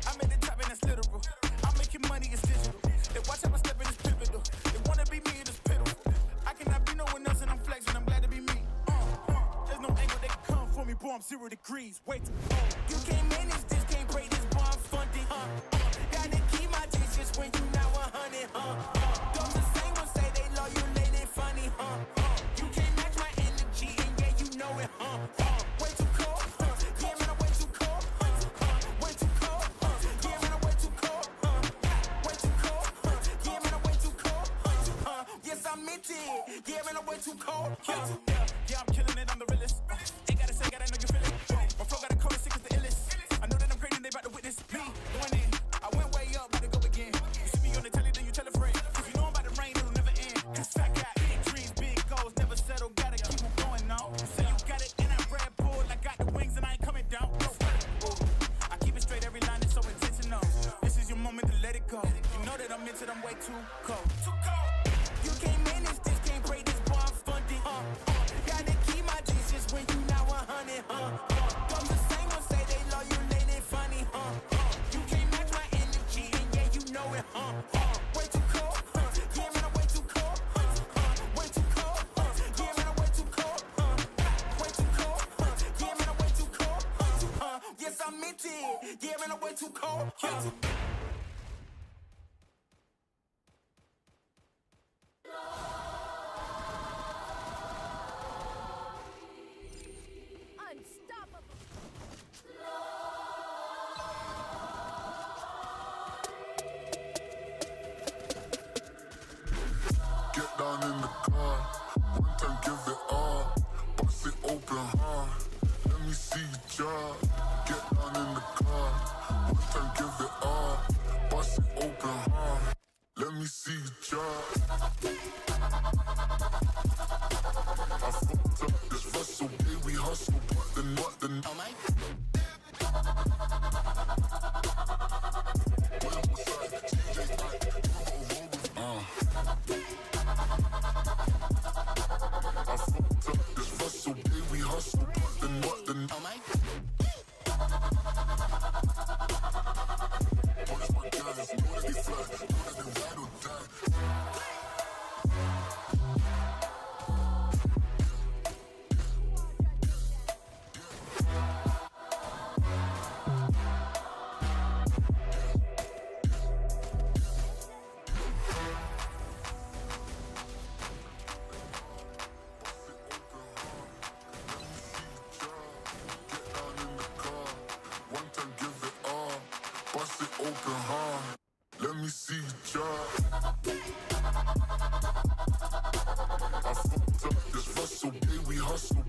I'm in the top and that's literal. I'm making money, it's digital. They watch how I step in, it's pivotal. They wanna be me, and it's pitiful. I cannot be no one else and I'm flexing, I'm glad to be me. There's no angle they can come for me, boy, I'm 0 degrees. Wait, you can't manage this, can't break this, boy, I'm funded. Gotta keep my distance when you not 100, Those the same ones say they love you, late and funny, You can't match my energy, and yeah, you know it, Way too cold, yeah, man, I'm way too cold, Way too cold, yeah, man, I'm way too cold, Way too cold, yeah, man, I'm way too cold, Yes, I meant it, yeah, man, I'm way too cold, Yeah, I'm killing it, I'm the realest. Ain't gotta say, gotta know you feel it. My flow got a code, sick as the illest. I know that I'm crazy, they about to witness me going in. I went way up, about to go again. You see me on the telly, then you tell a friend. If you know I'm about to rain, it'll never end. Cause I got big dreams, big goals, never settle, gotta keep on going now. You say you got it in that Red Bull, I got the wings and I ain't coming down. I keep it straight, every line is so intentional. This is your moment to let it go. You know that I'm into it, I'm way too cold. Too cold. You can't manage this, can't break this, boy, I'm funded. Gotta keep my distance when you not 100, Those the same ones say they love you, late and funny, You can't match my energy, and yeah, you know it, Way too cold, yeah, man, I'm way too cold, Way too cold, yeah, man, I'm way too cold, Way too cold, yeah, man, I'm way too cold, Yes, I meant it, yeah, man, I'm way too cold, Get down in the car, one time give it all, bust it open hard, let me see you drop. Get down in the car, one time give it all, bust it open hard, let me see you drop. I fucked up this Russell, yeah, we hustle, but then what the oh my. I fucked up this Russell, yeah, we hustle, but then what the oh my. Where's my guys? Know that they fly, know that they ride or die. Bust it open hard, let me see you drop. I fucked up this Russell, yeah, we hustle,